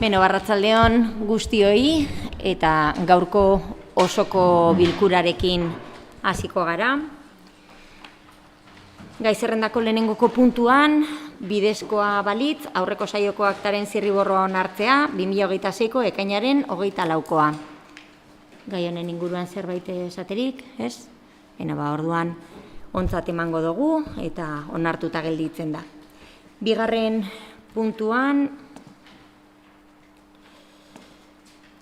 Beno, arratsaldeon guztioi eta gaurko osoko bilkurarekin hasiko gara. Gai zerrendako lehenengoko puntuan, bidezkoa balitz, aurreko saioko aktaren zirriborroa onartzea, 2026ko ekainaren 24koa. Gai honen inguruan zerbait esaterik, ez? Beno, orduan ontzat emango dugu eta onartuta gelditzen da. Bigarren puntuan,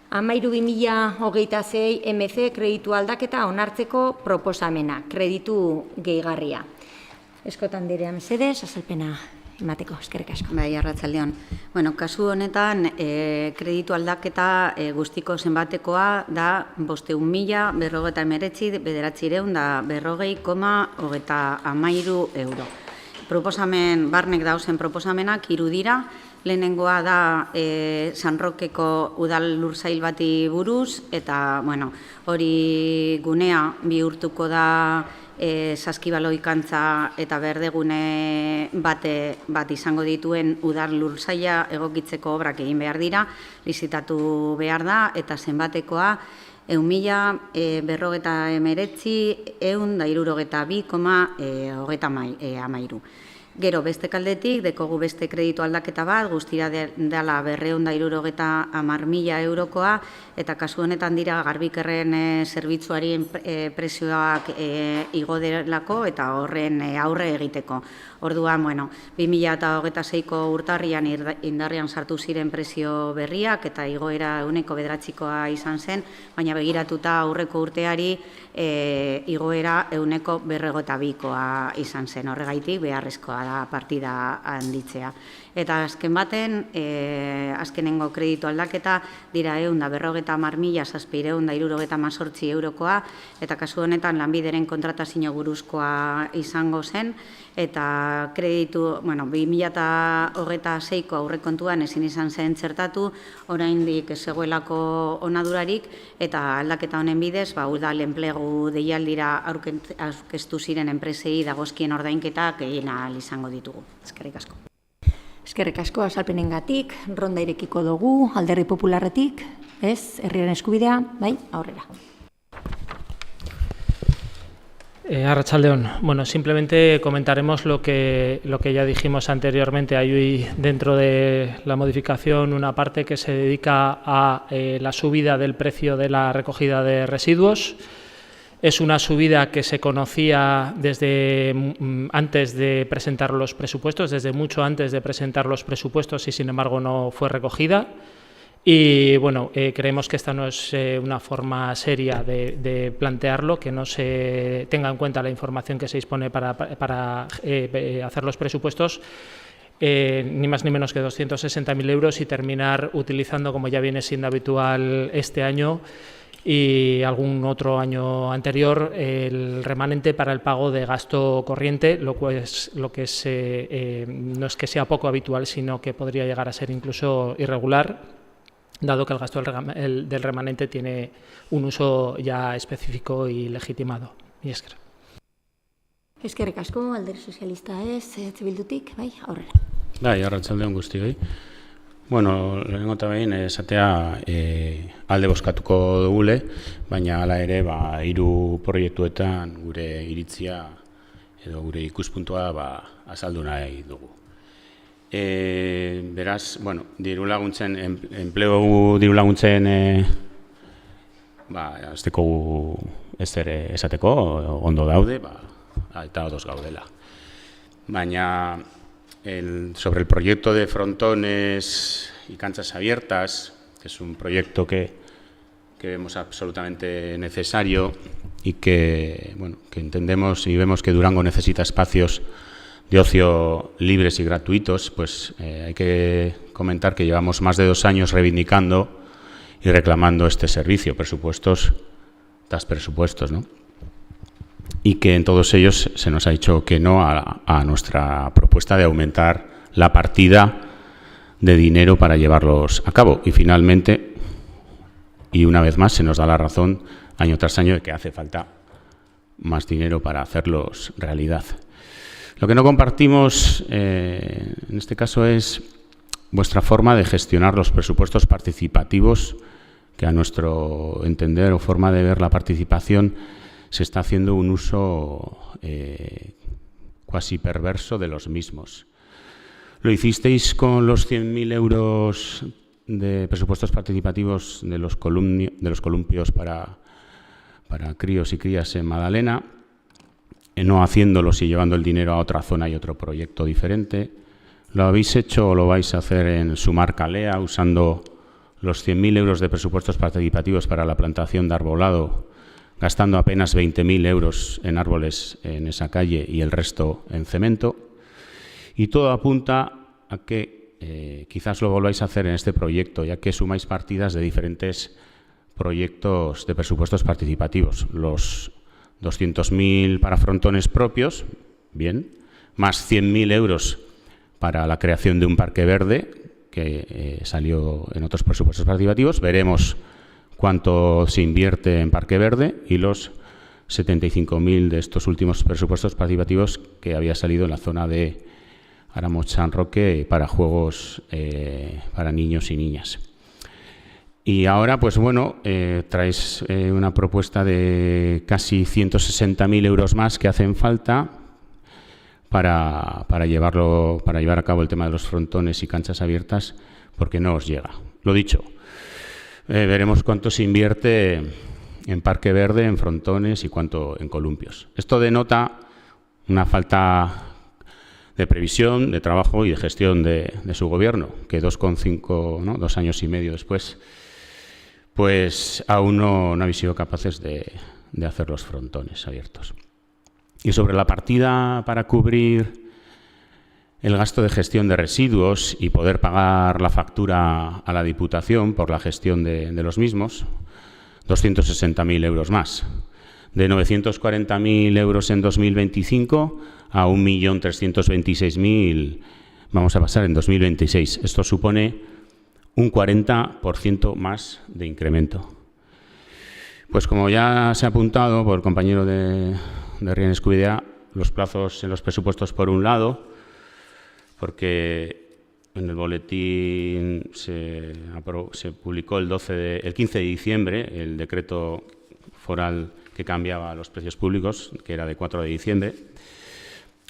13/2026 MC kreditu aldaketa onartzeko proposamena, kreditu gehigarria. Eskotan direan mesedez, azalpena emateko, eskerrik asko. Bai, arratsaldeon. Bueno, kasu honetan, kreditu aldaketa guztiko zenbatekoa da 5.939.940,13 euro. Proposamen, barnek dauzen proposamenak 3 dira. Lehenengoa da San Rokeko udal lursail bati buruz, eta hori gunea bihurtuko da Saskibaloi kantza eta berdegune bat izango dituen udal lursaila egokitzeko obrak egin behar dira, lizitatu behar da, eta zenbatekoa 1.919.162,33. Gero, beste kaldetik, dekogu beste kreditu aldaketa bat, guztira dela 260.000 eurokoa, eta kasu honetan dira garbikerren zerbitzuaren prezioak igo delako eta horren aurre egiteko. Orduan, 2026ko urtarrian indarrean sartu ziren prezio berriak eta igoera 9%koa izan zen, baina begiratuta aurreko urteari igoera 9%koa izan zen. Horregaitik beharrezkoa da partida handitzea. Eta azken baten, azkenengo kreditu aldaketa dira 150.778 eurokoa, eta kasu honetan lanbideren kontratazio buruzkoa izango zen, eta kreditu, 2026ko aurrekontuan ezin izan zen txertatu, oraindik ez zegoelako onadurarik, eta aldaketa honen bidez, udal enplegu deialdira aurkeztu ziren enpresei dagozkien ordainketak egin ahal izango ditugu. Eskerrik asko. Eskerrik asko azalpenengatik, ronda irekiko dugu, Alderdi Popularretik, ez, herriaren eskubidea, bai, aurrera. Arratsaldeon. Bueno, simplemente comentaremos lo que ya dijimos anteriormente. Hay dentro de la modificación una parte que se dedica a la subida del precio de la recogida de residuos. Es una subida que se conocía desde antes de presentar los presupuestos, desde mucho antes de presentar los presupuestos, y sin embargo no fue recogida. Y creemos que esta no es una forma seria de plantearlo, que no se tenga en cuenta la información que se dispone para hacer los presupuestos, ni más ni menos que 260.000 euros, y terminar utilizando, como ya viene siendo habitual este año y algún otro año anterior, el remanente para el pago de gasto corriente, lo que no es que sea poco habitual, sino que podría llegar a ser incluso irregular, dado que el gasto del remanente tiene un uso ya específico y legitimado. Eskerrik asko, Alderdi Sozialista ez, Bildutik, bai, aurrera. Bai, arratsaldeon guztioi. Lehenengo eta behin esatea alde bozkatuko dugule, baina hala ere 3 proiektuetan gure iritzia edo gure ikuspuntua azaldu nahi dugu. Beraz, dirulaguntzen, enplegu dirulaguntzen azteko ez ere esateko, ondo daude, eta odos gaudela. Baina, sobre el proyecto de frontones y canchas abiertas, que es un proyecto que vemos absolutamente necesario y que entendemos y vemos que Durango necesita espacios de ocio libres y gratuitos, pues hay que comentar que llevamos más de 2 años reivindicando y reclamando este servicio, presupuestos tras presupuestos, ¿no? Y que en todos ellos se nos ha dicho que no a nuestra propuesta de aumentar la partida de dinero para llevarlos a cabo. Y finalmente, y una vez más, se nos da la razón año tras año de que hace falta más dinero para hacerlos realidad. Lo que no compartimos en este caso es vuestra forma de gestionar los presupuestos participativos, que a nuestro entender o forma de ver la participación se está haciendo un uso cuasi perverso de los mismos. Lo hicisteis con los 100.000 euros de presupuestos participativos de los columpios para críos y crías en Madalena, no haciéndolos y llevando el dinero a otra zona y otro proyecto diferente. ¿Lo habéis hecho o lo vais a hacer en Sumar Calea, usando los 100.000 euros de presupuestos participativos para la plantación de arbolado, gastando apenas 20.000 euros en árboles en esa calle y el resto en cemento? Y todo apunta a que quizás lo volváis a hacer en este proyecto, ya que sumáis partidas de diferentes proyectos de presupuestos participativos. Los 200.000 para frontones propios, bien, más 100.000 euros para la creación de un parque verde, que salió en otros presupuestos participativos. Veremos cuánto se invierte en parque verde y los 75.000 de estos últimos presupuestos participativos que había salido en la zona de Aramotz San Roque para juegos para niños y niñas. Y ahora, pues bueno, traéis una propuesta de casi 160.000 euros más que hacen falta para llevar a cabo el tema de los frontones y canchas abiertas, porque no os llega. Lo dicho, veremos cuánto se invierte en parque verde, en frontones y cuánto en columpios. Esto denota una falta de previsión, de trabajo y de gestión de su gobierno, que 2 años y medio después, pues aún no habéis sido capaces de hacer los frontones abiertos. Y sobre la partida para cubrir el gasto de gestión de residuos y poder pagar la factura a la Diputación por la gestión de los mismos, 260.000 euros más. De 940.000 euros en 2025 a 1.326.000 vamos a pasar en 2026. Esto supone un 40% más de incremento. Pues como ya se ha apuntado por el compañero de Rien Escudea, los plazos en los presupuestos por un lado, porque en el boletín se publicó el 15 de diciembre el decreto foral que cambiaba los precios públicos, que era de 4 de diciembre.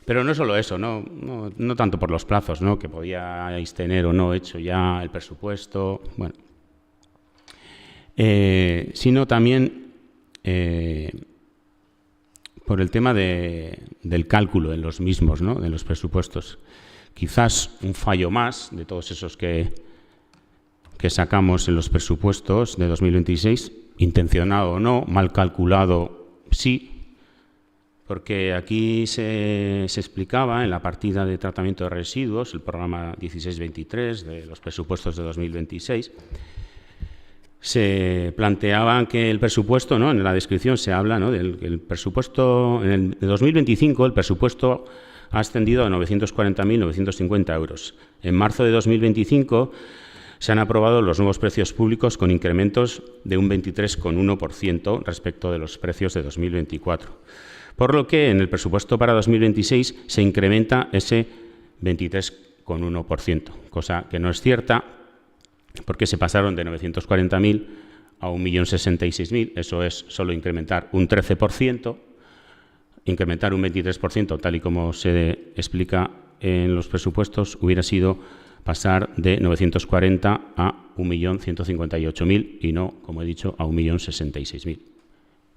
Pero no solo eso, no tanto por los plazos, ¿no?, que podíais tener o no hecho ya el presupuesto, bueno, sino también por el tema del cálculo en los mismos, ¿no?, en los presupuestos. Quizás un fallo más de todos esos que sacamos en los presupuestos de 2026, intencionado o no, mal calculado sí, porque aquí se explicaba en la partida de tratamiento de residuos, el programa 1623 de los presupuestos de 2026, se planteaba que el presupuesto, ¿no?, en la descripción se habla, ¿no?, del presupuesto, en el de 2025 el presupuesto ha ascendido a 940.950 euros. En marzo de 2025 se han aprobado los nuevos precios públicos con incrementos de un 23,1% respecto de los precios de 2024. Por lo que en el presupuesto para 2026 se incrementa ese 23,1%, cosa que no es cierta, porque se pasaron de 940.000 a 1.066.000, eso es solo incrementar un 13%, incrementar un 23%, tal y como se explica en los presupuestos, hubiera sido pasar de 940 a 1.158.000 y no, como he dicho, a 1.066.000.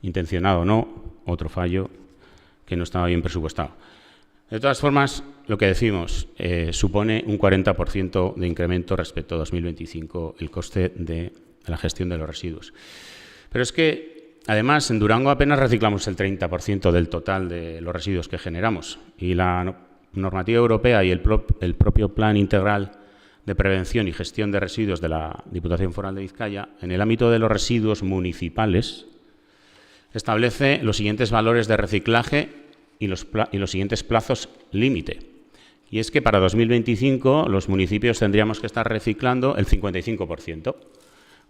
Intencionado o no, otro fallo que no estaba bien presupuestado. De todas formas, lo que decimos, supone un 40% de incremento respecto a 2025 el coste de la gestión de los residuos. Pero es que, además, en Durango apenas reciclamos el 30% del total de los residuos que generamos. Y la normativa europea y el propio Plan Integral de Prevención y Gestión de Residuos de la Diputación Foral de Vizcaya, en el ámbito de los residuos municipales, establece los siguientes valores de reciclaje y los siguientes plazos límite. Y es que para 2025 los municipios tendríamos que estar reciclando el 55%.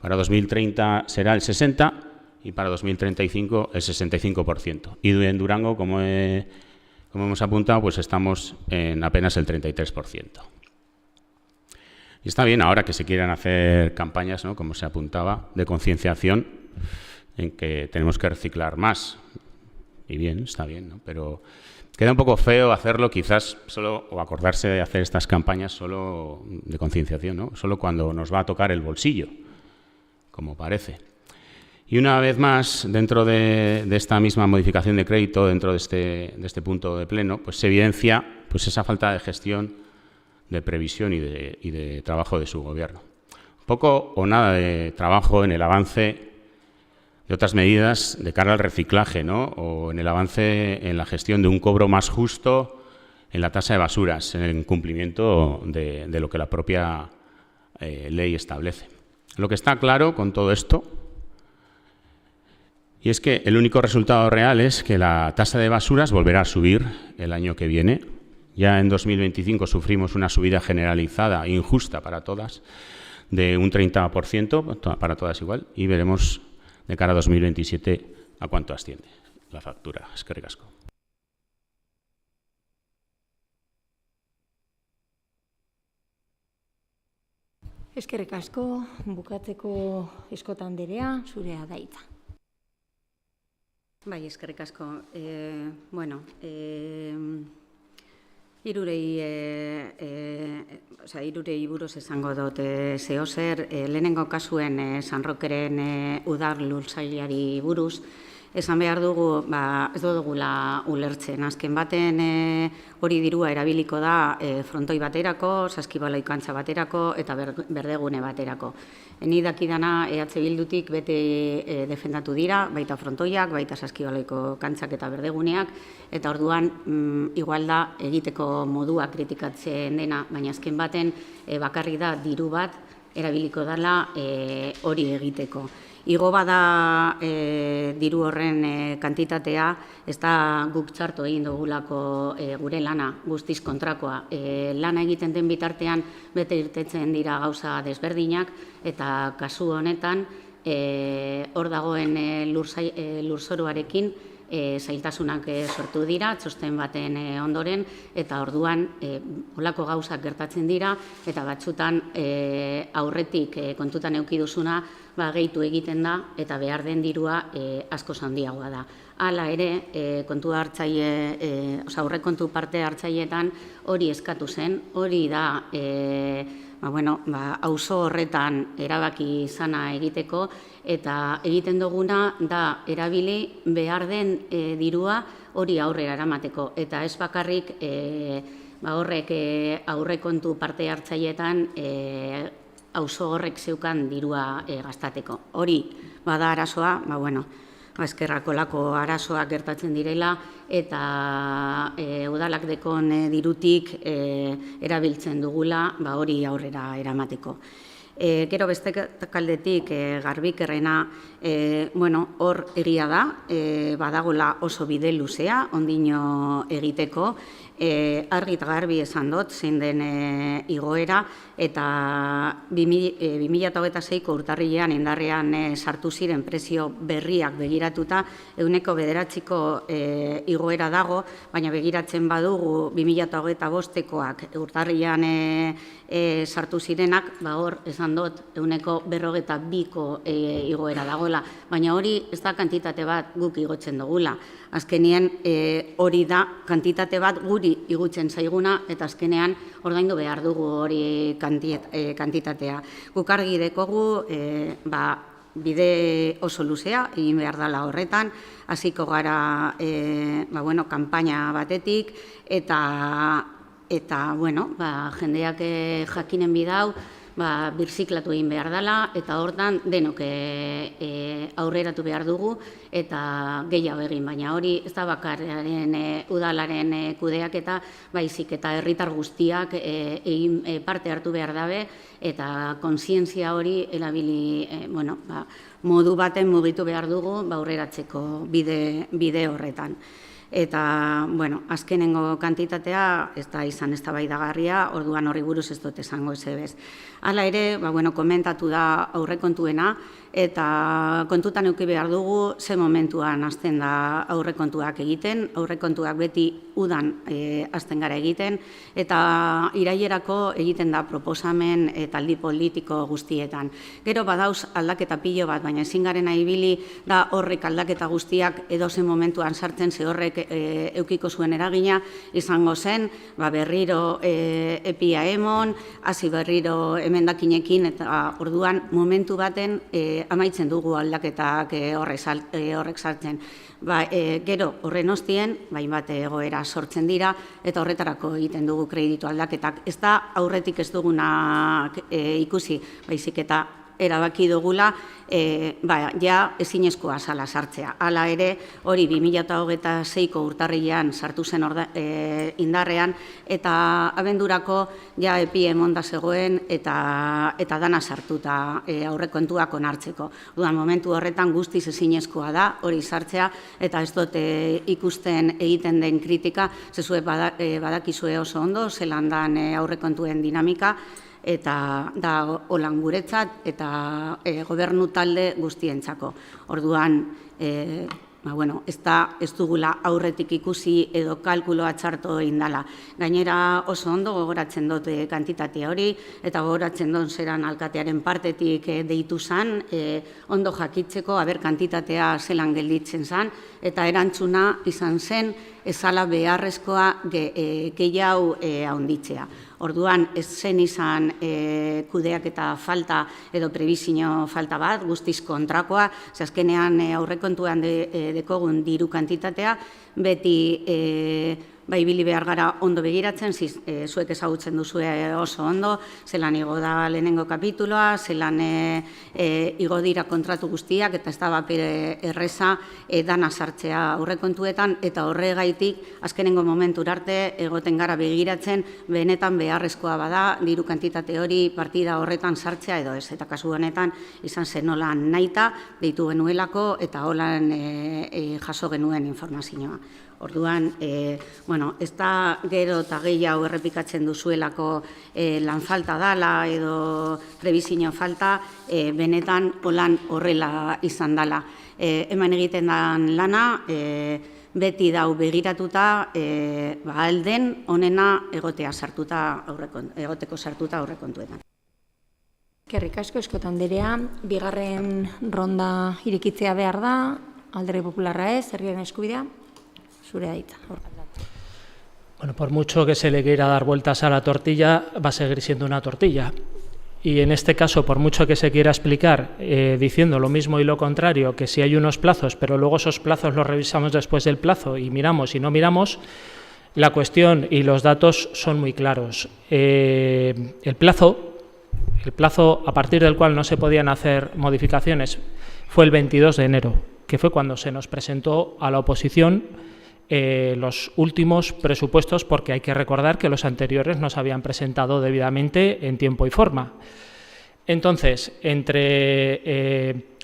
Para 2030 será el 60% y para 2035 el 65%. Y en Durango, como hemos apuntado, pues estamos en apenas el 33%. Y está bien ahora que se quieran hacer campañas, ¿no?, como se apuntaba, de concienciación en que tenemos que reciclar más. Y bien, está bien, ¿no? Pero queda un poco feo hacerlo quizás solo, o acordarse de hacer estas campañas solo de concienciación, ¿no?, solo cuando nos va a tocar el bolsillo, como parece. Y una vez más, dentro de esta misma modificación de crédito, dentro de este punto de pleno, pues se evidencia pues esa falta de gestión, de previsión y de trabajo de su gobierno. Poco o nada de trabajo en el avance de otras medidas de cara al reciclaje, ¿no?, o en el avance en la gestión de un cobro más justo en la tasa de basuras, en el cumplimiento de lo que la propia ley establece. Lo que está claro con todo esto, y es que el único resultado real es que la tasa de basuras volverá a subir el año que viene. Ya en 2025 sufrimos una subida generalizada, injusta para todas, de un 30%, para todas igual, y veremos de cara a 2027 a cuánto asciende la factura. Eskerrik asko. Eskerrik asko, bukatzeko Eskota Anderea, zurea da hitza. Bai, eskerrik asko. Hirurei buruz esango dut zeo zer, lehenengo kasuen San Rokeren udar lursailari buruz, esan behar dugu, ez dugula ulertzen. Azken baten hori dirua erabiliko da frontoi baterako, saskibaloi kantza baterako eta berdegune baterako. Ni dakidana EH Bildutik bete defendatu dira, baita frontoiak, baita saskibaloiko kantzak eta berdeguneak, eta orduan igual da egiteko modua kritikatzen dena, baina azken baten bakarri da diru bat erabiliko dela hori egiteko. Igo bada diru horren kantitatea, ez da guk txarto egin dugulako gure lana, guztiz kontrakoa. Lana egiten den bitartean bete irtetzen dira gauza desberdinak, eta kasu honetan hor dagoen lurzoruarekin zailtasunak sortu dira, txosten baten ondoren, eta orduan holako gauzak gertatzen dira, eta batzutan aurretik kontutan eduki duzuna gehitu egiten da, eta behar den dirua asko handiagoa da. Hala ere, kontu hartzaile, aurrekontu parte hartzaileetan hori eskatu zen, hori da auzo horretan erabaki izana egiteko, eta egiten duguna da erabili behar den dirua hori aurrera eramateko, eta ez bakarrik horrek aurrekontu parte hartzaileetan auzo horrek zeukan dirua gastateko. Hori bada arazoa, eskerrakolako arazoak gertatzen direla, eta udalak dekon dirutik erabiltzen dugula hori aurrera eramateko. Gero beste kaldetik garbikerrena, hor egia da, badagola oso bide luzea, ondino egiteko, argi eta garbi esan dut, zein den igoera, eta 2026ko urtarrilean indarrean sartu ziren prezio berriak begiratuta, 9%ko igoera dago, baina begiratzen badugu 2025koak urtarrilean sartu zirenak, hor esan dut 42ko igoera dagoela, baina hori ez da kantitate bat guk igotzen dugula. Azkenean hori da kantitate bat guri igutzen zaiguna, eta azkenean ordaindu behar dugu hori kantitatea. Guk argi dekogu bide oso luzea egin behar dela horretan, hasiko gara kanpaina batetik, eta jendeak jakinen bidau, birziklatu egin behar dela, eta hortan denok aurreratu behar dugu, eta gehiago egin, baina hori ez da bakarren udalaren kudeaketa, baizik eta herritar guztiak parte hartu behar dabe, eta kontzientzia hori erabili modu baten mugitu behar dugu aurreratzeko bide horretan. Eta, azkenengo kantitatea ez da izan eztabaidagarria, orduan horri buruz ez dut esango ez ebez. Hala ere, komentatu da aurrekontuena, eta kontutan eduki behar dugu ze momentuan hasten da aurrekontuak egiten, aurrekontuak beti udan hasten gara egiten, eta irailerako egiten da proposamen taldi politiko guztietan. Gero badauz aldaketa pilo bat, baina ezin garena ibili da horrek aldaketa guztiak edozen momentuan sartzen, ze horrek eukiko zuen eragina izango zen, berriro epia emon, hasi berriro emendakinekin, eta orduan momentu baten amaitzen dugu aldaketak horrek sartzen. Gero horren ostien, bat egoera sortzen dira, eta horretarako egiten dugu kreditu aldaketak. Ez da aurretik ez dugunak ikusi, baizik eta erabaki dugula, ja ezinezkoa zala sartzea. Hala ere, hori 2026ko urtarrilean sartu zen indarrean, eta abendurako ja epi emonda zegoen eta dana sartuta aurrekontuak onartzeko. Dudan, momentu horretan guztiz ezinezkoa da hori sartzea, eta ez dut ikusten egiten den kritika, zezuek badakizue oso ondo, zelan dan aurrekontuen dinamika, eta da holan guretzat eta gobernu talde guztientzako. Orduan, ez dugula aurretik ikusi edo kalkuloa txarto indala. Gainera oso ondo gogoratzen dut kantitatea hori, eta gogoratzen dut zeran alkatearen partetik deitu zen, ondo jakitzeko, kantitatea zelan gelditzen zen, eta erantzuna izan zen, ezala beharrezkoa gehiago handitzea. Orduan, ez zen izan kudeaketa falta edo prebizio falta bat, guztiz kontrakoa, ze azkenean aurrekontuan dekogun diru kantitatea, beti ibili behar gara ondo begiratzen, zuek ezagutzen duzue oso ondo, zelan igo da lehenengo kapituloa, zelan igo dira kontratu guztiak, eta ez da bapere erreza dana sartzea aurrekontuetan, eta horregaitik azkenengo momentur arte egoten gara begiratzen, benetan beharrezkoa bada, diru kantitate hori partida horretan sartzea edo ez, eta kasu honetan izan zen holan nahita, deitu genuelako, eta holan jaso genuen informazioa. Orduan, ez da gero eta gehiago errepikatzen duzuelako lan falta dala edo prebizio falta, benetan holan horrela izan dala. Hemen egiten den lana, beti dau begiratuta, alden onena egoteko sartuta aurrekontuetan. Eskerrik asko, Eskota Anderea, bigarren ronda irekitzea behar da, Alderdi Popularra ez, herriaren eskubidea. Bueno, por mucho que se le quiera dar vueltas a la tortilla, va a seguir siendo una tortilla. Y en este caso, por mucho que se quiera explicar diciendo lo mismo y lo contrario, que si hay unos plazos, pero luego esos plazos los revisamos después del plazo y miramos y no miramos, la cuestión y los datos son muy claros. El plazo a partir del cual no se podían hacer modificaciones fue el 22 de enero, que fue cuando se nos presentó a la oposición los últimos presupuestos, porque hay que recordar que los anteriores no se habían presentado debidamente en tiempo y forma. Entonces,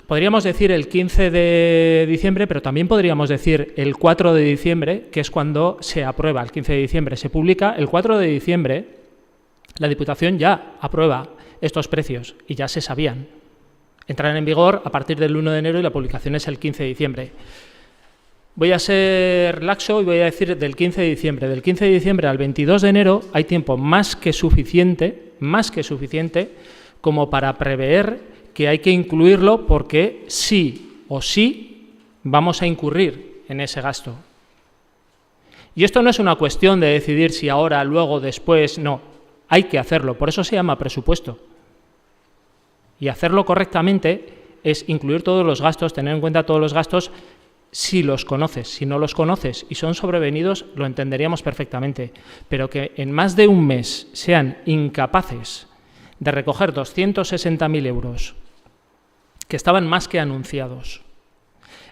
podríamos decir el 15 de diciembre, pero también podríamos decir el 4 de diciembre, que es cuando se aprueba, el 15 de diciembre se publica, el 4 de diciembre la Diputación ya aprueba estos precios y ya se sabían. Entrarán en vigor a partir del 1 de enero y la publicación es el 15 de diciembre. Voy a ser laxo y voy a decir del 15 de diciembre. Del 15 de diciembre al 22 de enero hay tiempo más que suficiente como para prever que hay que incluirlo porque sí o sí vamos a incurrir en ese gasto. Y esto no es una cuestión de decidir si ahora, luego, después, no. Hay que hacerlo, por eso se llama presupuesto. Y hacerlo correctamente es incluir todos los gastos, tener en cuenta todos los gastos si los conoces. Si no los conoces y son sobrevenidos, lo entenderíamos perfectamente. Pero que en más de un mes sean incapaces de recoger 260.000 euros, que estaban más que anunciados,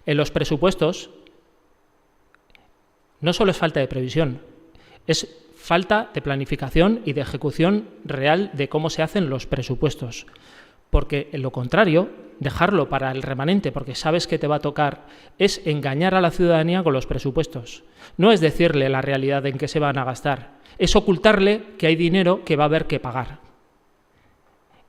en los presupuestos, no solo es falta de previsión, es falta de planificación y de ejecución real de cómo se hacen los presupuestos. Porque en lo contrario, dejarlo para el remanente, porque sabes que te va a tocar, es engañar a la ciudadanía con los presupuestos. No es decirle la realidad en qué se van a gastar, es ocultarle que hay dinero que va a haber que pagar.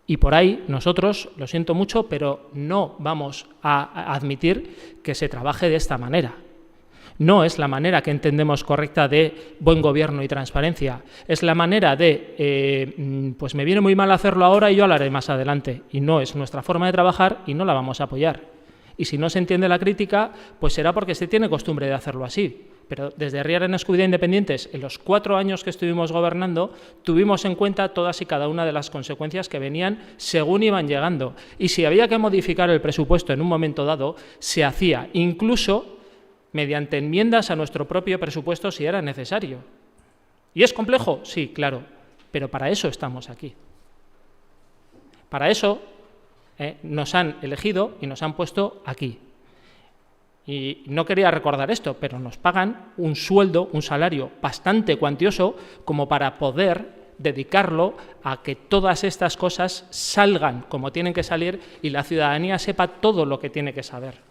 Y por ahí nosotros, lo siento mucho, pero no vamos a admitir que se trabaje de esta manera. No es la manera que entendemos correcta de buen gobierno y transparencia. Es la manera de, pues me viene muy mal hacerlo ahora y yo lo haré más adelante. Y no es nuestra forma de trabajar y no la vamos a apoyar. Y si no se entiende la crítica, pues será porque se tiene costumbre de hacerlo así. Pero desde Riaren Eskubidea Independientes, en los 4 años que estuvimos gobernando, tuvimos en cuenta todas y cada una de las consecuencias que venían según iban llegando. Y si había que modificar el presupuesto en un momento dado, se hacía, incluso mediante enmiendas a nuestro propio presupuesto si era necesario. ¿Y es complejo? Sí, claro, pero para eso estamos aquí. Para eso nos han elegido y nos han puesto aquí. Y no quería recordar esto, pero nos pagan un sueldo, un salario bastante cuantioso como para poder dedicarlo a que todas estas cosas salgan como tienen que salir y la ciudadanía sepa todo lo que tiene que saber.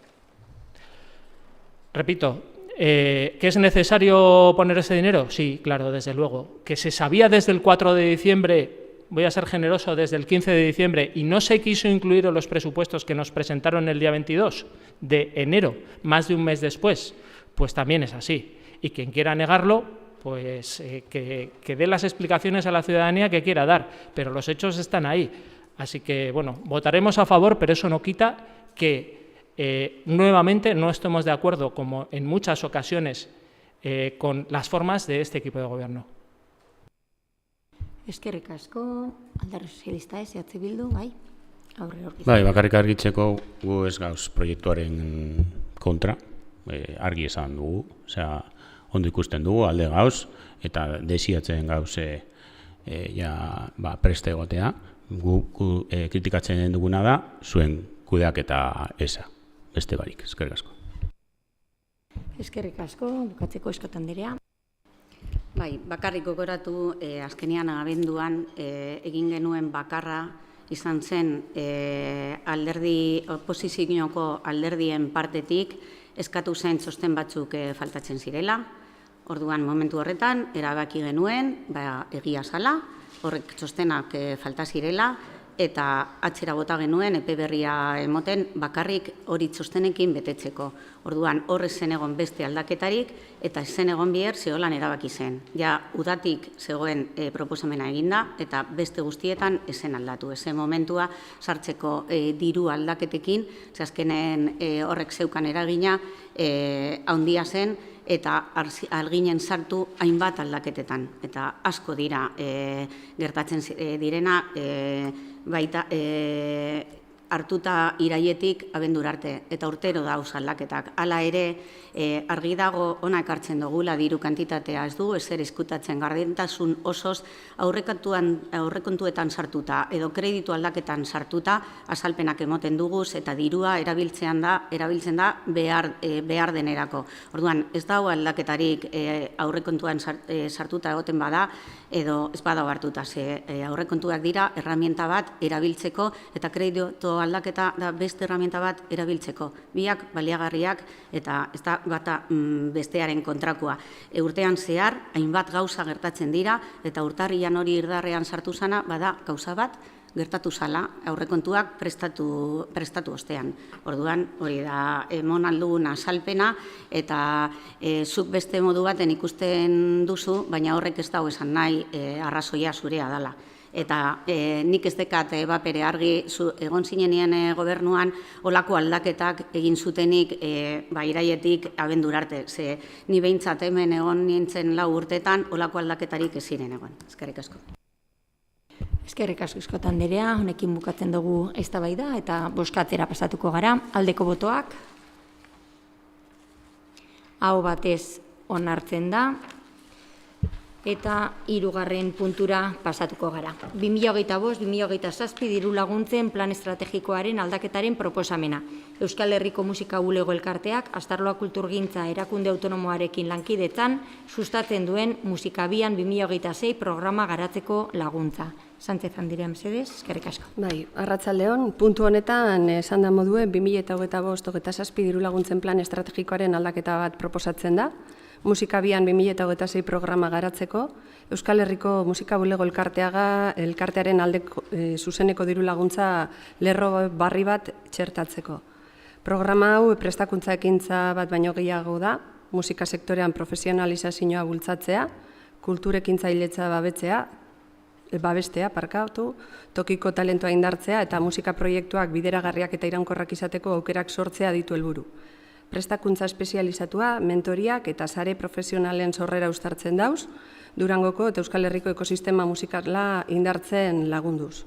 Repito, ¿que es necesario poner ese dinero? Sí, claro, desde luego. ¿Que se sabía desde el 4 de diciembre, voy a ser generoso, desde el 15 de diciembre, y no se quiso incluir en los presupuestos que nos presentaron el día 22 de enero, más de un mes después? Pues también es así. Y quien quiera negarlo, pues que dé las explicaciones a la ciudadanía que quiera dar, pero los hechos están ahí. Así que, bueno, votaremos a favor, pero eso no quita que nuevamente no estemos de acuerdo, como en muchas ocasiones, con las formas de este equipo de gobierno. Eskerrik asko, Alderdi Sozialista ez, EH Bildu, bai? Bai, bakarrik argitzeko gu ez gauz proiektuaren kontra, argi esan dugu, osea, ondo ikusten dugu, alde gauz, eta desiatzen gauz preste egotea. Gu kritikatzen duguna da, zuen kudeaketa eza. Beste barik, eskerrik asko. Eskerrik asko, bukatzeko Eskot Anderea. Bai, bakarrik gogoratu, azkenean abenduan egin genuen bakarra izan zen oposizioko alderdien partetik eskatu zen txosten batzuk faltatzen zirela. Orduan, momentu horretan, erabaki genuen, egia zala, horrek txostenak falta zirela, eta atzera bota genuen epe berria emoten bakarrik hori txostenekin betetzeko. Orduan, horrez zen egon beste aldaketarik, eta zen egon biher zeholan erabaki zen. Ja, udatik zegoen proposamena eginda, eta beste guztietan esen aldatu. Esen momentua sartzeko diru aldaketekin, azkenen horrek zeukan eragina, handia zen, eta alginen sartu hainbat aldaketetan. Eta asko dira gertatzen direna, baita hartuta iraietik abendura arte, eta urtero dauz aldaketak. Hala ere, argi dago ona ekartzen dugula diru kantitatea ez du, ezer eskutatzen gardentasun osoz aurrekontuetan sartuta, edo kreditu aldaketan sartuta, azalpenak emoten duguz, eta dirua erabiltzen da behar denerako. Orduan, ez dago aldaketarik aurrekontuan sartuta egoten bada, edo ez bada hartuta, ze aurrekontuak dira erramienta bat erabiltzeko, eta kreditu aldaketa da beste erramienta bat erabiltzeko. Biak baliagarriak eta ez da bata bestearen kontrakoa. Urtean zehar, hainbat gauza gertatzen dira, eta urtarrian hori irdarrean sartu zana, bada gauza bat gertatu zala, aurrekontuak prestatu ostean. Orduan, hori da, emon aldugun azalpena, eta zuk beste modu baten ikusten duzu, baina horrek ez dago esan nahi arrazoia zurea dela. Eta nik ez dekat bapere argi egon zinenien gobernuan olako aldaketak egin zutenik iraietik abendura arte. Ze ni behintzat hemen egon nintzen 4 urtetan olako aldaketarik ez ziren egon. Eskerrik asko. Eskerrik asko Eskot Anderea, honekin bukatzen dugu eztabaida eta bozkatzera pasatuko gara. Aldeko botoak. Aho batez onartzen da. Eta 3. puntura pasatuko gara. 2025-2027 diru laguntzen plan estrategikoaren aldaketaren proposamena. Euskal Herriko Musika Bulego Elkarteak Astarloa Kulturgintza erakunde autonomoarekin lankidetzan sustatzen duen Musikabian 2026 programa garatzeko laguntza. Sánchez Anderea mesedez, eskerrik asko. Bai, arratsaldeon, puntu honetan esan da moduen 2025-2027 diru laguntzen plan estrategikoaren aldaketa bat proposatzen da. Musika Bian 2026 programa garatzeko, Euskal Herriko Musika Bulego elkartearen aldeko zuzeneko diru laguntza lerro barri bat txertatzeko. Programa hau prestakuntza ekintza bat baino gehiago da, musika sektorean profesionalizazioa bultzatzea, kulturekintzailetza babestea, tokiko talentoa indartzea eta musika proiektuak bideragarriak eta iraunkorrak izateko aukerak sortzea ditu helburu. Prestakuntza espezializatua, mentoriak eta sare profesionalen sorrera uztartzen dauz, Durangoko eta Euskal Herriko ekosistema musikala indartzen lagunduz.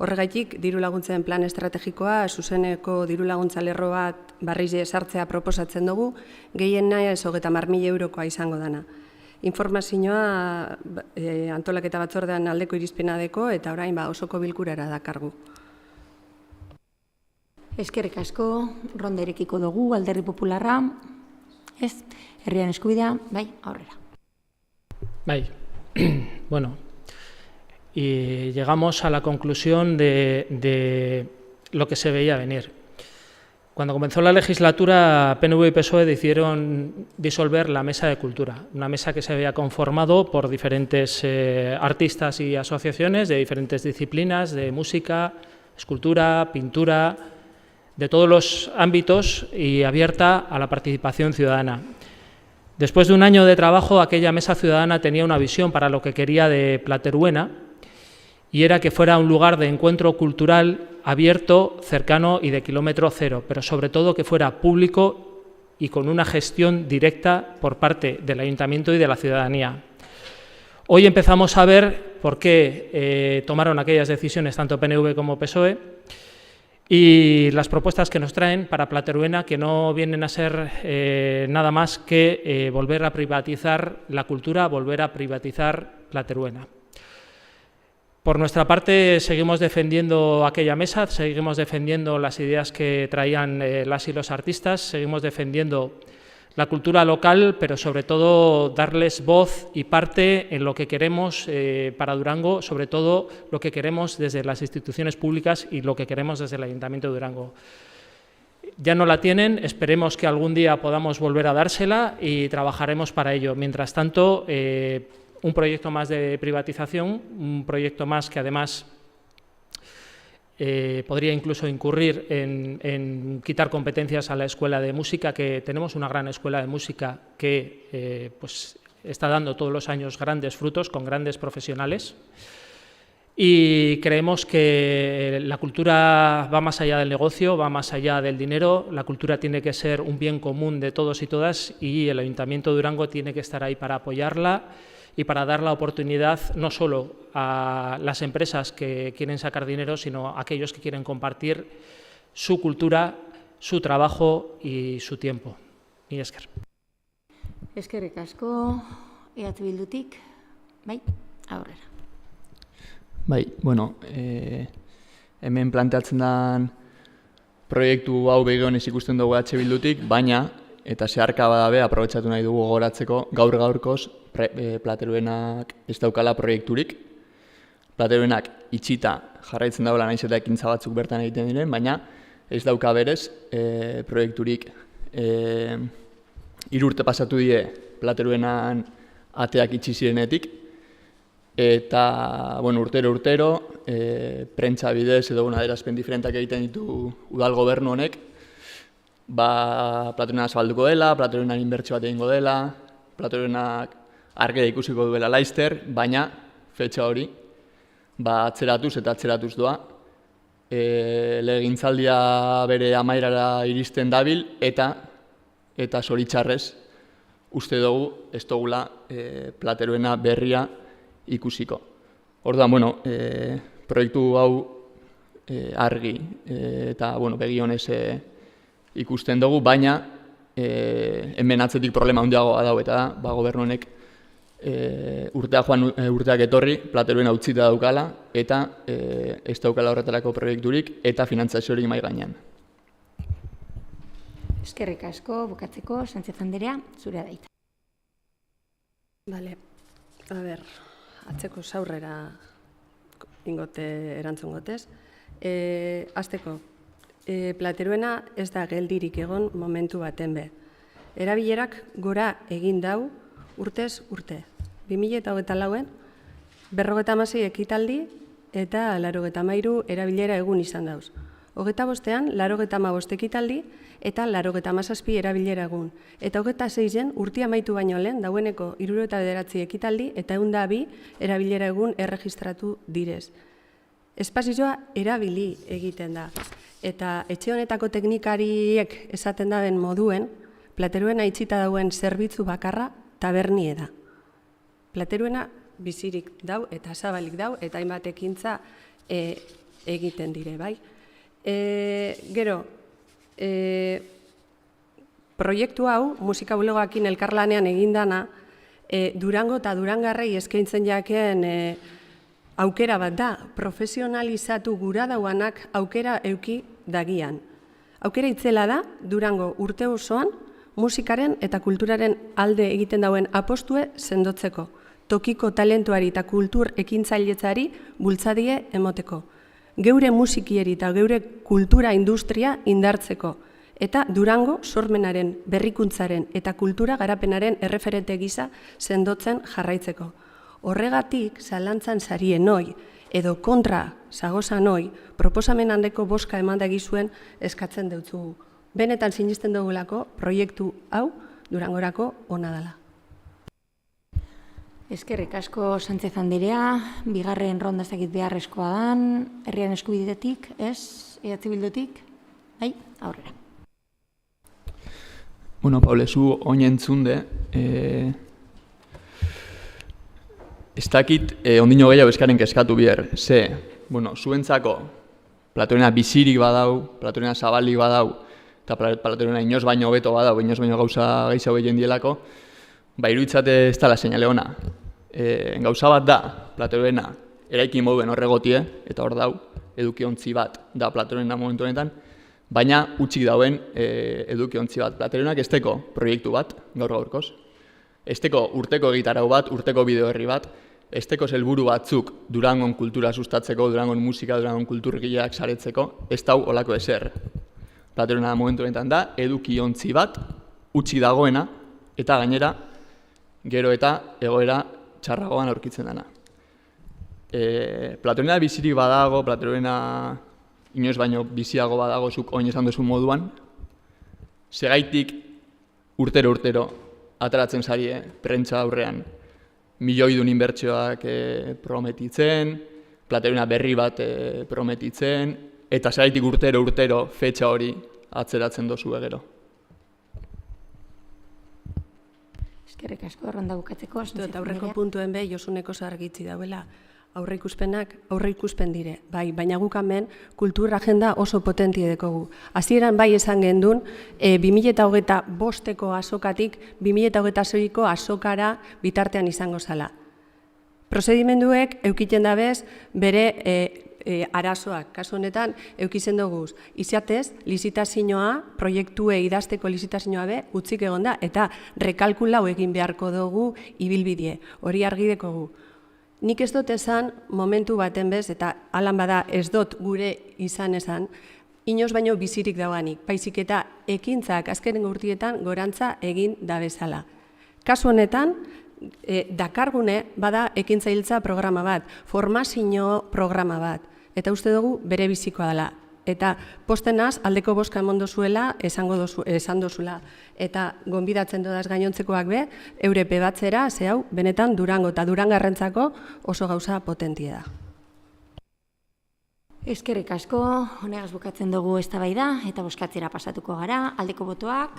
Horregaitik, diru laguntzen plan estrategikoa, zuzeneko diru laguntza lerro bat barriz sartzea proposatzen dugu, gehiena 30.000 eurokoa izango dana. Informazioa antolaketa batzordean aldeko irizpena deko eta orain osoko bilkurara dakargu. Eskerrik asko, ronda irekiko dugu, Alderdi Popularra, ez, herrian eskubidea, bai, aurrera. Bai, bueno, y llegamos a la conclusión de lo que se veía venir. Cuando comenzó la legislatura, PNV y PSOE decidieron disolver la Mesa de Cultura, una mesa que se había conformado por diferentes artistas y asociaciones de diferentes disciplinas, de música, escultura, pintura, de todos los ámbitos y abierta a la participación ciudadana. Después de un año de trabajo, aquella mesa ciudadana tenía una visión para lo que quería de Plateruena y era que fuera un lugar de encuentro cultural abierto, cercano y de kilómetro cero, pero sobre todo que fuera público y con una gestión directa por parte del Ayuntamiento y de la ciudadanía. Hoy empezamos a ver por qué tomaron aquellas decisiones tanto PNV como PSOE y las propuestas que nos traen para Plateruena, que no vienen a ser nada más que volver a privatizar la cultura, volver a privatizar Plateruena. Por nuestra parte, seguimos defendiendo aquella mesa, seguimos defendiendo las ideas que traían las y los artistas, seguimos defendiendo la cultura local, pero sobre todo darles voz y parte en lo que queremos para Durango, sobre todo lo que queremos desde las instituciones públicas y lo que queremos desde el Ayuntamiento de Durango. Ya no la tienen, esperemos que algún día podamos volver a dársela y trabajaremos para ello. Mientras tanto, un proyecto más de privatización, un proyecto más que además podría incluso incurrir en quitar competencias a la Escuela de Música, que tenemos una gran Escuela de Música que pues está dando todos los años grandes frutos con grandes profesionales. Y creemos que la cultura va más allá del negocio, va más allá del dinero, la cultura tiene que ser un bien común de todos y todas y el Ayuntamiento de Durango tiene que estar ahí para apoyarla y para dar la oportunidad no solo a las empresas que quieren sacar dinero, sino a aquellos que quieren compartir su cultura, su trabajo y su tiempo. Y esker. Eskerrik asko, EH Bildutik, bai, aurrera. Bai, bueno, hemen planteatzen den proiektu hau begionez ikusten dugu EH Bildutik, baina, eta zeharka badabe, aprobetxatu nahi dugu gogoratzeko, gaur-gaurkoz Plateruenak ez daukala proiekturik. Plateruenak itxita jarraitzen dagoela naiz eta ekintza batzuk bertan egiten diren, baina ez dauka berez proiekturik. 3 urte pasatu die Plateruenan ateak itxi zirenetik, eta bueno, urtero, prentsa bidez edo adierazpen diferentak egiten ditu udal gobernu honek, Plateruena zabalduko dela, Plateruenan inbertsio bat egingo dela, Plateruenak argea ikusiko duela laizter, baina fetxa hori atzeratuz eta atzeratuz doa. Legegintzaldia bere amaierara iristen dabil eta zoritxarrez uste dugu ez dugula Plateruena berria ikusiko. Orduan, bueno, proiektu hau argi eta begionez ikusten dugu, baina hemen atzetik problema handiagoa dago eta da, gobernu honek urteak etorri, Plateruena utzita daukala eta ez daukala horretarako proiekturik eta finantzaziorik mahai gainean. Eskerrik asko, bukatzeko, Sánchez Anderea, zurea daita. Bale, a ber, atzeko zaurrera ingote erantzun gotez. Azteko, Plateruena ez da geldirik egon momentu baten be. erabilerak gora egin dau urtez urte. 2024an 56 ekitaldi eta 83 erabilera egun izan dauz. 25ean 85 ekitaldi eta 87 erabilera egun. Eta 26en urte amaitu baino lehen daueneko 79 ekitaldi eta 102 erabilera egun erregistratu direz. Espazioa erabili egiten da. Eta etxe honetako teknikariek esaten daben moduen, Plateruena itxita dauen zerbitzu bakarra tabernie da. Plateruena bizirik dau eta zabalik dau eta hainbat ekintza egiten dire, bai. Gero, proiektu hau, musika bulegoakin elkarlanean egindana, Durango eta Durangarrei eskaintzen jakeen aukera bat da, profesionalizatu gura dauanak aukera euki dagian. Aukera itzela da, Durango urte osoan, musikaren eta kulturaren alde egiten dauen apostue sendotzeko, tokiko talentuari eta kultur ekintzailetzari bultzadie emoteko, geure musikieri eta geure kultura industria indartzeko, eta Durango sormenaren, berrikuntzaren eta kultura garapenaren erreferente gisa sendotzen jarraitzeko. Horregatik, zalantzan sarien hoi, edo kontra zagozan hoi, proposamen handeko boska emanda egizuen eskatzen deutzugu. Benetan sinisten dugulako proiektu hau Durangorako ona dela. Eskerrik asko Sánchez Anderea, bigarren ronda ezakit beharrezkoa dan, herriaren eskubidetik, ez? EH Bildutik? Bai, aurrera. Bueno, Paule, zu oinentzunde, ez dakit ondino gehiago eskaren keskatu bier, ze, bueno, zuentzako Plateruena bizirik badau, Plateruena zabalik badau, eta Plateruena inoz baino hobeto badau, inoz baino gauza gehiago egin dielako, ba, iruditzate ez dela seinale ona. Gauza bat da, Plateruena eraikin moduen horregotie, eta hor dau, edukiontzi bat da Plateruena momentu honetan, baina utxik dauen edukiontzi bat. Plateruenak esteko proiektu bat, gaur-gaurkoz, esteko urteko egitarau bat, urteko bideo herri bat, esteko helburu batzuk Durangon kultura sustatzeko, Durangon musika, Durangon kulturgileak saretzeko, ez dau olako ezer. Plateruena momentu honetan da, edukiontzi bat, utxik dagoena, eta gainera, gero eta egoera txarragoan aurkitzen dena. Plateruena bizirik badago, Plateruena inoz baino biziago badago zuk oin esan duzu moduan, segaitik urtero ateratzen zarie prentsa aurrean milioidun inbertsioak prometitzen, Plateruena berri bat prometitzen, eta segaitik urtero fetxa hori atzeratzen dozu gero. Eskerrik asko, erronda bukatzeko. Eta aurreko puntuen be, Josuneko argitzi dauela, aurreikuspenak aurreikuspen dire, bai, baina guk hemen kultura agenda oso potentie dekogu. Hasieran bai esan gendun, 2025ko azokatik 2026ko azokara bitartean izango zala. Prozedimenduek eukiten dabez bere arazoak, kasu honetan eukitzen duguz. Izatez, lizitazioa, proiektue idazteko lizitazioa be, utzik egon da, eta rekalkulau egin beharko dugu ibilbidie, hori argi dekogu. Nik ez dut esan momentu baten bez, eta alan bada ez dut gure izan esan, inoz baino bizirik dauanik, baizik eta ekintzak azkenengo urtietan gorantza egin dabezala. Kasu honetan, dakargune bada ekintzailtza programa bat, formazio programa bat, eta uste dugu bere bizikoa dela. Eta postenaz aldeko boska emon dozuela esan dozula. Eta gonbidatzen dodaz gainontzekoak be, eurepe batzera, ze hau, benetan Durango eta Durangarrentzako oso gauza potentia da. Eskerrik asko, honegaz bukatzen dugu eztabaida eta bozkatzera pasatuko gara. Aldeko botoak,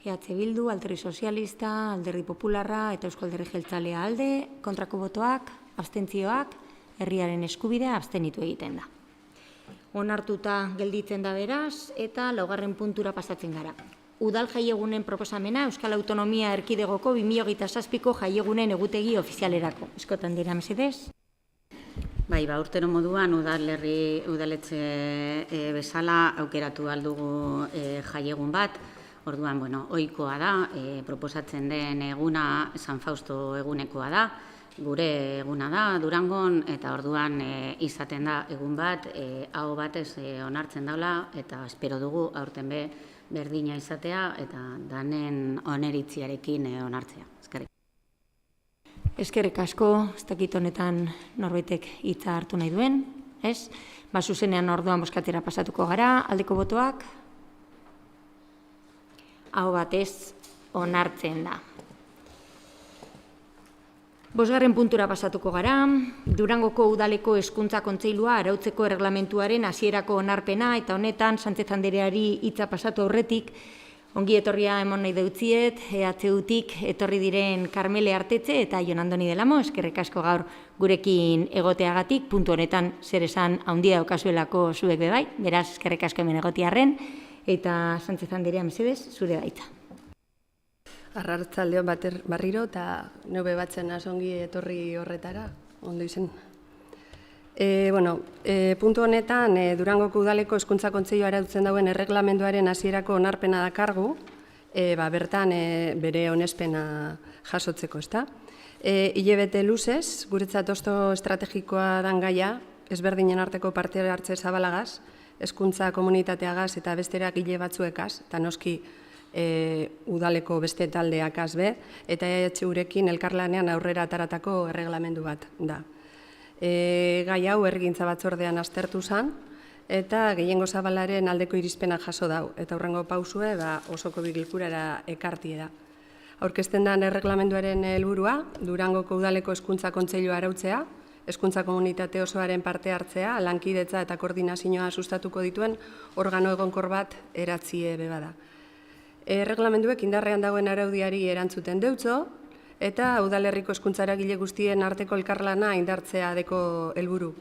EH Bildu, Alderdi Sozialista, Alderdi Popularra eta Eusko Alderdi Jeltzalea alde, kontrako botoak, abstentzioak, herriaren eskubidea abstenitu egiten da. Onartuta gelditzen da beraz, eta laugarren puntura pasatzen gara. Udal jaiegunen proposamena Euskal Autonomia Erkidegoko 2027ko jaiegunen egutegi ofizialerako. Eskotan dira mesedez. Bai, urtero moduan udaletxe bezala aukeratu aldugu jaiegun bat. Orduan, ohikoa da, proposatzen den eguna San Fausto egunekoa da. gure eguna da Durangon, eta orduan izaten da egun bat, aho batez onartzen daula, eta espero dugu aurten berdina izatea, eta danen oneritziarekin onartzea. Eskerrik. Eskerrik asko, ez dakit honetan norbaitek hitza hartu nahi duen, ez? Zuzenean orduan bozkatera pasatuko gara, aldeko botoak, aho batez onartzen da. Bosgarren puntura pasatuko gara, Durangoko Udaleko Hezkuntza Kontseilua arautzeko erreglamentuaren hasierako onarpena, eta honetan Sánchez Andereari hitza pasatu aurretik, ongi etorria emon nahi deutziet, EHUtik etorri diren Karmele Artetxe eta Jon Andoni de Lamo, eskerrik asko gaur gurekin egoteagatik, puntu honetan zer esan handia daukazuelako zuek bebai, beraz eskerrik asko hemen egotiarren, eta Sánchez Anderea mesedez, zure gaitza. Arratzaldeon barriro eta nube batzen asongi etorri horretara, ondo izen. Puntu honetan, Durangoko Udaleko Hezkuntza Kontseilua arautzen dauen erreglamenduaren hasierako onarpena dakargu, bertan bere onespena jasotzeko, ezta? Hilabete luzez, guretzat oso estrategikoa dan gaia, ezberdinen arteko parte hartze zabalagaz, hezkuntza komunitateagaz eta besterak hile batzuekaz, eta noski udaleko beste taldeakaz be, eta EHUrekin elkarlanean aurrera ataratako erreglamendu bat da. Gai hau herrigintza batzordean aztertu zen, eta gehiengo zabalaren aldeko irizpena jaso dau, eta hurrengo pausue osoko bilkurara ekartie da. Aurkezten den erreglamenduaren helburua, Durangoko Udaleko Hezkuntza Kontseilua arautzea, hezkuntza komunitate osoaren parte hartzea, lankidetza eta koordinazioa sustatuko dituen organo egonkor bat eratzie bebada. Erreglamenduek indarrean dagoen araudiari erantzuten deutzo, eta udalerriko hezkuntza eragile guztien arteko elkarlana indartzea deko helburu.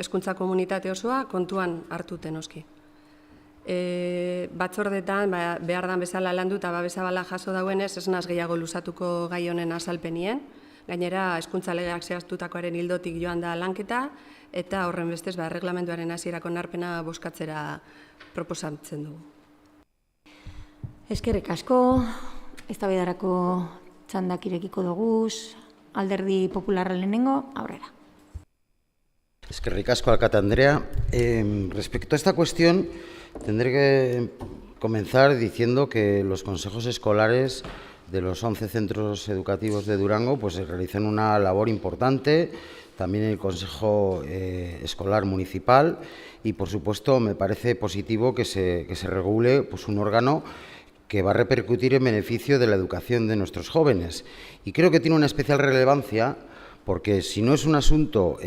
Hezkuntza komunitate osoa kontuan hartuten noski. Batzordetan behar dan bezala landu eta babesabala jaso dauenez, ez naz gehiago luzatuko gai honen azalpenien. Gainera, hezkuntza legeak zehaztutakoaren hildotik joan da lanketa, eta horren bestez, erreglamenduaren hasierako onarpena bozkatzera proposatzen dugu. Eskerrik asko, eztabaidarako txandak irekiko doguz, Alderdi Popularra lehenengo, aurrera. Eskerrik asko, alkate Andrea. Respecto a esta cuestión, tendré que comenzar diciendo que los consejos escolares de los 11 centros educativos de Durango pues realizan una labor importante, también el Consejo Escolar Municipal, y por supuesto me parece positivo que se regule pues, un órgano que va a repercutir en beneficio de la educación de nuestros jóvenes. Y creo que tiene una especial relevancia porque si no es un asunto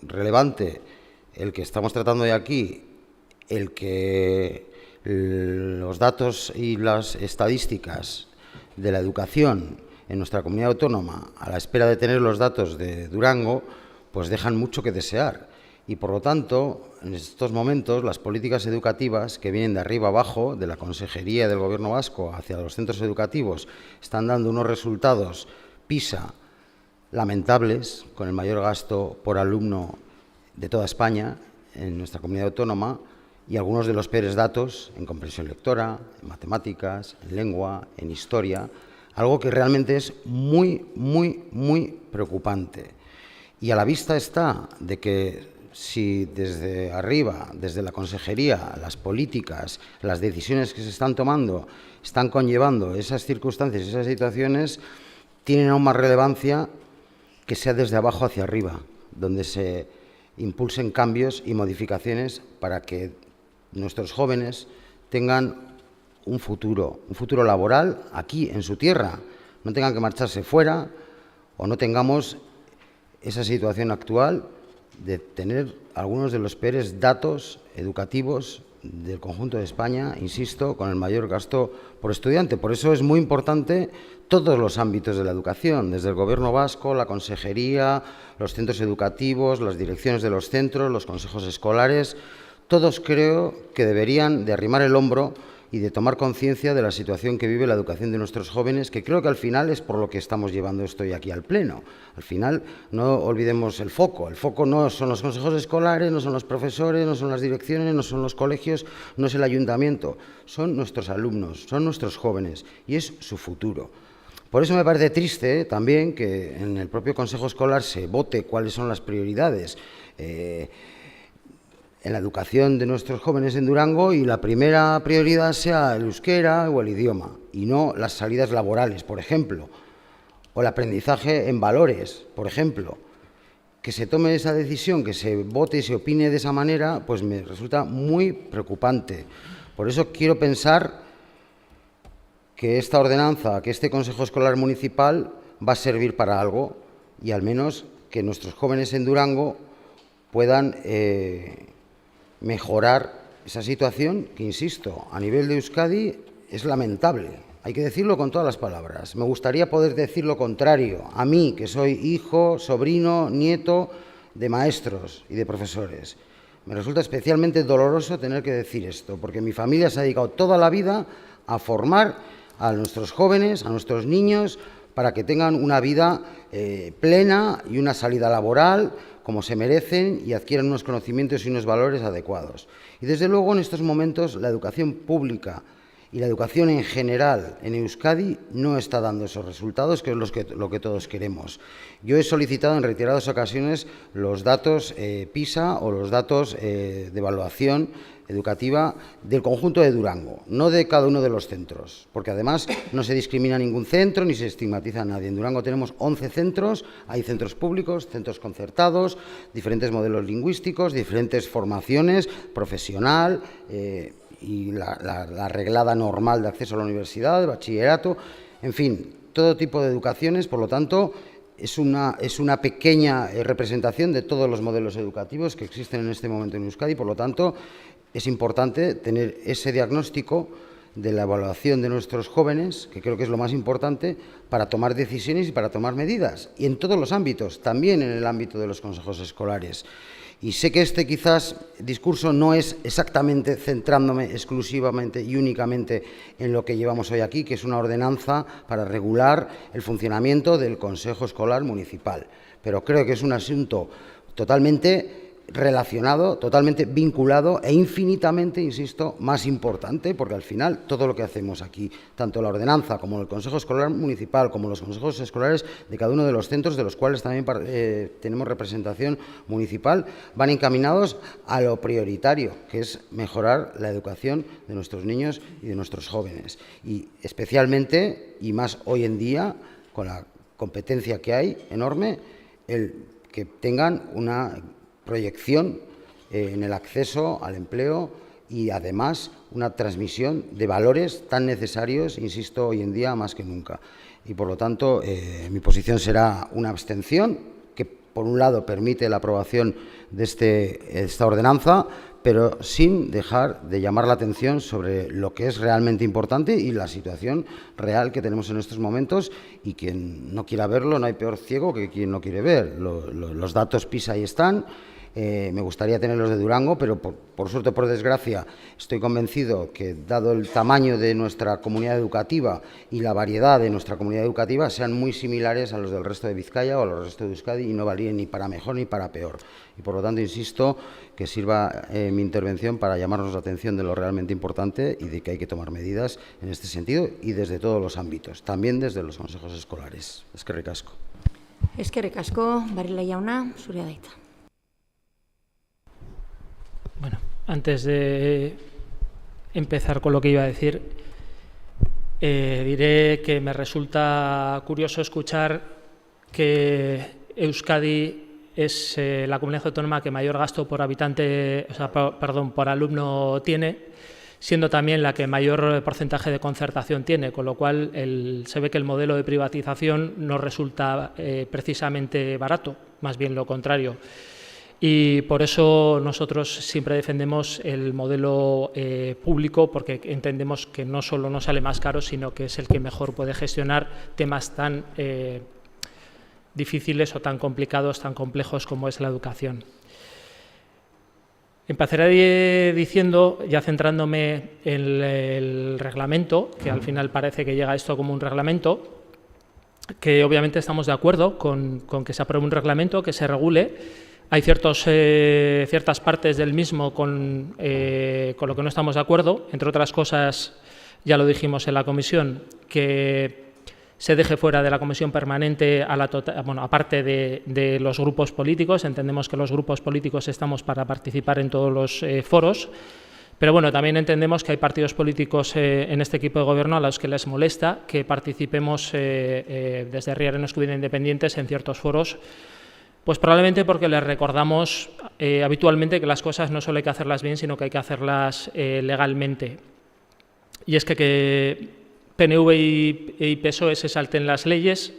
relevante el que estamos tratando de aquí, el que los datos y las estadísticas de la educación en nuestra comunidad autónoma, a la espera de tener los datos de Durango, pues dejan mucho que desear. Y por lo tanto, en estos momentos, las políticas educativas que vienen de arriba abajo, de la Consejería del Gobierno vasco hacia los centros educativos, están dando unos resultados PISA lamentables, con el mayor gasto por alumno de toda España, en nuestra comunidad autónoma, y algunos de los peores datos en comprensión lectora, en matemáticas, en lengua, en historia, algo que realmente es muy, muy, muy preocupante. Y a la vista está de que si desde arriba, desde la Consejería, las políticas, las decisiones que se están tomando están conllevando esas circunstancias, esas situaciones, tienen aún más relevancia que sea desde abajo hacia arriba, donde se impulsen cambios y modificaciones para que nuestros jóvenes tengan un futuro laboral aquí, en su tierra, no tengan que marcharse fuera o no tengamos esa situación actual de tener algunos de los peores datos educativos del conjunto de España, insisto, con el mayor gasto por estudiante. Por eso es muy importante todos los ámbitos de la educación, desde el Gobierno vasco, la Consejería, los centros educativos, las direcciones de los centros, los consejos escolares. Todos creo que deberían de arrimar el hombro y de tomar conciencia de la situación que vive la educación de nuestros jóvenes, que creo que al final es por lo que estamos llevando esto aquí al Pleno. Al final no olvidemos el foco no son los consejos escolares, no son los profesores, no son las direcciones, no son los colegios, no es el ayuntamiento, son nuestros alumnos, son nuestros jóvenes y es su futuro. Por eso me parece triste también que en el propio Consejo Escolar se vote cuáles son las prioridades en la educación de nuestros jóvenes en Durango y la primera prioridad sea el euskera o el idioma y no las salidas laborales, por ejemplo, o el aprendizaje en valores, por ejemplo. Que se tome esa decisión, que se vote y se opine de esa manera, pues me resulta muy preocupante. Por eso quiero pensar que esta ordenanza, que este Consejo Escolar Municipal va a servir para algo y al menos que nuestros jóvenes en Durango puedan mejorar esa situación que, insisto, a nivel de Euskadi es lamentable. Hay que decirlo con todas las palabras. Me gustaría poder decir lo contrario. A mí, que soy hijo, sobrino, nieto de maestros y de profesores. Me resulta especialmente doloroso tener que decir esto, porque mi familia se ha dedicado toda la vida a formar a nuestros jóvenes, a nuestros niños, para que tengan una vida plena y una salida laboral como se merecen y adquieran unos conocimientos y unos valores adecuados. Y desde luego en estos momentos la educación pública y la educación en general en Euskadi no está dando esos resultados, que es lo que todos queremos. Yo he solicitado en reiteradas ocasiones los datos PISA o los datos de evaluación educativa del conjunto de Durango, no de cada uno de los centros, porque además no se discrimina ningún centro ni se estigmatiza a nadie. En Durango tenemos 11 centros, hay centros públicos, centros concertados, diferentes modelos lingüísticos, diferentes formaciones, profesional y la reglada normal de acceso a la universidad, el bachillerato, en fin, todo tipo de educaciones, por lo tanto, es una pequeña representación de todos los modelos educativos que existen en este momento en Euskadi, por lo tanto, es importante tener ese diagnóstico de la evaluación de nuestros jóvenes, que creo que es lo más importante, para tomar decisiones y para tomar medidas, y en todos los ámbitos, también en el ámbito de los consejos escolares. Y sé que este quizás discurso no es exactamente centrándome exclusivamente y únicamente en lo que llevamos hoy aquí, que es una ordenanza para regular el funcionamiento del Consejo Escolar Municipal, pero creo que es un asunto totalmente relacionado, totalmente vinculado e infinitamente, insisto, más importante, porque al final todo lo que hacemos aquí, tanto la ordenanza como el Consejo Escolar Municipal, como los consejos escolares de cada uno de los centros, de los cuales también tenemos representación municipal, van encaminados a lo prioritario, que es mejorar la educación de nuestros niños y de nuestros jóvenes. Y especialmente, y más hoy en día, con la competencia que hay enorme, el que tengan una proyección en el acceso al empleo y, además, una transmisión de valores tan necesarios, insisto, hoy en día más que nunca. Y, por lo tanto, mi posición será una abstención, que, por un lado, permite la aprobación de esta ordenanza, pero sin dejar de llamar la atención sobre lo que es realmente importante y la situación real que tenemos en estos momentos, y quien no quiera verlo, no hay peor ciego que quien no quiere ver. Los datos PISA ahí están. Me gustaría tenerlos de Durango, pero por suerte o por desgracia estoy convencido que, dado el tamaño de nuestra comunidad educativa y la variedad de nuestra comunidad educativa, sean muy similares a los del resto de Vizcaya o a los restos de Euskadi y no varíen ni para mejor ni para peor. Y, por lo tanto, insisto que sirva mi intervención para llamarnos la atención de lo realmente importante y de que hay que tomar medidas en este sentido y desde todos los ámbitos, también desde los consejos escolares. Eskerrik asko. Eskerrik asko, Barila jauna, zurea da hitza. Bueno, antes de empezar con lo que iba a decir, diré que me resulta curioso escuchar que Euskadi es la comunidad autónoma que mayor gasto por habitante, por alumno tiene, siendo también la que mayor porcentaje de concertación tiene, con lo cual se ve que el modelo de privatización no resulta precisamente barato, más bien lo contrario. Y por eso nosotros siempre defendemos el modelo público, porque entendemos que no solo nos sale más caro, sino que es el que mejor puede gestionar temas tan difíciles o tan complicados, tan complejos como es la educación. Empezaré diciendo, ya centrándome en el reglamento, que al final parece que llega esto como un reglamento, que obviamente estamos de acuerdo con que se apruebe un reglamento, que se regule. Hay ciertas partes del mismo con lo que no estamos de acuerdo, entre otras cosas, ya lo dijimos en la comisión, que se deje fuera de la comisión permanente aparte de los grupos políticos. Entendemos que los grupos políticos estamos para participar en todos los foros, pero bueno, también entendemos que hay partidos políticos en este equipo de gobierno a los que les molesta que participemos desde Herriaren Eskubide Independientes en ciertos foros, pues probablemente porque les recordamos habitualmente que las cosas no solo hay que hacerlas bien, sino que hay que hacerlas legalmente. Y es que PNV y PSOE se salten las leyes,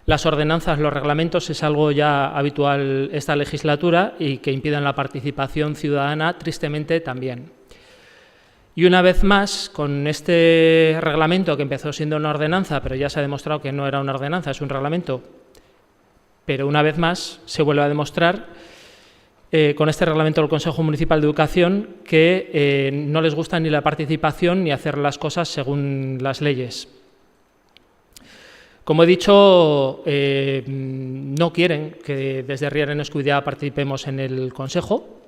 las ordenanzas, los reglamentos, es algo ya habitual esta legislatura, y que impidan la participación ciudadana, tristemente, también. Y una vez más, con este reglamento que empezó siendo una ordenanza, pero ya se ha demostrado que no era una ordenanza, es un reglamento, pero una vez más se vuelve a demostrar con este reglamento del Consejo Municipal de Educación que no les gusta ni la participación ni hacer las cosas según las leyes. Como he dicho, no quieren que desde Herriaren Eskubidea participemos en el Consejo,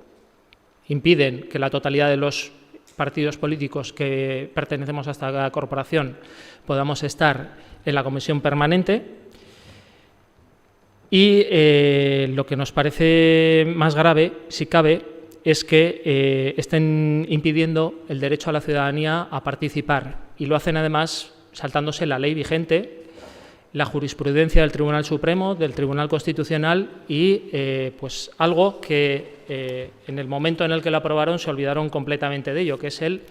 impiden que la totalidad de los partidos políticos que pertenecemos a esta corporación podamos estar en la comisión permanente, y lo que nos parece más grave, si cabe, es que estén impidiendo el derecho a la ciudadanía a participar, y lo hacen además saltándose la ley vigente, la jurisprudencia del Tribunal Supremo, del Tribunal Constitucional, y pues algo que en el momento en el que lo aprobaron se olvidaron completamente de ello, que es el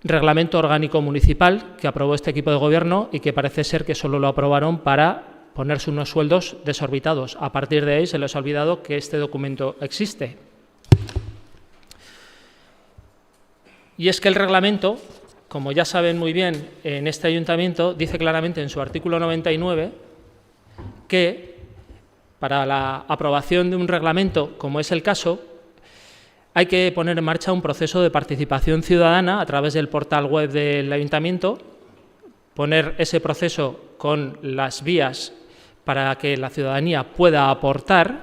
Reglamento Orgánico Municipal que aprobó este equipo de gobierno, y que parece ser que solo lo aprobaron para ponerse unos sueldos desorbitados. A partir de ahí se les ha olvidado que este documento existe. Y es que el reglamento, como ya saben muy bien, en este ayuntamiento dice claramente en su artículo 99 que para la aprobación de un reglamento, como es el caso, hay que poner en marcha un proceso de participación ciudadana a través del portal web del ayuntamiento, poner ese proceso con las vías para que la ciudadanía pueda aportar,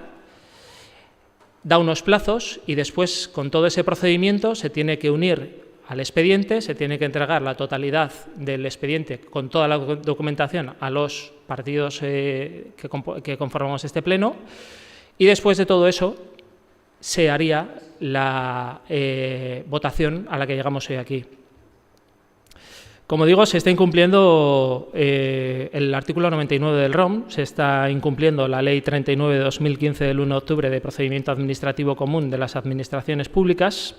da unos plazos, y después con todo ese procedimiento se tiene que unir al expediente, se tiene que entregar la totalidad del expediente con toda la documentación a los partidos que conformamos este pleno, y después de todo eso se haría la votación a la que llegamos hoy aquí. Como digo, se está incumpliendo el artículo 99 del ROM, se está incumpliendo la Ley 39 de 2015 del 1 de octubre de Procedimiento Administrativo Común de las Administraciones Públicas,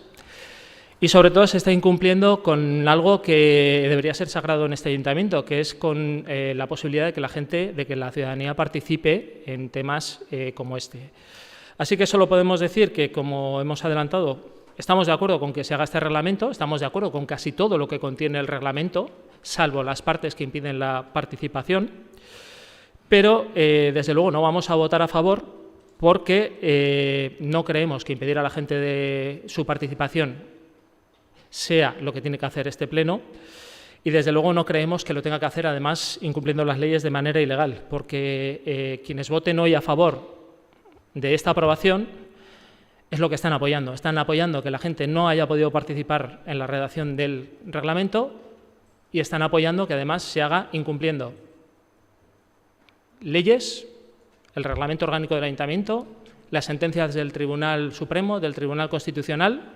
y sobre todo se está incumpliendo con algo que debería ser sagrado en este ayuntamiento, que es con la posibilidad de que la ciudadanía participe en temas como este. Así que solo podemos decir que, como hemos adelantado, estamos de acuerdo con que se haga este reglamento, estamos de acuerdo con casi todo lo que contiene el reglamento, salvo las partes que impiden la participación, pero desde luego no vamos a votar a favor porque no creemos que impedir a la gente de su participación sea lo que tiene que hacer este pleno, y desde luego no creemos que lo tenga que hacer además incumpliendo las leyes de manera ilegal, porque quienes voten hoy a favor de esta aprobación es lo que están apoyando que la gente no haya podido participar en la redacción del reglamento, y están apoyando que además se haga incumpliendo leyes, el reglamento orgánico del ayuntamiento, las sentencias del Tribunal Supremo, del Tribunal Constitucional,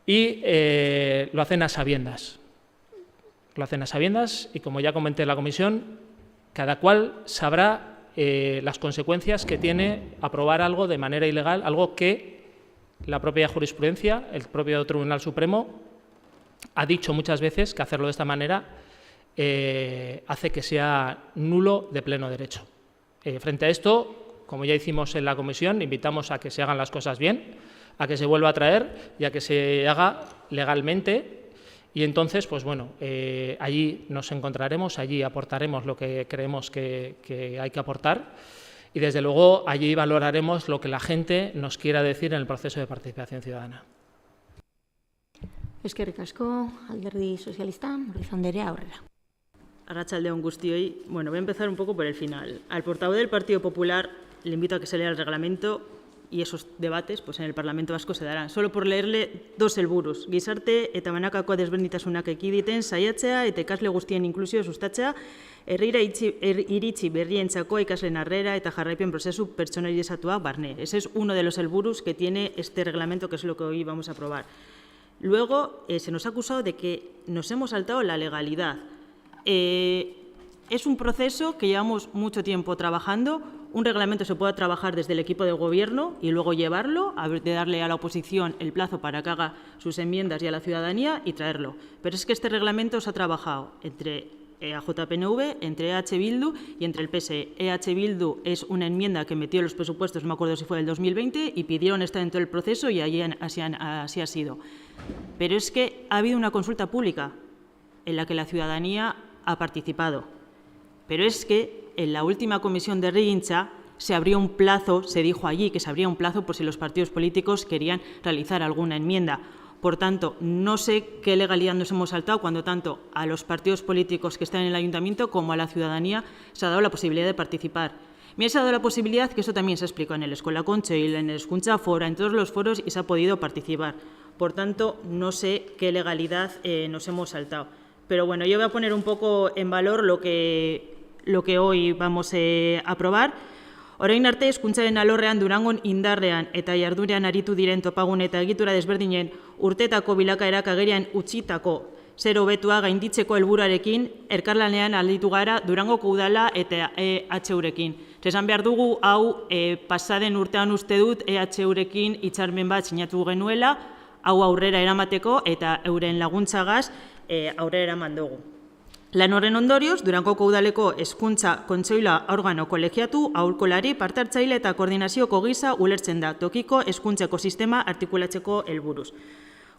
y lo hacen a sabiendas. Lo hacen a sabiendas, y como ya comenté en la comisión, cada cual sabrá las consecuencias que tiene aprobar algo de manera ilegal, algo que la propia jurisprudencia, el propio Tribunal Supremo, ha dicho muchas veces que hacerlo de esta manera hace que sea nulo de pleno derecho. Frente a esto, como ya hicimos en la comisión, invitamos a que se hagan las cosas bien, a que se vuelva a traer y a que se haga legalmente. Y entonces, pues bueno, allí nos encontraremos, allí aportaremos lo que creemos que hay que aportar, y desde luego allí valoraremos lo que la gente nos quiera decir en el proceso de participación ciudadana. Eskerrik asko, Alderdi Sozialista, Ruiz Anderea, aurrera. Arratsaldeon guztioi. Bueno, voy a empezar un poco por el final. Al portavoz del Partido Popular le invito a que se lea el reglamento y esos debates pues, en el Parlamento Vasco se darán. Solo por leerle dos helburuz. Gizarte eta banakako desberdintasunak ekiditen saiatzea eta ikasle guztien inklusio sustatzea, herrira iritsi berrientzako ikasleen harrera eta jarraipen prozesu pertsonalizatua barne. Ese es uno de los helburuz que tiene este reglamento, que es lo que hoy vamos a aprobar. Luego, se nos ha acusado de que nos hemos saltado la legalidad. Es un proceso que llevamos mucho tiempo trabajando. Un reglamento se puede trabajar desde el equipo de gobierno y luego llevarlo, de darle a la oposición el plazo para que haga sus enmiendas y a la ciudadanía y traerlo. Pero es que este reglamento se ha trabajado entre AJPNV, entre EH Bildu y entre el PSE. EH Bildu es una enmienda que metió en los presupuestos, no me acuerdo si fue del 2020, y pidieron estar dentro del proceso y así ha sido. Pero es que ha habido una consulta pública en la que la ciudadanía ha participado. Pero es que en la última comisión de Herrigintza se abrió un plazo, se dijo allí que se abría un plazo por si los partidos políticos querían realizar alguna enmienda. Por tanto, no sé qué legalidad nos hemos saltado cuando tanto a los partidos políticos que están en el ayuntamiento como a la ciudadanía se ha dado la posibilidad de participar. Me ha dado la posibilidad, que eso también se explicó en el Eskola Kontseil, en el Hezkuntza Fora, en todos los foros y se ha podido participar. Por tanto, no sé qué legalidad nos hemos saltado. Pero bueno, yo voy a poner un poco en valor lo que hoy vamos a aprobar. Orain arte, hezkuntzaren alorrean Durangon indarrean eta jardurean aritu diren topagun eta egitura desberdinen urtetako bilakaerak agerian utzitako zer hobetua gainditzeko helburuarekin elkarlanean alditu gara Durangoko udala eta EHUrekin. Esan behar dugu, hau pasaden urtean uste dut EHUrekin hitzarmen bat sinatu genuela, hau aurrera eramateko eta euren laguntzagaz aurrera eraman dugu. Lan horren ondorioz, Durangoko udaleko hezkuntza kontseilua organo kolegiatu, aholkulari, parte hartzaile eta koordinazioko gisa ulertzen da tokiko hezkuntzako sistema artikulatzeko helburuz.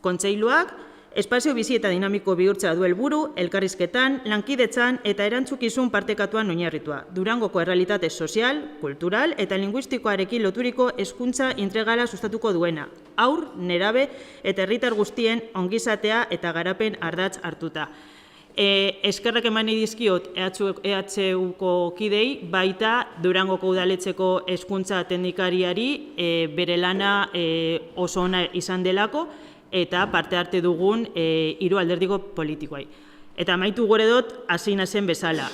Kontseiluak espazio bizi eta dinamiko bihurtzea du helburu, elkarrizketan, lankidetzan eta erantzukizun partekatuan oinarritua. Durangoko errealitate sozial, kultural eta linguistikoarekin loturiko hezkuntza integral sustatuko duena. Haur, nerabe eta herritar guztien ongizatea eta garapen ardatz hartuta. Eskerrak eman dizkiot EHUko kidei, baita Durangoko udaletxeko hezkuntza teknikariari bere lana oso ona izan delako eta parte arte dugun hiru alderdiko politikoai. Eta amaitu gore dut hasi nazen bezala.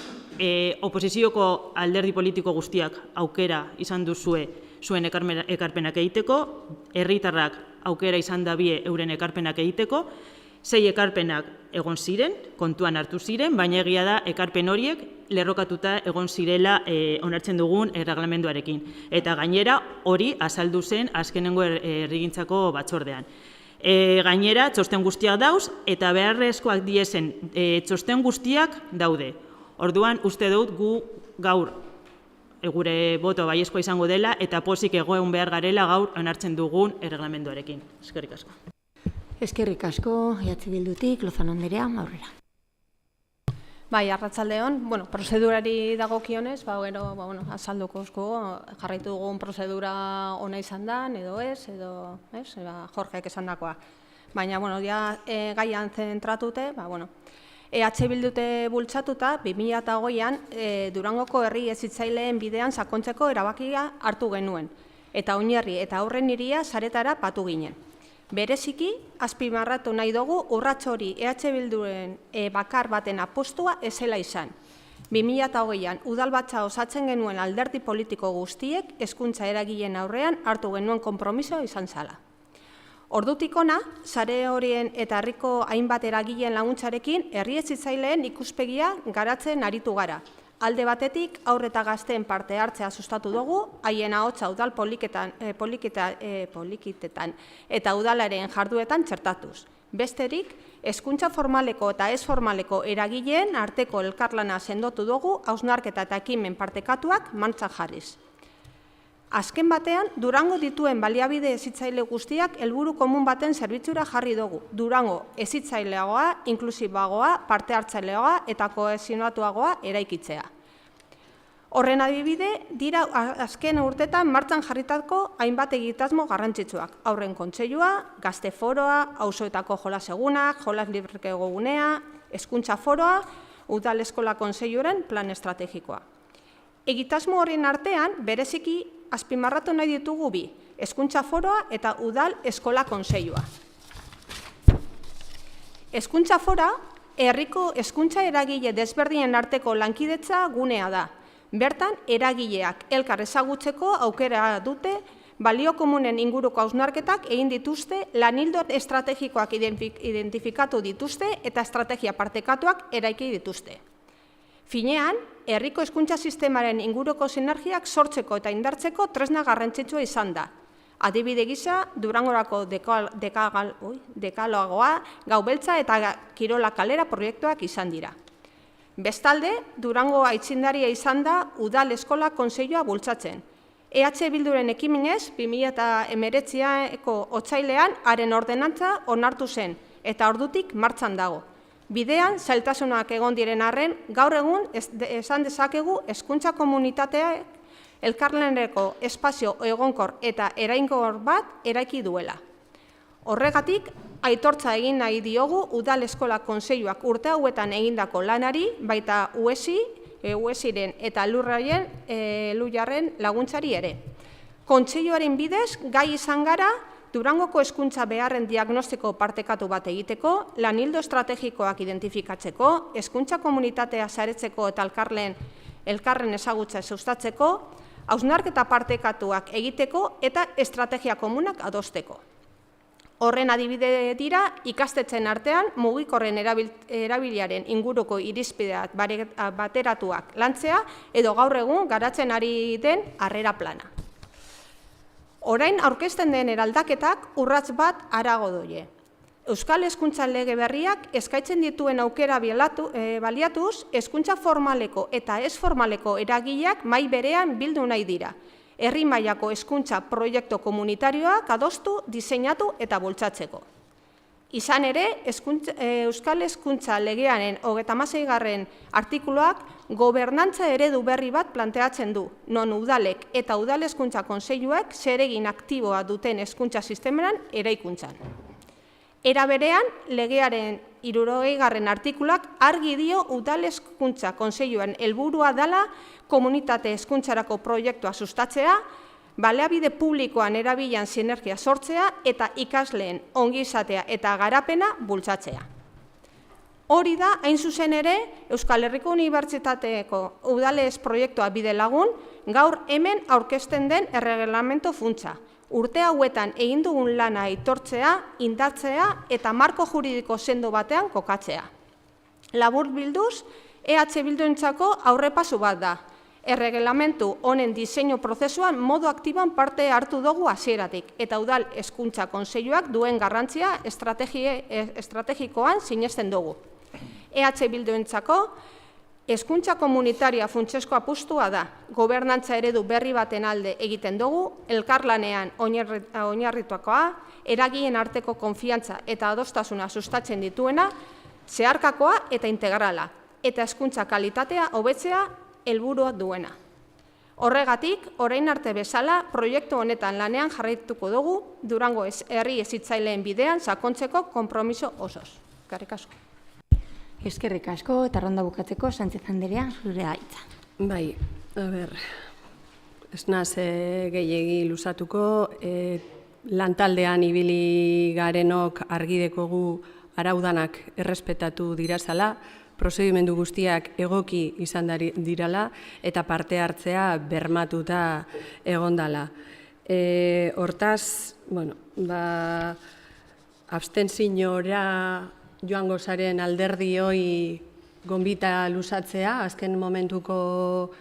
Oposizioko alderdi politiko guztiak aukera izan duzue zuen ekarpenak egiteko, herritarrak aukera izan dabie euren ekarpenak egiteko, 6 ekarpenak egon ziren, kontuan hartu ziren, baina egia da ekarpen horiek lerrokatuta egon zirela onartzen dugun erreglamenduarekin. Eta gainera hori azaldu zen azkenengo herrigintzako batzordean. Gainera txosten guztiak dauz eta beharrezkoak diezen txosten guztiak daude. Orduan uste dut gu gaur gure boto baiezkoa izango dela eta pozik egoen behar garela gaur onartzen dugun erreglamenduarekin. Eskerrik asko. Eskerrik asko, EH Bildutik, Lozano Anderea, aurrera. Bai, arratsaldeon, prozedurari dagokionez, azalduko jarraitu dugun prozedura ona izan da, edo ez, Jorgek esandakoa. Baina, gaian zentratute, EH Bildute bultzatuta, 2008an Durangoko herri hezitzaileen bidean sakontzeko erabakia hartu genuen, eta oinarri eta aurren hiria saretara patu ginen. Bereziki, azpimarratu nahi dugu urrats hori EH Bilduren bakar baten apostua ezela izan. 2008an udalbatza osatzen genuen alderdi politiko guztiek hezkuntza eragileen aurrean hartu genuen konpromiso izan zala. Ordutik hona, sare horien eta herriko hainbat eragileen laguntzarekin herri hezitzaileen ikuspegia garatzen aritu gara. Alde batetik, haur eta gazteen parte hartzea sustatu dugu, haien ahotsa udal poliketetan eta udalaren jarduetan txertatuz. Besterik, hezkuntza formaleko eta ez formaleko eragileen arteko elkarlana sendotu dugu hausnarketa eta ekimen partekatuak martxan jarriz. Azken batean, Durango dituen baliabide hezitzaile guztiak helburu komun baten zerbitzura jarri dugu. Durango hezitzaileagoa, inklusiboagoa, parte hartzaileagoa eta kohesionatuagoa eraikitzea. Horren adibide, dira azken urtetan martxan jarritako hainbat egitasmo garrantzitsuak. Haurren kontseilua, gazte foroa, auzoetako jolas egunak, jolas libreko gunea, hezkuntza foroa, udal eskola kontseiluaren plan estrategikoa. Egitasmo horien artean, bereziki azpimarratu nahi ditugu bi. Hezkuntza Foroa eta Udal Eskola Kontseilua. Hezkuntza Fora, herriko hezkuntza eragile desberdinen arteko lankidetza gunea da. Bertan, eragileak elkar ezagutzeko aukera dute, balio komunen inguruko hausnarketak egin dituzte, lanildo estrategikoak identifikatu dituzte eta estrategia partekatuak eraiki dituzte. Finean, herriko hezkuntza sistemaren inguruko sinergiak sortzeko eta indartzeko tresna garrantzitsua izan da. Adibide gisa, Durangorako dekalogoa, Gau Beltza eta Kirola Kalera proiektuak izan dira. Bestalde, Durango aitzindaria izan da Udal Eskola Kontseilua bultzatzen. EH Bilduren ekimenez, 2019ko otsailean haren ordenantza onartu zen eta ordutik martxan dago. Bidean, zailtasunak egon diren arren, gaur egun esan dezakegu hezkuntza komunitateak elkarlaneko espazio egonkor eta erainkor bat eraiki duela. Horregatik, aitortza egin nahi diogu Udal Eskola Kontseiluak urte hauetan egindako lanari, baita UESIren eta Lujarren laguntzari ere. Kontseiluaren bidez, gai izan gara, Durangoko hezkuntza beharren diagnostiko partekatu bat egiteko, lanildo estrategikoak identifikatzeko, hezkuntza komunitatea saretzeko eta elkarren ezagutza sustatzeko, hausnarketa partekatuak egiteko eta estrategia komunak adosteko. Horren adibide dira, ikastetxeen artean mugikorren erabiliaren inguruko irizpideak bateratuak lantzea edo gaur egun garatzen ari den harrera plana. Orain aurkezten den eraldaketak urrats bat harago doie. Euskal Hezkuntza Lege berriak eskaintzen dituen aukera baliatuz, hezkuntza formaleko eta ez formaleko eragileak mahai berean bildu nahi dira. Herri mailako hezkuntza proiektu komunitarioak adostu, diseinatu eta bultzatzeko. Izan ere, Euskal Hezkuntza Legearen 36. artikuluak gobernantza eredu berri bat planteatzen du, non udalek eta Udal Hezkuntza Kontseiluak zeregin aktiboa duten hezkuntza sistemeran eraikuntzan. Era berean, legearen 60. artikuluak argi dio Udal Hezkuntza Kontseiluan helburua dela komunitate hezkuntzarako proiektua sustatzea, baliabide publikoan erabilan sinergia sortzea eta ikasleen ongizatea eta garapena bultzatzea. Hori da, hain zuzen ere, Euskal Herriko Unibertsitateko Udalez proiektua bide lagun, gaur hemen aurkezten den erregelamento funtsa. Urte hauetan egin dugun lana aitortzea, indartzea eta marko juridiko sendo batean kokatzea. Labur bilduz, EH Bildurentzako aurrepasu bat da. Erregelamentu honen diseinu prozesuan modu aktiboan parte hartu dugu hasieratik eta Udal Hezkuntza Kontseiluak duen garrantzia estrategikoan sinesten dugu. EH Bildurentzako hezkuntza komunitaria funtsezko apustua da. Gobernantza eredu berri baten alde egiten dugu, elkarlanean oinarrituakoa, eragileen arteko konfiantza eta adostasuna sustatzen dituena, zeharkakoa eta integrala, eta hezkuntza kalitatea hobetzea helburua duena. Horregatik, orain arte bezala, proiektu honetan lanean jarraituko dugu, Durango herri hezitzaileen bidean sakontzeko konpromiso osoz. Eskerrik asko. Eskerrik asko, eta ronda bukatzeko, Sánchez Anderea, zure gaitza. Bai, ez naz gehiegi luzatuko, lantaldean ibili garenok argi dekogu araudanak errespetatu dirazala, prozedimendu guztiak egoki izan dirala eta parte hartzea bermatuta egondala. Hortaz, abstenziora joango zaren alderdioi gonbita luzatzea, azken momentuko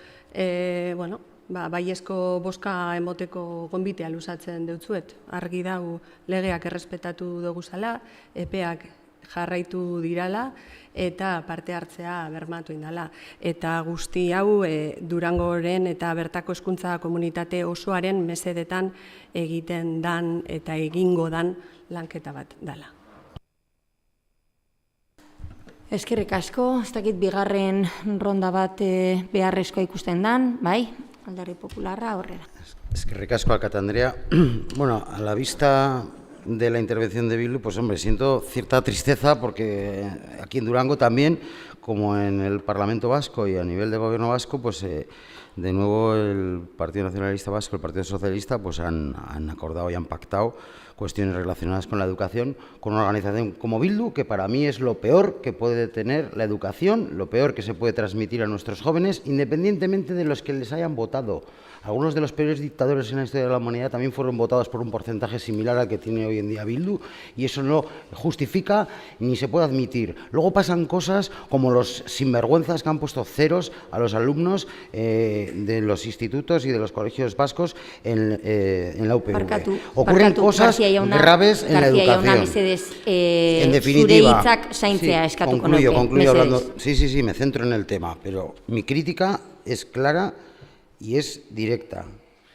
baiezko boska emoteko gonbitea luzatzen deutzuet. Argi dago legeak errespetatu duguzala, epeak jarraitu dirala eta parte hartzea bermatu indala. Eta guzti hau Durangoren eta bertako hezkuntza komunitate osoaren mesedetan egiten dan eta egingo dan lanketa bat dela. Eskerrik asko, ez dakit bigarren ronda bat beharrezkoa ikusten dan, bai? Alderdi Popularra aurrera. Eskerrik asko, Alkate Andrea. Bueno, a la vista de la intervención de Bildu, pues hombre, siento cierta tristeza porque aquí en Durango también, como en el Parlamento Vasco y a nivel de Gobierno vasco, pues de nuevo el Partido Nacionalista Vasco y el Partido Socialista pues han acordado y han pactado cuestiones relacionadas con la educación con una organización como Bildu, que para mí es lo peor que puede tener la educación, lo peor que se puede transmitir a nuestros jóvenes, independientemente de los que les hayan votado. Algunos de los peores dictadores en la historia de la humanidad también fueron votados por un porcentaje similar al que tiene hoy en día Bildu, y eso no justifica ni se puede admitir. Luego pasan cosas como los sinvergüenzas que han puesto ceros a los alumnos de los institutos y de los colegios vascos en la UPV. Ocurren cosas graves en la educación. En definitiva, concluyo hablando. Sí, me centro en el tema, pero mi crítica es clara y es directa.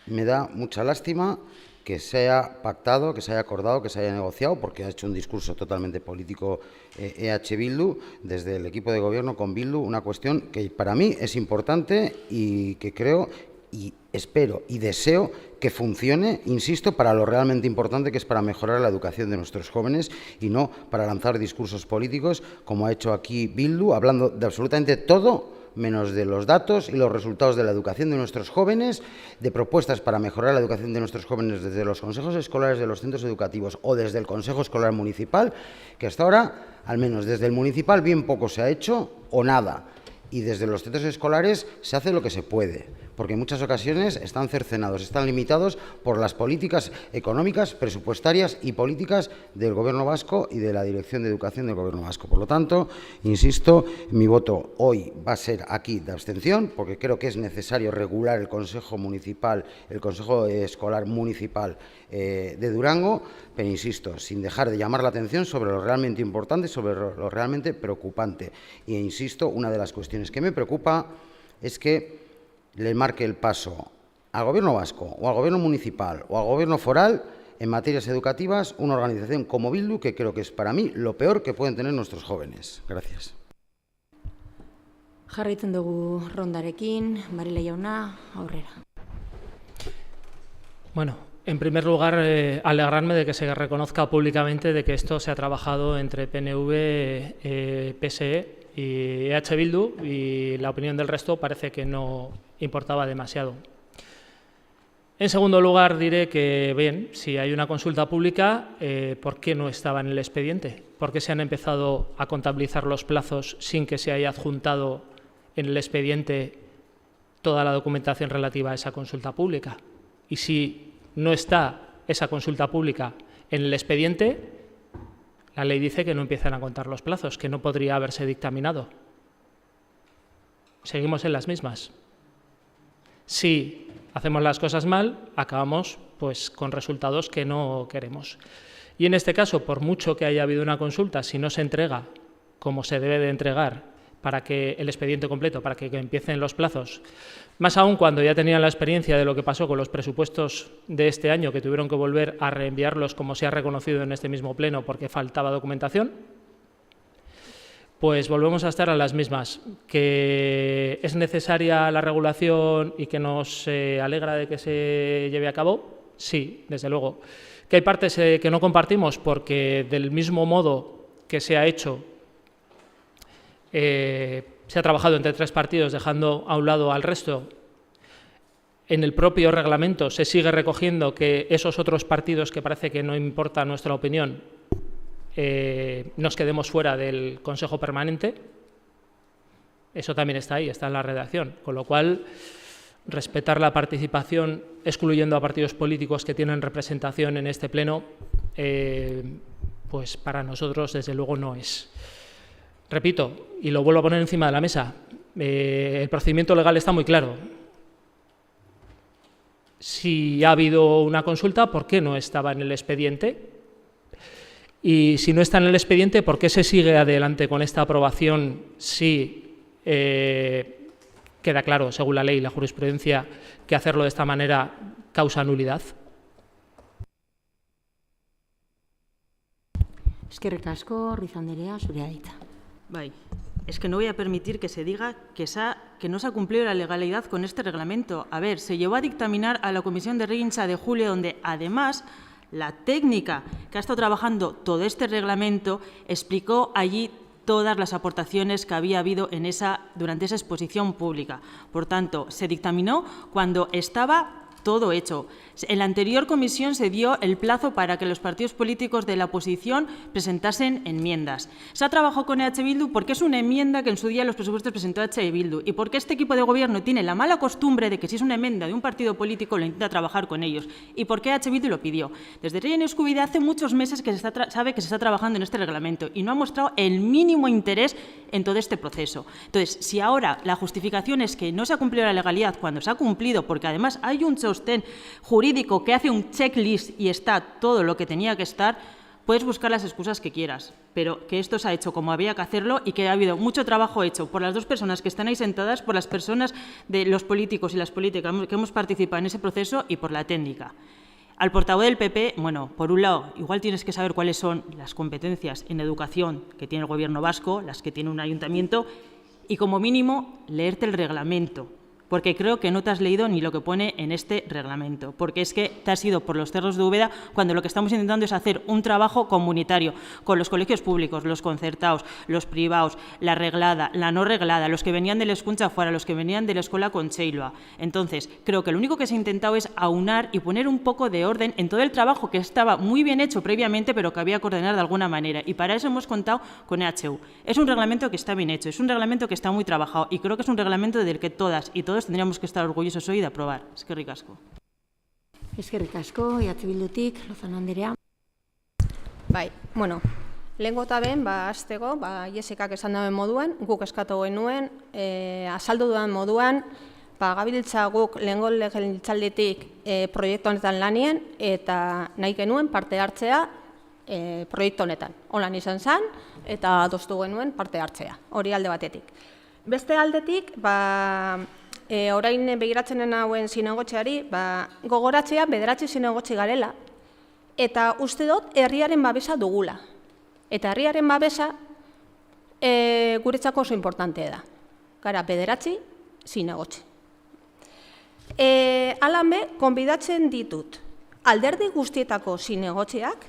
Me da mucha lástima que se haya pactado, que se haya acordado, que se haya negociado, porque ha hecho un discurso totalmente político EH Bildu, desde el equipo de gobierno con Bildu, una cuestión que para mí es importante y que creo y espero y deseo que funcione, insisto, para lo realmente importante, que es para mejorar la educación de nuestros jóvenes y no para lanzar discursos políticos, como ha hecho aquí Bildu, hablando de absolutamente todo menos de los datos y los resultados de la educación de nuestros jóvenes, de propuestas para mejorar la educación de nuestros jóvenes desde los consejos escolares de los centros educativos o desde el Consejo Escolar Municipal, que hasta ahora, al menos desde el municipal, bien poco se ha hecho o nada. Y desde los centros escolares se hace lo que se puede, porque en muchas ocasiones están cercenados, están limitados por las políticas económicas, presupuestarias y políticas del Gobierno vasco y de la Dirección de Educación del Gobierno vasco. Por lo tanto, insisto, mi voto hoy va a ser aquí de abstención, porque creo que es necesario regular el Consejo Municipal, el Consejo Escolar Municipal de Durango, pero insisto, sin dejar de llamar la atención sobre lo realmente importante, sobre lo realmente preocupante. E insisto, una de las cuestiones que me preocupa es que le marque el paso al Gobierno vasco o al Gobierno municipal o al Gobierno foral en materias educativas una organización como Bildu, que creo que es para mí lo peor que pueden tener nuestros jóvenes. Gracias. Jarraitzen dugu rondarekin, Marila jauna, aurrera. Bueno, en primer lugar, alegrarme de que se reconozca públicamente de que esto se ha trabajado entre PNV, PSE y EH Bildu, y la opinión del resto parece que no importaba demasiado. En segundo lugar, diré que, bien, si hay una consulta pública, ¿por qué no estaba en el expediente? ¿Por qué se han empezado a contabilizar los plazos sin que se haya adjuntado en el expediente toda la documentación relativa a esa consulta pública? Y si no está esa consulta pública en el expediente, la ley dice que no empiezan a contar los plazos, que no podría haberse dictaminado. Seguimos en las mismas. Si hacemos las cosas mal, acabamos pues con resultados que no queremos. Y en este caso, por mucho que haya habido una consulta, si no se entrega como se debe de entregar para que el expediente completo, para que empiecen los plazos, más aún cuando ya tenían la experiencia de lo que pasó con los presupuestos de este año, que tuvieron que volver a reenviarlos, como se ha reconocido en este mismo pleno, porque faltaba documentación, pues volvemos a estar a las mismas. ¿Que es necesaria la regulación y que nos alegra de que se lleve a cabo? Sí, desde luego. ¿Que hay partes que no compartimos? Porque del mismo modo que se ha hecho, se ha trabajado entre tres partidos, dejando a un lado al resto. En el propio reglamento se sigue recogiendo que esos otros partidos, que parece que no importa nuestra opinión, nos quedemos fuera del Consejo Permanente. Eso también está ahí, está en la redacción. Con lo cual, respetar la participación, excluyendo a partidos políticos que tienen representación en este pleno, pues para nosotros, desde luego, no es. Repito, y lo vuelvo a poner encima de la mesa, el procedimiento legal está muy claro. Si ha habido una consulta, ¿por qué no estaba en el expediente? Y si no está en el expediente, ¿por qué se sigue adelante con esta aprobación si queda claro, según la ley y la jurisprudencia, que hacerlo de esta manera causa nulidad? Eskerrik asko, Ruiz Anderea, zurea da hitza. Bai. Es que no voy a permitir que se diga que no se ha cumplido la legalidad con este reglamento. A ver, se llevó a dictaminar a la Comisión de Regintza de julio, donde además la técnica que ha estado trabajando todo este reglamento explicó allí todas las aportaciones que había habido durante esa exposición pública. Por tanto, se dictaminó cuando estaba todo hecho. En la anterior comisión se dio el plazo para que los partidos políticos de la oposición presentasen enmiendas. Se ha trabajado con EH Bildu porque es una enmienda que en su día los presupuestos presentó EH Bildu y porque este equipo de gobierno tiene la mala costumbre de que si es una enmienda de un partido político lo intenta trabajar con ellos y porque EH Bildu lo pidió. Desde Reino Escubide hace muchos meses que sabe que se está trabajando en este reglamento y no ha mostrado el mínimo interés en todo este proceso. Entonces, si ahora la justificación es que no se ha cumplido la legalidad cuando se ha cumplido, porque además hay un sostén jurídico que hace un checklist y está todo lo que tenía que estar, puedes buscar las excusas que quieras, pero que esto se ha hecho como había que hacerlo y que ha habido mucho trabajo hecho por las dos personas que están ahí sentadas, por las personas de los políticos y las políticas que hemos participado en ese proceso y por la técnica. Al portavoz del PP, bueno, por un lado, igual tienes que saber cuáles son las competencias en educación que tiene el Gobierno vasco, las que tiene un ayuntamiento, y como mínimo leerte el reglamento, porque creo que no te has leído ni lo que pone en este reglamento, porque es que te has ido por los cerros de Úbeda cuando lo que estamos intentando es hacer un trabajo comunitario con los colegios públicos, los concertados, los privados, la reglada, la no reglada, los que venían de la Escucha fuera, los que venían de la escuela Concheilua. Entonces, creo que lo único que se ha intentado es aunar y poner un poco de orden en todo el trabajo que estaba muy bien hecho previamente, pero que había que ordenar de alguna manera. Y para eso hemos contado con EHU. Es un reglamento que está bien hecho, es un reglamento que está muy trabajado y creo que es un reglamento del que todas y todos tendríamos que estar orgullosos hoy de aprobar. Eskerrik asko. Eskerrik asko, EH Bildutik, Lozano Andrea. Bai, bueno, lehengo eta ben, hasteko, Jesikak esan dauen moduan, guk eskatu genuen, azaldu duen moduan, gabiltza guk lehengo legegintzalditik proiektu honetan lanien, eta nahi genuen parte hartzea proiektu honetan. Holan izan zen, eta adostu genuen parte hartzea, hori alde batetik. Beste aldetik, orain begiratzenen hauen zinegotxeari, gogoratzea 9 zinegotxi garela, eta uste dut herriaren babesa dugula. Eta herriaren babesa guretzako oso importantea da. Gara, 9 zinegotxi. Alan be, konbidatzen ditut, alderdi guztietako zinegotxiak,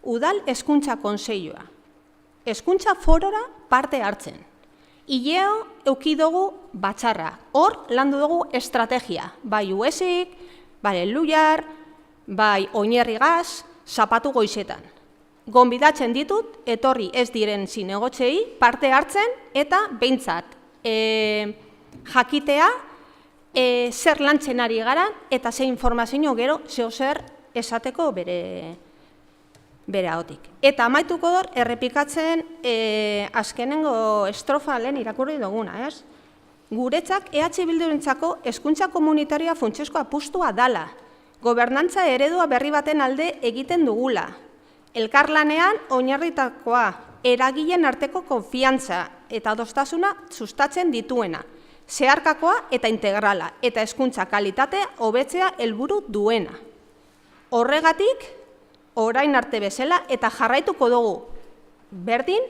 udal hezkuntza konseilua, hezkuntza forora parte hartzen. Ileo eukidogu batzarra, hor landu dugu estrategia, bai UESIK, bai Lujar, bai Oinerrigaz, zapatu goizetan. Gonbidatzen ditut, etorri ez diren zinegotxei parte hartzen eta behintzat jakitea zer lantzen ari gara eta ze informazio gero zer esateko bere ahotik. Eta amaituko dut, errepikatzen azkenengo estrofa lehen irakurri duguna, ez? Guretzak EH Bildurentzako hezkuntza komunitarioa funtsezko apustua dala, gobernantza eredua berri baten alde egiten dugula, elkarlanean oinarritakoa, eragileen arteko konfiantza eta adostasuna sustatzen dituena, zeharkakoa eta integrala, eta hezkuntza kalitatea hobetzea helburu duena. Horregatik, orain arte bezala eta jarraituko dugu. Berdin,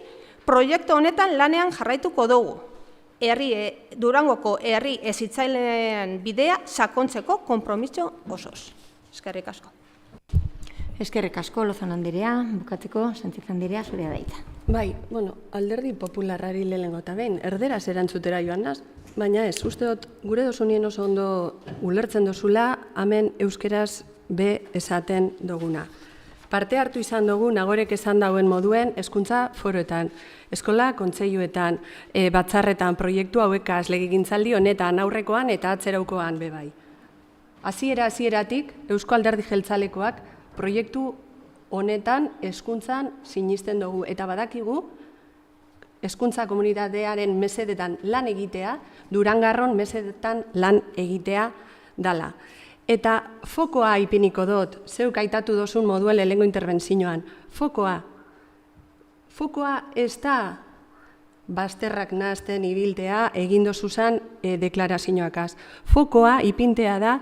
proiektu honetan lanean jarraituko dugu. Durangoko herri hezitzaileen bidea sakontzeko konpromiso osoz. Eskerrik asko. Eskerrik asko, Lozano Andrea, bukatzeko, Sánchez Andrea, zurea da hitza. Bai, alderdi popularrari lehenengo eta behin, erderaz erantzutera joan naz, baina ez, uste dut, gure dozunien oso ondo ulertzen dozula, hemen euskeraz be esaten duguna. Parte hartu izan dugu, Nagorek esan dauen moduen, hezkuntza foroetan, eskola kontseiluetan, batzarretan, proiektu hauekaz, legegintzaldi honetan, aurrekoan eta atzeraukoan bebai. Hasieratik, Eusko Alderdi Jeltzalekoak proiektu honetan hezkuntzan sinisten dugu. Eta badakigu, hezkuntza komunitatearen mesedetan lan egitea, Durangarron mesedetan lan egitea dala. Eta fokoa ipiniko dut, zeuk aitatu dozun moduen lehengo interbentzioan. Fokoa ez da bazterrak nahazten ibiltea egin dozuzan deklarazioakaz. Fokoa ipintea da,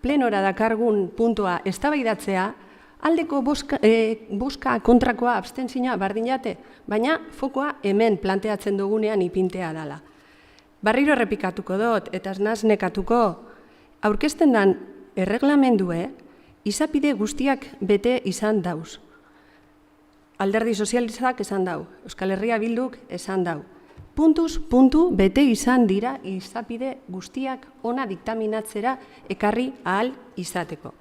plenora dakargun puntua eztabaidatzea, aldeko boska kontrakoa abstentzioa bardinate, baina fokoa hemen planteatzen dugunean ipintea dela. Barriro errepikatuko dut, eta ez naz nekatuko, aurkezten dan erreglamendue, izapide guztiak bete izan dauz. Alderdi Sozialistak esan dau, Euskal Herria Bilduk esan dau. Puntuz, puntu, bete izan dira izapide guztiak ona diktaminatzera ekarri ahal izateko.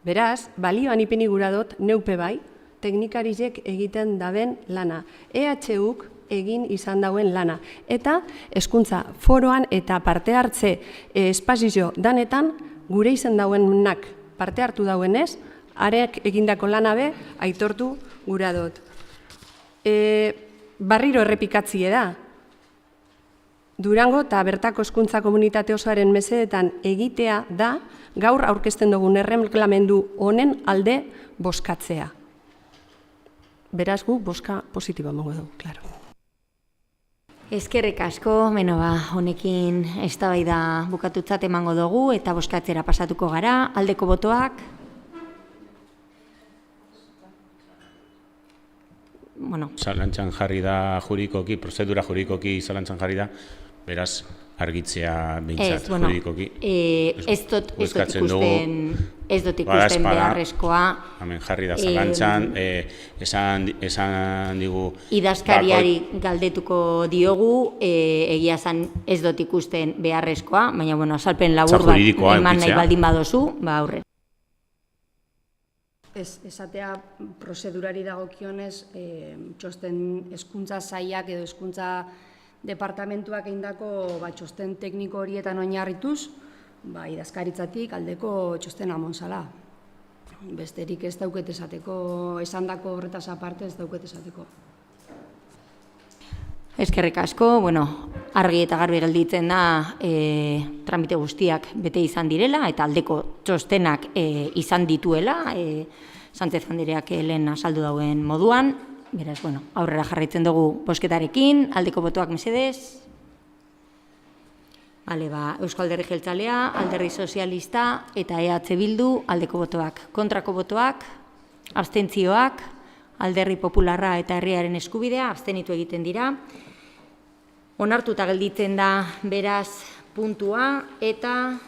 Beraz, balioan ipini gura dut, neupe bai, teknikarizek egiten daben lana. EHUk egin izan dauen lana. Eta hezkuntza foroan eta parte hartze espazio danetan gure izan dauenak parte hartu dauenez, arek egindako lanabe aitortu gura dut. Barriro errepikatzie da. Durango eta bertako hezkuntza komunitate osoaren mesedetan egitea da gaur aurkezten dugun erreglamendu honen alde bozkatzea. Beraz gu bozka positibo emango dugu, klaro. Eskerrik asko, honekin eztabaida bukatutzat emango dugu eta bozkatzera pasatuko gara. Aldeko botoak? Zalantzan jarri da juridikoki, prozedura juridikoki zalantzan jarri da, beraz, argitzea behintzat juridikoki. Ez dut ikusten beharrezkoa. Hemen jarri da zalantzan, esan digu... Idazkariari galdetuko diogu, egia zan ez dut ikusten beharrezkoa, baina azalpen labur bat eman nahi baldin badozu, aurre. Esatea prozedurari dagokionez, txosten hezkuntza sailak edo hezkuntza departamentuak egindako txosten tekniko horietan oinarrituz, idazkaritzatik aldeko txosten amontzala. Besterik ez dauket esateko, esandako horretaz aparte ez dauket esateko. Eskerrik asko, argi eta garbi gelditzen da tramite guztiak bete izan direla eta aldeko txostenak izan dituela, Sánchez Andreak lehen azaldu dauen moduan. Beraz, aurrera jarraitzen dugu bozketarekin, aldeko botoak mesedez. Eusko Alderdi Jeltzalea, Alderdi Sozialista eta EH Bildu aldeko botoak. Kontrako botoak, abstentzioak, Alderdi Popularra eta Herriaren Eskubidea abstenitu egiten dira. Onartuta gelditzen da beraz puntua eta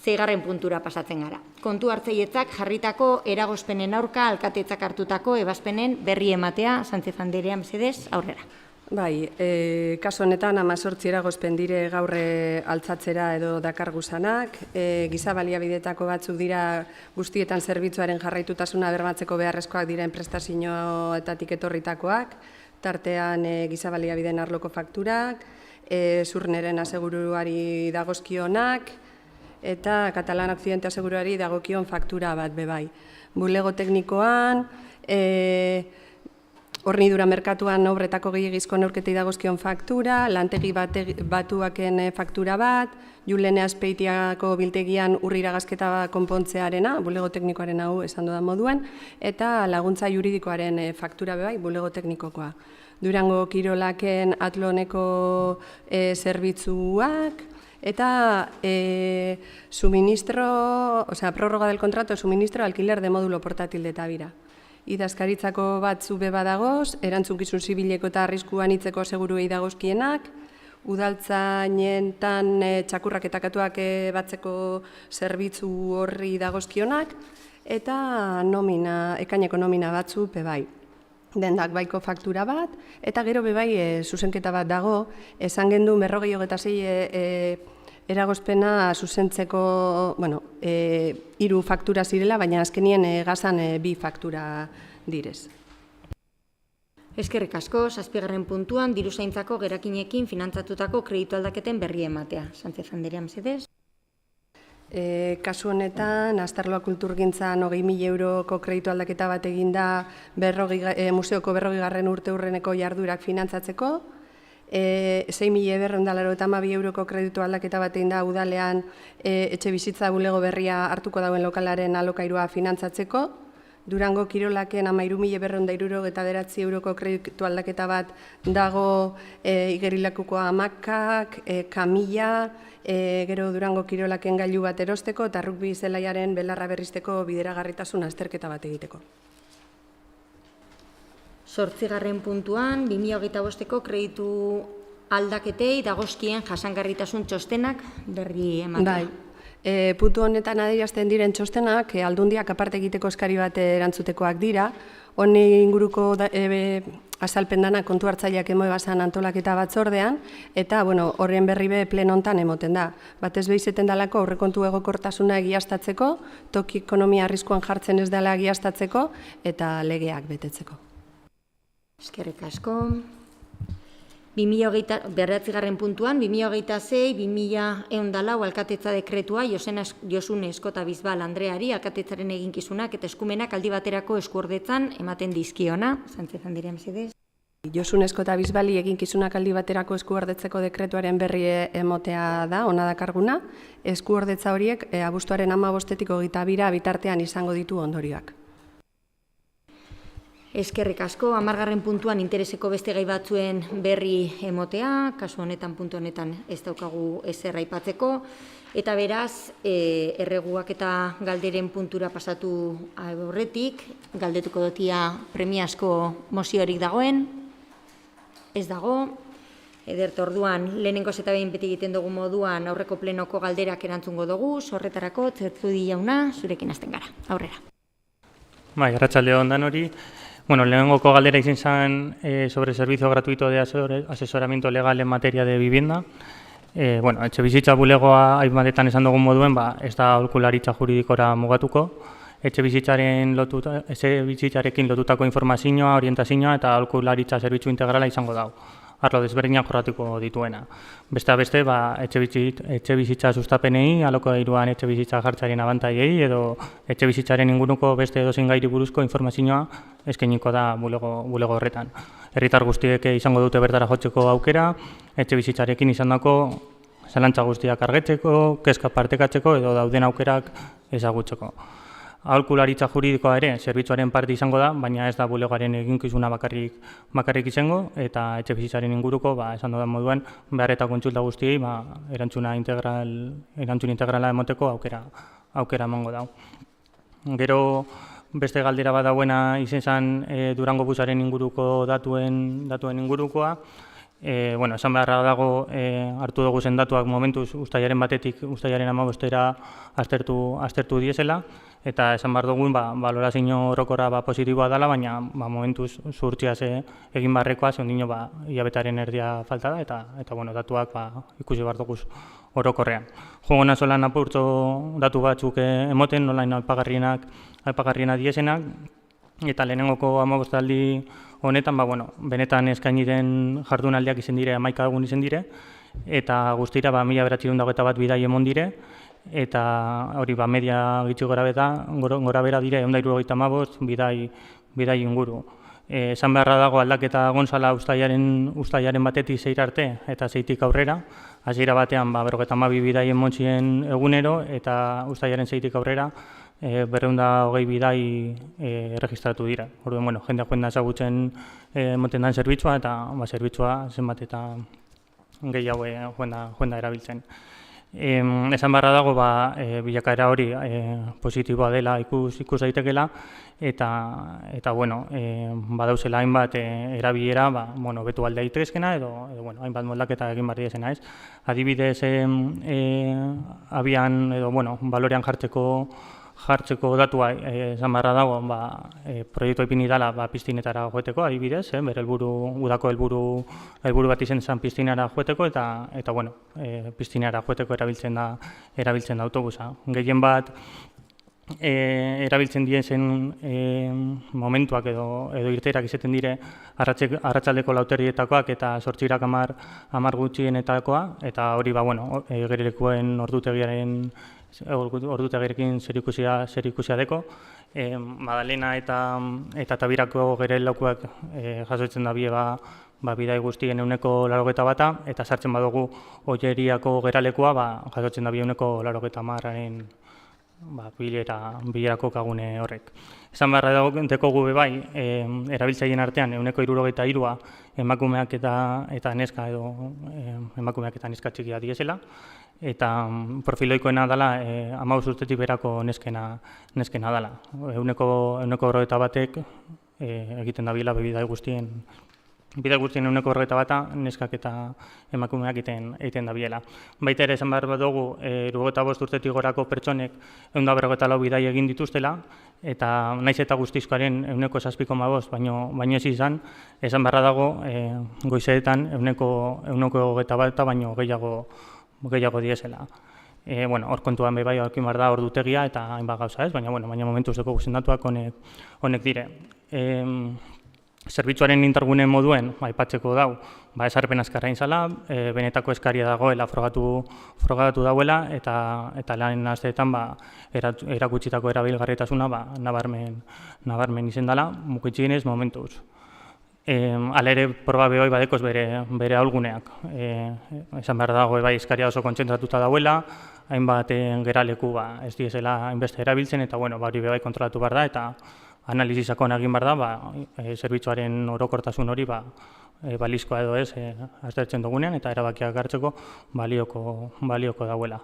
6. puntura pasatzen gara. Kontu hartzaietzak jarritako eragozpenen aurka alkatetzak hartutako ebazpenen berri ematea, Sánchez Andrea mesedez, aurrera. Kasu honetan 18 eragozpen dire gaurre altzatzera edo dakarguzanak. Giza baliabidetako batzuk dira guztietan zerbitzuaren jarraitutasuna bermatzeko beharrezkoak diren prestazioetatik etorritakoak, tartean giza baliabideen arloko fakturak, Zurneren aseguruari dagozkionak, eta Katalan Occidente aseguruari dagokion faktura bat bebai. Bulego teknikoan, hornidura merkatuan obretako gehiagizko neurketei dagozkion faktura, lantegi batuaken faktura bat, Julene Azpeitiako biltegian urriragazketa konpontzearena, bulego teknikoaren hau esan dudan moduan, eta laguntza juridikoaren faktura bebai, bulego teknikokoa. Durango Kirolaken atloneko zerbitzuak, eta prórroga del contrato, suministro, alquiler de módulo portátil de Tabira. Idazkaritzako batzu beba dagoz, erantzunkizun zibileko eta arriskuan hitzeko seguruei dagozkienak, udaltzainetan txakurrak eta katuak batzeko zerbitzu horri dagozkionak, eta ekaineko nomina batzu bebai. Dendak baiko faktura bat, eta gero bebai zuzenketa bat dago, esan gendu 46 eragozpena zuzentzeko, 3 faktura zirela, baina azkenien gazan 2 faktura direz. Eskerrik asko, 7. puntuan, diruzaintzako gerakinekin finantzatutako kreditu aldaketen berri ematea. Sánchez Andrea mesedez. Kasu honetan, Astarloa Kulturgintzan 20.000 euroko kreditu aldaketa bat eginda museoko 40. urteurreneko jardurak finantzatzeko, 6.292 euroko kreditu aldaketa bat eginda udalean etxe bizitza bulego berria hartuko dauen lokalaren alokairua finantzatzeko, Durango Kirolaken 13.269 euroko kreditu aldaketa bat dago Igerilakuko Amakak, Kamila, gero Durango Kirolaken gailu bat erosteko eta rugby zelaiaren belarra berrizteko bideragarritasun azterketa bat egiteko. 8. puntuan, 2025ko kreditu aldaketei dagozkien jasangarritasun txostenak berri ematea. Puntu honetan adierazten diren txostenak, aldundiak aparte egiteko eskari bat erantzutekoak dira, honi inguruko azalpen dana kontu hartzaileak emoebazan antolaketa batzordean, eta horren berri be pleno hontan emoten da. Batez behizeten dalako aurrekontu egokortasuna egiaztatzeko, toki ekonomia arriskuan jartzen ez dela egiaztatzeko, eta legeak betetzeko. Eskerrik asko. 2009. puntuan, 2026-2004 alkatetza dekretua Josune Eskota Bizbal Andreari alkatetzaren eginkizunak eta eskumenak aldi baterako eskuordetzan ematen dizkiona. Sánchez Andrea, mesedez. Josune Eskota Bizbali eginkizunak aldi baterako eskuordetzeko dekretuaren berri emotea da, ona dakarguna. Eskuordetza horiek abuztuaren 15-etik 22 bitartean izango ditu ondorioak. Eskerrik asko, 10. puntuan intereseko beste gai batzuen berri emotea, kasu honetan puntu honetan ez daukagu ezer aipatzeko, eta beraz, erreguak eta galderen puntura pasatu aurretik, galdetuko dotia premiazko moziorik dagoen, ez dago, ederto orduan, lehenengoz eta behin beti egiten dugu moduan aurreko plenoko galderak erantzungo dugu, horretarako, Zertzudi jauna, zurekin hasten gara, aurrera. Bai, arratsalde on danori. Lehenengoko galdera izan zen sobre servicio gratuito de asesoramiento legal en materia de vivienda. Etxebizitza bulegoa hainbatetan esan dugun moduen, ez da aholkularitza juridikora mugatuko. Etxebizitzarekin lotutako informazioa, orientazioa eta aholkularitza zerbitzu integrala izango dago. Arlo desberdinak jorratuko dituena. Beste beste, etxebizitza sustapenei, alokairuan etxebizitza jartzearen abantaiei edo etxebizitzaren inguruko beste edozein gairi buruzko informazioa eskainiko da bulego horretan. Herritar guztiek izango dute bertara jotzeko aukera, etxebizitzarekin izandako zalantza guztiak argitzeko, kezka partekatzeko edo dauden aukerak ezagutzeko. Aholkularitza juridikoa ere zerbitzuaren parte izango da, baina ez da bulegoaren eginkizuna bakarrik izango, eta etxebizitzaren inguruko, esan dudan moduan, behar eta kontsulta guztiei erantzun integrala emoteko aukera emango da. Gero beste galdera bat dauena izan zen Durango busaren inguruko datuen ingurukoa. Esan beharra dago hartu dugu zen datuak momentuz ustailaren batetik ustailaren 15era aztertu diesela, eta esan behar dugun balorazio orokorra positiboa dela, baina momentuz zuhurtziaz egin barrekoa, zehondino hilabetaren erdia falta da, eta datuak ikusi behar dugu orokorrean. Jogo nazolan apurtzo datu batzuk emoten, nolain aipagarrienak diesenak, eta lehenengoko 15 aldi honetan, benetan eskaini den jardunaldiak izan dire, 11 egun izan dire, eta guztira 1921 bidai emon dire, eta hori media gitxi gora bera dire, 175 bidai inguru. Esan beharra dago aldaketa gonzala ustailaren batetik 6 arte eta 6tik aurrera, hasiera batean 52 bidai emotzien egunero, eta ustailaren 6tik aurrera 220 bidai erregistratu dira. Orduan, jendea joan da ezagutzen moten dan zerbitzua, eta zerbitzua zenbat eta gehiago joan da erabiltzen. Esan beharra dago, bilakaera hori positiboa dela ikus daitekela, eta badauzela hainbat erabilera, betu alde daitezkena, edo hainbat moldaketa egin behar diezena, ez. Adibidez, abian edo balorean jartzeko datua esan beharra dago, proiektu ipini dela piztinetara joeteko, adibidez, bere udako helburu bat izan zen piztinara joeteko, eta piztinara joeteko erabiltzen da autobusa. Gehien bat erabiltzen diezen momentuak edo irteerak izaten dire arratsaldeko 4:00 eta 8:10 gutxienetakoa, eta hori gerelekuen ordutegiarekin zerikusia deko. Madalena eta Tabirako gerelekuak jasotzen da bidai guztien 80%, eta sartzen badugu Olleriako geralekua jasotzen da 80%-aren bilerako kagune horrek. Esan beharra dago bai, erabiltzaileen artean 73% emakumeak eta neska edo emakumeak eta neska txikia diesela, eta profiloikoena dela 15 urtetik berako neskena dela. 91% egiten da bila bidai guztien bide guztien 1%, neskak eta emakumeak egiten da biela. Baita ere, esan behar badugu, 75 urtetik gorako pertsonek 154 bidai egin dituztela, eta naiz eta guztizkoaren 7,5, baino ez izan, esan beharra dago, goizeetan 1,21 baino gehiago diesela. Hor kontuan bai horkin behar da ordutegia eta hainbat gauza ez, baina momentuz dugu guztendatuak honek dire. Zerbitzuaren intargune moduen, aipatzeko dau, ezarpen azkarra inzala, benetako eskaria dagoela frogatu dauela, eta lan asteetan erakutsitako erabilgarritasuna nabarmen izen dela, mukitxinez momentuz. Hala ere, proba behoi badekoz bere aholguneak. Esan behar dago, eskaria oso kontzentratuta dauela, hainbat geraleku ez diesela hainbeste erabiltzen, eta hori behoi kontrolatu behar da, eta analizisakon egin behar da, zerbitzuaren orokortasun hori balizkoa edo ez aztertzen dugunean, eta erabakiak hartzeko balioko dauela.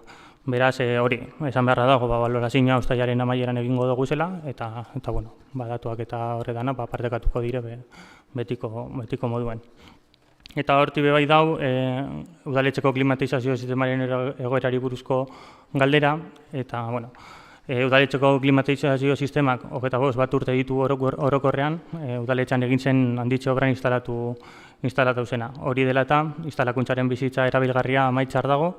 Beraz, hori, esan beharra dago, balorazioa uztailaren amaieran egingo dugu zela, eta datuak eta horretana partekatuko dire betiko moduen. Eta horti bebai dau, udaletxeko klimatizazio sistemaren egoerari buruzko galdera, eta, udaletxeko klimatizazio sistemak 25 bat urte ditu orokorrean, udaletxan egin zen handitxe obran instalatu zena. Hori dela eta, instalakuntzaren bizitza erabilgarria amaitzar dago,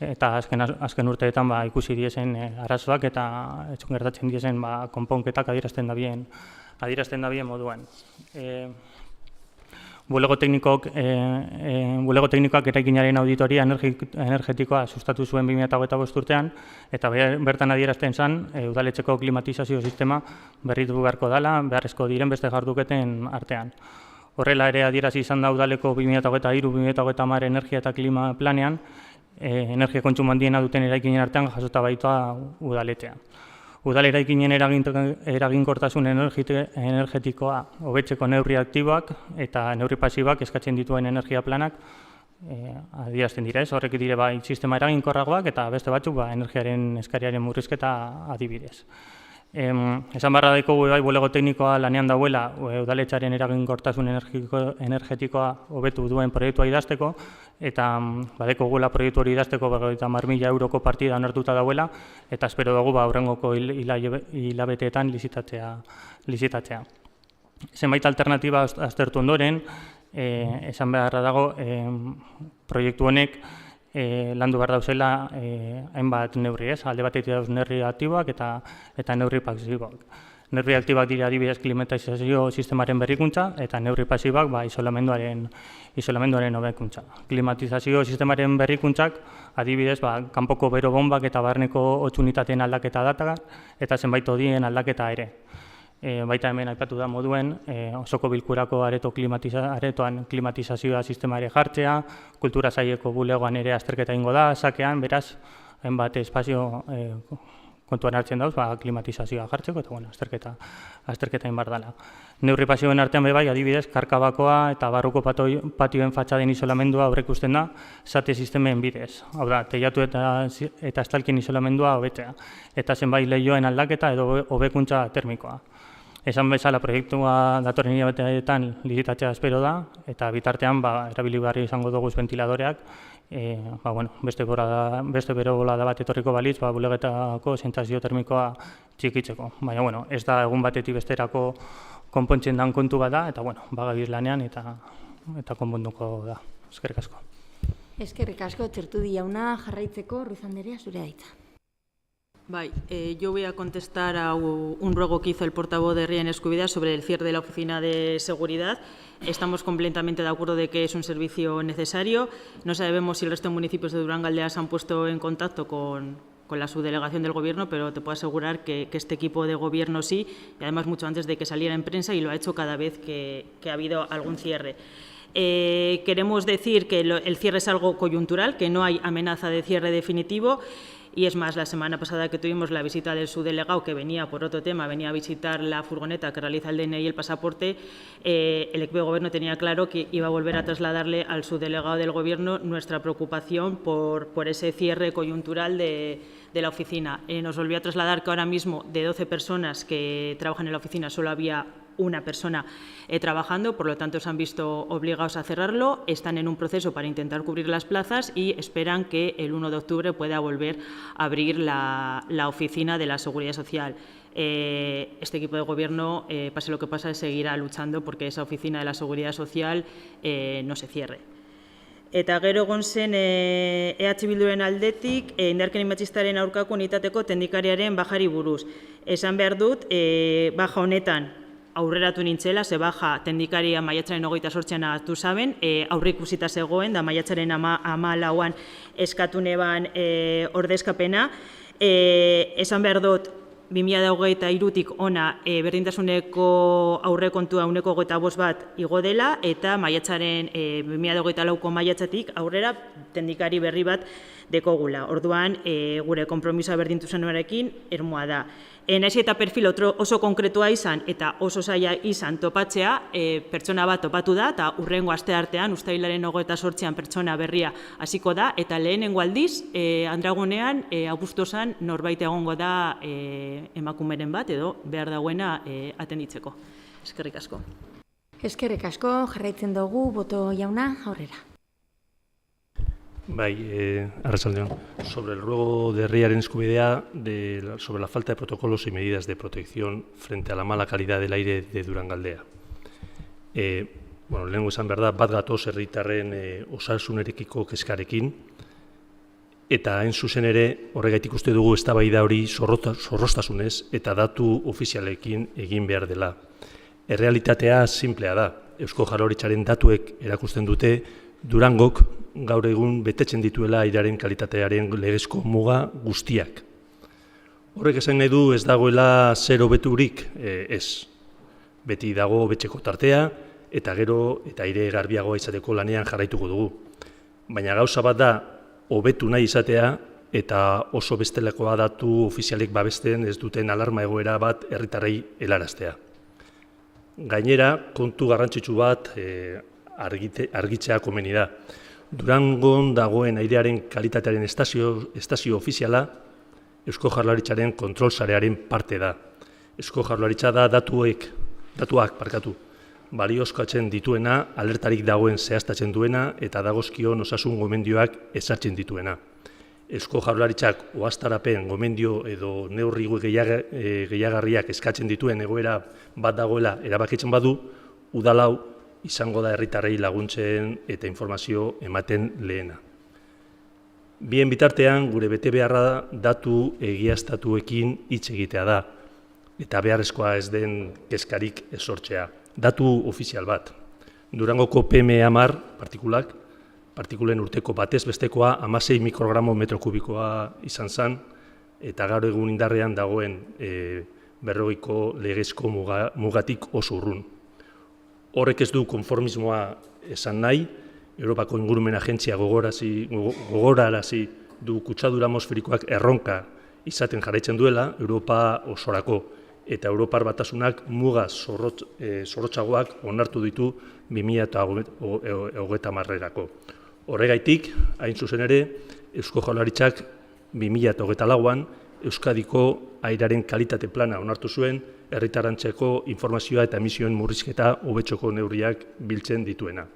eta azken urteetan ikusi diezen arazoak eta gertatzen diezen konponketak adierazten da bien moduan. Bulego teknikoak eraikinaren auditoria energetikoa sustatu zuen 2025 urtean, eta bertan adierazten zen, udaletxeko klimatizazio sistema berritu beharko dela, beharrezko diren beste jarduketen artean. Horrela ere adierazi izan da udaleko 2023-2030 energia eta klima planean, energia kontsumo handiena duten eraikinen artean jasota baita udaletxea. Udal eraikinen eraginkortasun energetikoa hobetzeko neurri aktiboak eta neurri pasibak eskatzen dituen energia planak adierazten dira ez, horrek dire sistema eraginkorragoak eta beste batzuk energiaren eskariaren murrizketa adibidez. Esan barra daikogu bulego teknikoa lanean dauela udaletxaren eraginkortasun energetikoa hobetu duen proiektua idazteko, eta badeko gula proiektu hori idazteko 50.000 euroko partida onartuta dauela, eta espero dugu aurrengoko hilabeteetan lizitatzea. Zenbait alternatiba aztertu ondoren, esan beharra dago proiektu honek landu behar dauzela hainbat neurri ez, alde batetik dauz neurri aktiboak eta neurri pasiboak. Neurri aktiboak dira adibidez klimatizazio sistemaren berrikuntza eta neurri pasibak isolamenduaren hobekuntza. Klimatizazio sistemaren berrikuntzak adibidez kanpoko bero bombak eta barneko hotz-unitateen aldaketa data eta zenbait hodien aldaketa ere. Baita hemen aipatu da moduen, osoko bilkurako aretoan klimatizazioa sistema ere jartzea, kultura saileko bulegoan ere azterketa ingo da, sakean, beraz, hainbat espazio kontuan hartzen dauz, klimatizazioa jartzeko, eta azterketa inbar dela. Neurri pasioen artean bebai, adibidez, karkabakoa eta barruko patioen fatxaden isolamendua aurreikusten da, zate sistemen bidez. Hau da, teiatu eta estalkien isolamendua hobetzea, eta zenbait lehioen aldaketa edo hobekuntza termikoa. Esan bezala proiektua datorren hilabeteetan lizitatzea espero da, eta bitartean erabiligarri izango dugu ventiladoreak, beste bero bolada bat etorriko balitz, bulegetako sentsazio termikoa txikitzeko. Baina, ez da egun batetik besterako konpontzen dan kontu bat da, eta bagabiz lanean eta konponduko da. Eskerrik asko. Eskerrik asko, Txertudi jauna jarraitzeko, Ruiz Anderea, zure daitza. Yo voy a contestar a un ruego que hizo el portavoz de Herria en Eskubideak sobre el cierre de la oficina de seguridad. Estamos completamente de acuerdo de que es un servicio necesario. No sabemos si el resto de municipios de Durangaldea se han puesto en contacto con la subdelegación del Gobierno, pero te puedo asegurar que este equipo de Gobierno sí, y además mucho antes de que saliera en prensa, y lo ha hecho cada vez que ha habido algún cierre. Queremos decir que el cierre es algo coyuntural, que no hay amenaza de cierre definitivo. Y es más, la semana pasada que tuvimos la visita del subdelegado, que venía por otro tema, venía a visitar la furgoneta que realiza el DNI y el pasaporte, el equipo de Gobierno tenía claro que iba a volver a trasladarle al subdelegado del Gobierno nuestra preocupación por ese cierre coyuntural de la oficina. Nos volvió a trasladar que ahora mismo de 12 personas que trabajan en la oficina solo había una persona trabajando, por lo tanto se han visto obligados a cerrarlo, están en un proceso para intentar cubrir las plazas y esperan que el 1 de octubre pueda volver a abrir la oficina de la Seguridad Social. Este equipo de gobierno, pase lo que pase, seguirá luchando porque esa oficina de la Seguridad Social no se cierre. Eta gero egon zen EH Bilduren aldetik indarkeria matxistaren aurkako unitateko teknikariaren bajari buruz. Esan behar dut, baja honetan aurreratu nintzela, ze baja teknikaria maiatzaren 28an hartu zaben, aurre ikusita zegoen, da maiatzaren 14an eskatu neban ordezkapena. Esan behar dut, 2023tik ona berdintasuneko aurrekontua 25% bat igo dela eta maiatzaren 2024ko maiatzatik aurrera teknikari berri bat dekogula. Orduan, gure konpromisoa berdintasunarekin irmoa da. Naiz eta perfil oso konkretua izan eta oso zaila izan topatzea, pertsona bat topatu da eta hurrengo asteartean, uztailaren 28an pertsona berria hasiko da eta lehenengo aldiz, Andragunean, Augustosan norbait egongo da emakumeren bat edo behar dagoena atenditzeko. Eskerrik asko. Eskerrik asko, jarraitzen dugu, Boto jauna, aurrera. Bai, arratsaldeon. Sobre el ruego de herriaren eskubidea sobre la falta de protocolos y medidas de protección frente a la mala calidad del aire de Durangaldea. Lehenengo esan behar da, bat gatoz herritarren osasunerekiko kezkarekin, eta hain zuzen ere, horregaitik uste dugu eztabaida hori zorroztasunez eta datu ofizialekin egin behar dela. Errealitatea sinplea da. Eusko Jaurlaritzaren datuek erakusten dute Durangok gaur egun betetzen dituela airearen kalitatearen legezko muga guztiak. Horrek esan nahi du ez dagoela zer hobeturik, ez. Beti dago hobetzeko tartea eta gero eta aire garbiagoa izateko lanean jarraituko dugu. Baina gauza bat da hobetu nahi izatea eta oso bestelakoa datu ofizialek babesten ez duten alarma egoera bat herritarrei helaraztea. Gainera, kontu garrantzitsu bat argitzea komeni da. Durangon dagoen airearen kalitatearen estazio ofiziala Eusko Jaurlaritzaren kontrol sarearen parte da. Eusko Jaurlaritza da datuak baliozkatzen dituena, alertarik dagoen zehaztatzen duena eta dagozkion osasun gomendioak ezartzen dituena. Eusko Jaurlaritzak oaztarapen gomendio edo neurri gehiagarriak eskatzen dituen egoera bat dagoela erabakitzen badu, udalau izango da herritarrei laguntzen eta informazio ematen lehena. Bien bitartean, gure betebeharra datu egiaztatuekin hitz egitea da, eta beharrezkoa ez den kezkarik esortzea. Datu ofizial bat. Durangoko PM10 partikulen urteko batez bestekoa 16 mikrogramo metro kubikoa izan zen, eta gaur egun indarrean dagoen 40ko legezko mugatik oso urrun. Horrek ez du konformismoa esan nahi, Europako Ingurumen Agentzia gogorarazi du kutsadura atmosferikoak erronka izaten jarraitzen duela Europa osorako, eta Europar Batasunak muga zorrotzagoak onartu ditu 2030erako. Horregaitik, hain zuzen ere, Eusko Jaurlaritzak 2024an Euskadiko airearen kalitate plana onartu zuen, herritarrentzako informazioa eta emisioen murrizketa hobetzeko neurriak biltzen dituena.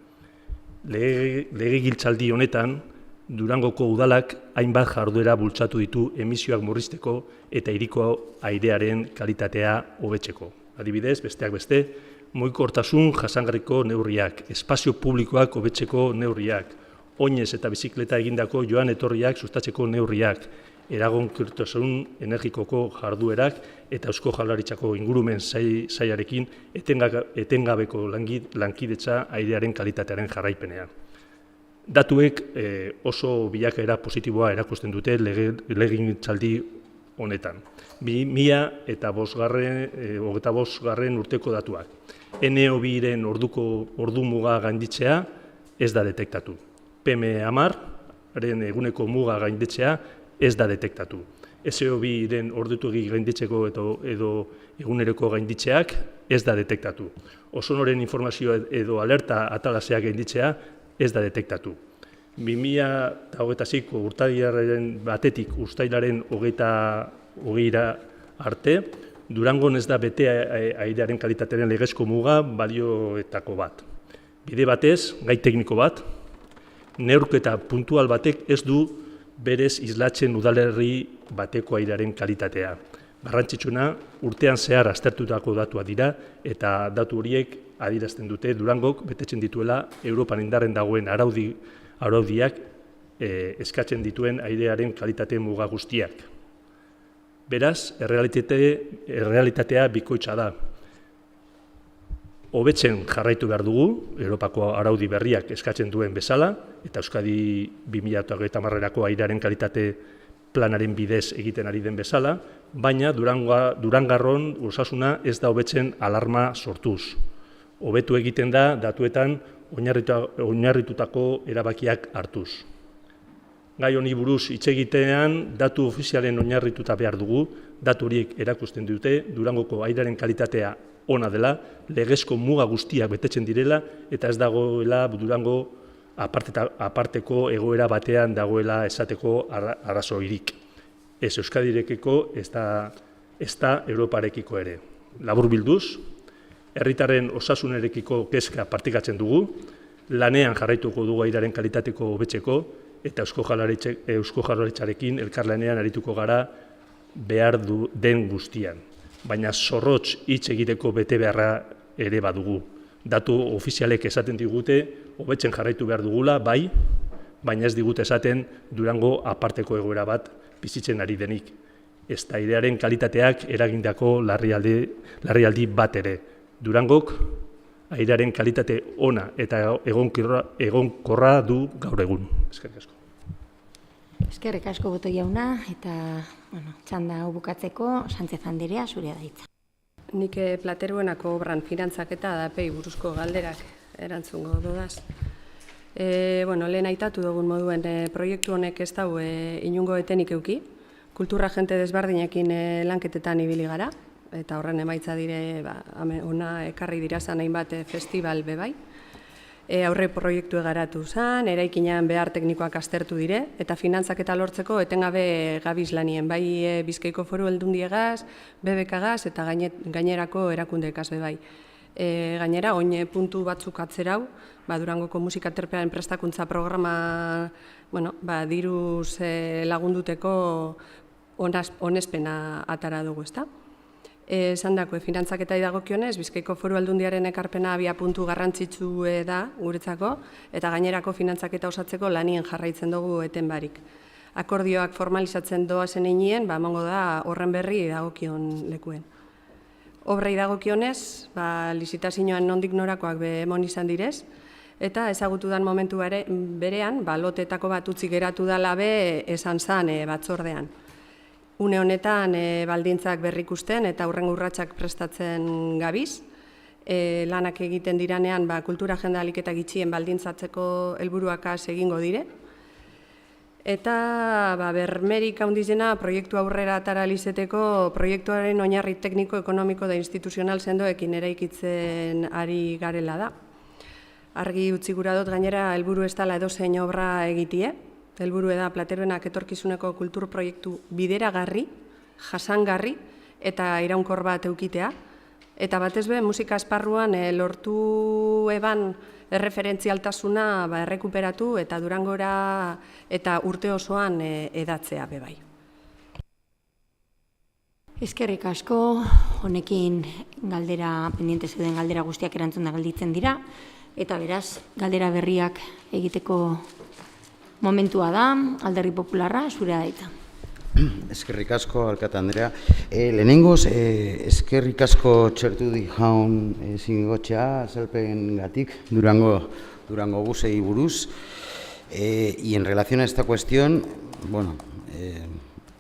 Legegiltzaldi honetan, Durangoko udalak hainbat jarduera bultzatu ditu emisioak murrizteko eta hiriko airearen kalitatea hobetzeko. Adibidez, besteak beste, mugikortasun jasangarriko neurriak, espazio publikoak hobetzeko neurriak, oinez eta bizikleta egindako joan etorriak sustatzeko neurriak, eragonkortasun energikoko jarduerak eta Eusko Jaurlaritzako ingurumen sailarekin etengabeko lankidetza airearen kalitatearen jarraipenean. Datuek oso bilakaera positiboa erakusten dute legegintzaldi honetan. 2025 urteko datuak. NO2-ren ordu muga gainditzea ez da detektatu. PM10-ren eguneko muga gainditzea ez da detektatu. SO2-ren ordutuegi gainditzeko edo eguneroko gainditzeak ez da detektatu. Ozonoren informazioa edo alerta atalaseak gainditzea ez da detektatu. 2026ko urtarrilaren batetik uztailaren 20ra arte, Durangon ez da bete airearen kalitatearen legezko muga balioetako bat. Bide batez, gai tekniko bat, neurketa puntual batek ez du berez islatzen udalerri bateko airearen kalitatea. Garrantzitsuna, urtean zehar aztertutako datua dira eta datu horiek adierazten dute Durangok betetzen dituela Europan indarren dagoen araudiak eskatzen dituen airearen kalitate muga guztiak. Beraz, errealitatea bikoitza da. Hobetzen jarraitu behar dugu, Europako araudi berriak eskatzen duen bezala, eta Euskadi 2030erako airearen kalitate planaren bidez egiten ari den bezala, baina Durangarron osasuna ez da hobetzen alarma sortuz. Hobetu egiten da datuetan oinarritutako erabakiak hartuz. Gai honi buruz hitz egitean datu ofizialen oinarrituta behar dugu, datu horiek erakusten dute Durangoko airearen kalitatea ona dela, legezko muga guztiak betetzen direla eta ez dagoela Durango aparteko egoera batean dagoela esateko arrazoirik. Ez Euskadirekiko, ez da Europarekiko ere. Laburbilduz, herritarren osasunerekiko kezka partikatzen dugu, lanean jarraituko dugu airearen kalitateko hobetzeko eta Eusko Jaurlaritzarekin elkarlanean arituko gara behar den guztian. Baina zorrotz hitz egiteko bete beharra ere badugu. Datu ofizialek esaten digute, hobetzen jarraitu behar dugula, bai, baina ez digute esaten Durango aparteko egoera bat bizitzen ari denik. Ez da airearen kalitateak eragindako larrialdi bat ere. Durangok airearen kalitate ona eta egonkorra du gaur egun. Eskerrik asko. Eskerrik asko Boto jauna, eta txanda hau bukatzeko, Sánchez Anderea, zurea da hitza. Nik Plateruenako obran finantzaketa dapei buruzko galderak erantzungo dodaz. Lehen aitatu dugun moduen proiektu honek ez dau inungo etenik euki, kultura jente desberdinekin lanketetan ibili gara, eta horren emaitza dire, ona ekarri dirazan hainbat festival bebai. Aurre proiektu egaratu zen, eraikinean behar teknikoak aztertu dire, eta finantzaketa lortzeko etengabe gabiz lanien, bai Bizkaiko Foru Aldundiegaz, BBKagaz eta gainerako erakundeekaz bebai. Gainera, oin puntu batzuk atzerau, Durangoko musika terpearen prestakuntza programa diruz lagunduteko onespena atara dugu, ezta? Esandako finantzaketa dagokionez, Bizkaiko Foru Aldundiaren ekarpena abia puntu garrantzitsu da guretzako, eta gainerako finantzaketa osatzeko lanien jarraitzen dugu eten barik. Akordioak formalizatzen doazen einien, emango da horren berri dagokion lekuen. Obrei dagokionez, lizitazioan nondik norakoak emon izan direz, eta ezagutu dan momentu berean, lotetako bat utzi geratu dala esan zan batzordean. Une honetan baldintzak berrikusten eta hurrengo urratsak prestatzen gabiz. Lanak egiten diranean kultura agenda ahalik eta gitxien baldintzatzeko helburuakaz egingo dire. Eta bermerik handizena proiektu aurrera atara lizeteko proiektuaren oinarri tekniko, ekonomiko da instituzional sendoekin eraikitzen ari garela da. Argi utzi gura dut gainera helburu ez dela edozein obra egitie. Helburu da Plateruenak etorkizuneko kultur proiektu bideragarri, jasangarri eta iraunkor bat eukitea. Eta batez be, musika esparruan lortu eban erreferentzialtasuna errekuperatu eta Durangora eta urte osoan edatzea bebai. Eskerrik asko, honekin galdera, pendiente zeuden galdera guztiak erantzun da galditzen dira, eta beraz, galdera berriak egiteko momentua da, Alderdi Popularra, zurea da hitza. Eskerrik asko, Alkate Andrea. Lehenengoz, eskerrik asko Txertudi jaun zinegotxea, azalpen gatik, Durango busei buruz. Y en relación a esta cuestión,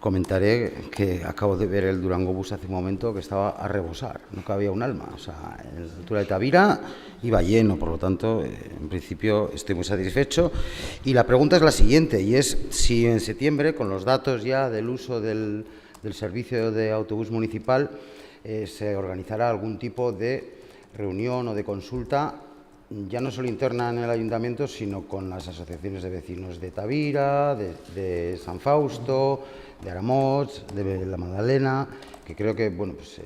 comentaré que acabo de ver el Durango Bus hace un momento que estaba a rebosar, no cabía un alma. O sea, en la altura de Tavira iba lleno, por lo tanto, en principio estoy muy satisfecho. Y la pregunta es la siguiente, y es si en septiembre, con los datos ya del uso del servicio de autobús municipal, se organizará algún tipo de reunión o de consulta ya no solo interna en el ayuntamiento, sino con las asociaciones de vecinos de Tavira, de San Fausto, de Aramoz, de La Magdalena, que creo que bueno, pues,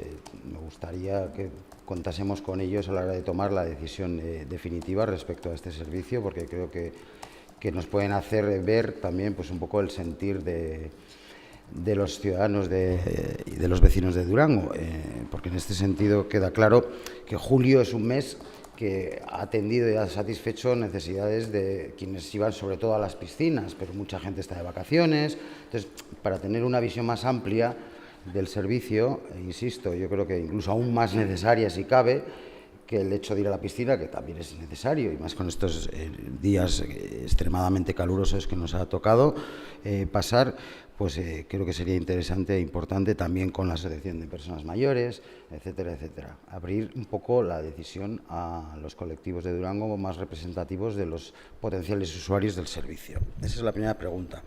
me gustaría que contásemos con ellos a la hora de tomar la decisión definitiva respecto a este servicio, porque creo que nos pueden hacer ver también pues, un poco el sentir de los ciudadanos y de los vecinos de Durango, porque en este sentido queda claro que julio es un mes que ha atendido y ha satisfecho necesidades de quienes iban sobre todo a las piscinas, pero mucha gente está de vacaciones. Entonces, para tener una visión más amplia del servicio, insisto, yo creo que incluso aún más necesaria si cabe, que el hecho de ir a la piscina, que también es necesario, y más con estos días extremadamente calurosos que nos ha tocado pasar, pues creo que sería interesante e importante también con la asociación de personas mayores, etcétera, etcétera. Abrir un poco la decisión a los colectivos de Durango más representativos de los potenciales usuarios del servicio. Esa es la primera pregunta.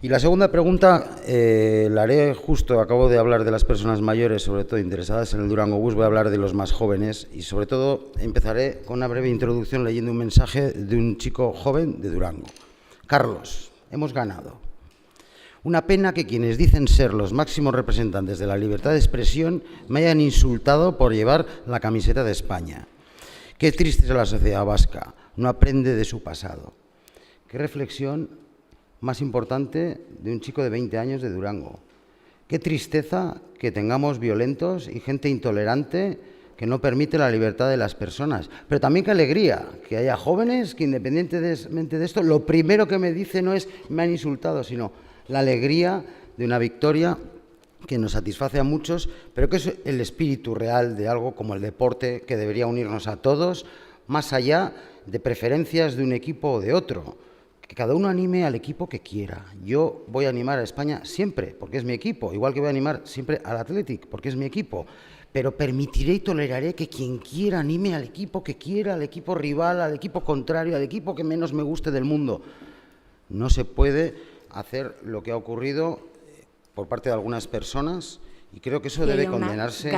Y la segunda pregunta la haré justo, acabo de hablar de las personas mayores, sobre todo interesadas en el Durango Bus, voy a hablar de los más jóvenes y sobre todo empezaré con una breve introducción leyendo un mensaje de un chico joven de Durango. Carlos, hemos ganado. Una pena que quienes dicen ser los máximos representantes de la libertad de expresión me hayan insultado por llevar la camiseta de España. Qué triste es la sociedad vasca, no aprende de su pasado. Qué reflexión más importante de un chico de 20 años de Durango. Qué tristeza que tengamos violentos y gente intolerante que no permite la libertad de las personas. Pero también qué alegría que haya jóvenes que independientemente de esto, lo primero que me dice no es me han insultado, sino la alegría de una victoria que nos satisface a muchos, pero que es el espíritu real de algo como el deporte que debería unirnos a todos, más allá de preferencias de un equipo o de otro. Que cada uno anime al equipo que quiera. Yo voy a animar a España siempre, porque es mi equipo, igual que voy a animar siempre al Athletic, porque es mi equipo, pero permitiré y toleraré que quien quiera anime al equipo que quiera, al equipo rival, al equipo contrario, al equipo que menos me guste del mundo. No se puede hacer lo que ha ocurrido por parte de algunas personas y creo que eso debe condenarse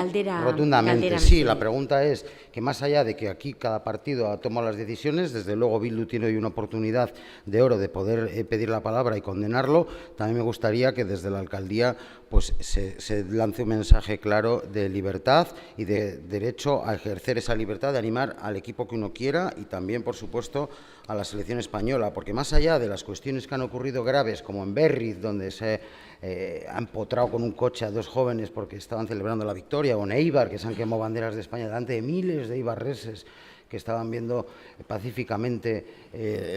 rotundamente. Sí, la pregunta es que más allá de que aquí cada partido ha tomado las decisiones, desde luego Bildu tiene hoy una oportunidad de oro de poder pedir la palabra y condenarlo, también me gustaría que desde la alcaldía pues se lance un mensaje claro de libertad y de derecho a ejercer esa libertad, de animar al equipo que uno quiera y también, por supuesto, a la selección española, porque más allá de las cuestiones que han ocurrido graves, como en Berriz, donde se ha empotrado con un coche a dos jóvenes porque estaban celebrando la victoria, o en Eibar, que se han quemado banderas de España delante de miles de eibarreses que estaban viendo pacíficamente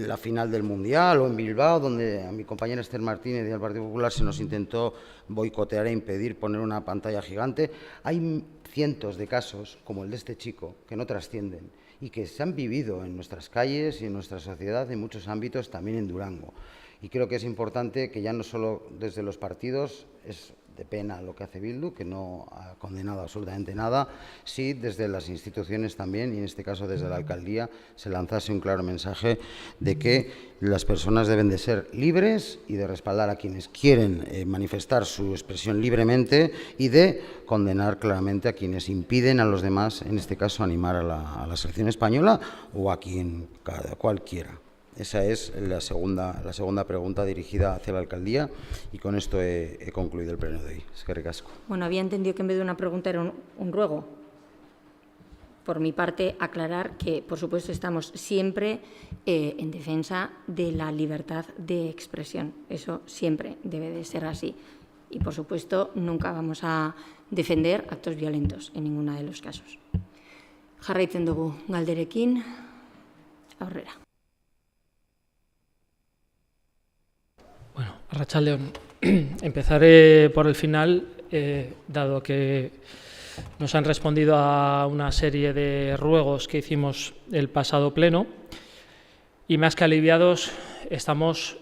la final del Mundial, o en Bilbao, donde a mi compañera Esther Martínez del Partido Popular se nos intentó boicotear e impedir poner una pantalla gigante. Hay cientos de casos, como el de este chico, que no trascienden y que se han vivido en nuestras calles y en nuestra sociedad en muchos ámbitos, también en Durango. Y creo que es importante que ya no solo desde los partidos, es de pena lo que hace Bildu, que no ha condenado absolutamente nada, sí desde las instituciones también, y en este caso desde la alcaldía, se lanzase un claro mensaje de que las personas deben de ser libres y de respaldar a quienes quieren manifestar su expresión libremente y de condenar claramente a quienes impiden a los demás, en este caso, animar a la selección española o a quien cualquiera. Esa es la segunda pregunta dirigida hacia la alcaldía y con esto he concluido el pleno de hoy. Es que ricasco. Bueno, había entendido que en vez de una pregunta era un ruego. Por mi parte, aclarar que, por supuesto, estamos siempre en defensa de la libertad de expresión. Eso siempre debe de ser así. Y, por supuesto, nunca vamos a defender actos violentos en ninguno de los casos. Jarraitzen dugu galderekin, aurrera. Bueno, Arratsaldeon, empezaré por el final, dado que nos han respondido a una serie de ruegos que hicimos el pasado pleno y más que aliviados estamos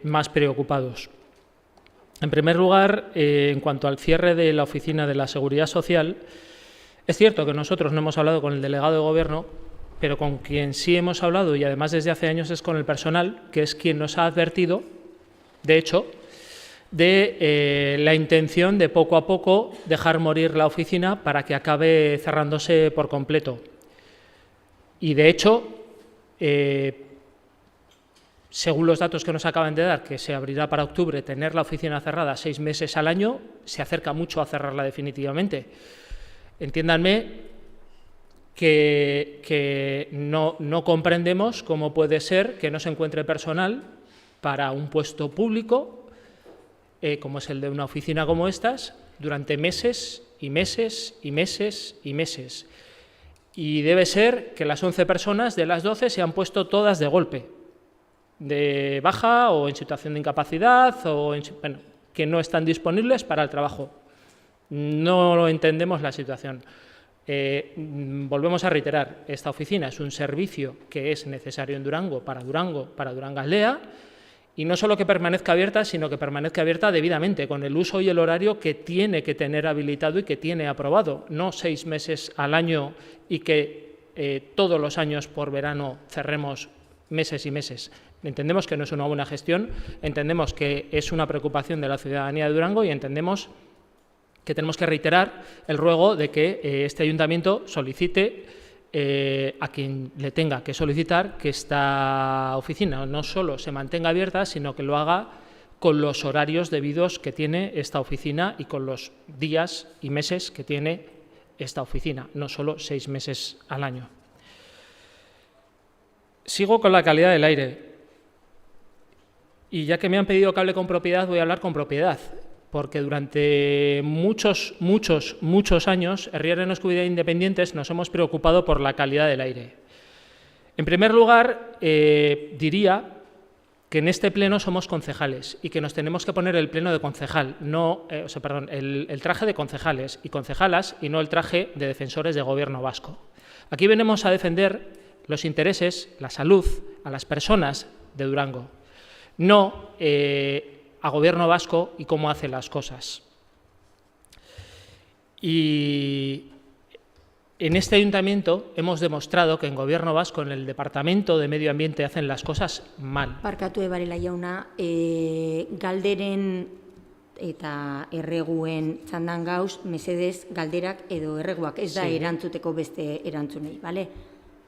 más preocupados. En primer lugar, en cuanto al cierre de la Oficina de la Seguridad Social, es cierto que nosotros no hemos hablado con el delegado de Gobierno, pero con quien sí hemos hablado, y además desde hace años, es con el personal, que es quien nos ha advertido, de hecho, de la intención de poco a poco dejar morir la oficina para que acabe cerrándose por completo. Y de hecho, según los datos que nos acaban de dar, que se abrirá para octubre, tener la oficina cerrada 6 meses al año, se acerca mucho a cerrarla definitivamente. Entiéndanme que no comprendemos cómo puede ser que no se encuentre personal para un puesto público, como es el de una oficina como estas, durante meses y meses y meses y meses. Y debe ser que las 11 personas de las 12 se han puesto todas de golpe, de baja o en situación de incapacidad, o bueno, que no están disponibles para el trabajo. No entendemos la situación. Volvemos a reiterar, esta oficina es un servicio que es necesario en Durango, para Durangaldea, y no solo que permanezca abierta, sino que permanezca abierta debidamente, con el uso y el horario que tiene que tener habilitado y que tiene aprobado, no 6 meses al año y que todos los años por verano cerremos meses y meses. Entendemos que no es una buena gestión, entendemos que es una preocupación de la ciudadanía de Durango y entendemos que tenemos que reiterar el ruego de que este ayuntamiento solicite a quien le tenga que solicitar que esta oficina no solo se mantenga abierta, sino que lo haga con los horarios debidos que tiene esta oficina y con los días y meses que tiene esta oficina, no solo 6 meses al año. Sigo con la calidad del aire. Y ya que me han pedido que hable con propiedad, voy a hablar con propiedad, porque durante muchos años, Herriaren Eskubidea Independientes nos hemos preocupado por la calidad del aire. En primer lugar, diría que en este pleno somos concejales y que nos tenemos que poner el pleno de concejal, el traje de concejales y concejalas y no el traje de defensores de gobierno vasco. Aquí venimos a defender los intereses, la salud, a las personas de Durango, no a gobierno vasco y cómo hace las cosas. Y en este ayuntamiento hemos demostrado que en gobierno vasco, en el departamento de medio ambiente, hacen las cosas mal. Barkatu Barela jauna, galderen eta erreguen txandan gauz, mesedez galderak edo erreguak, ez da erantzuteko beste erantzunei, bale?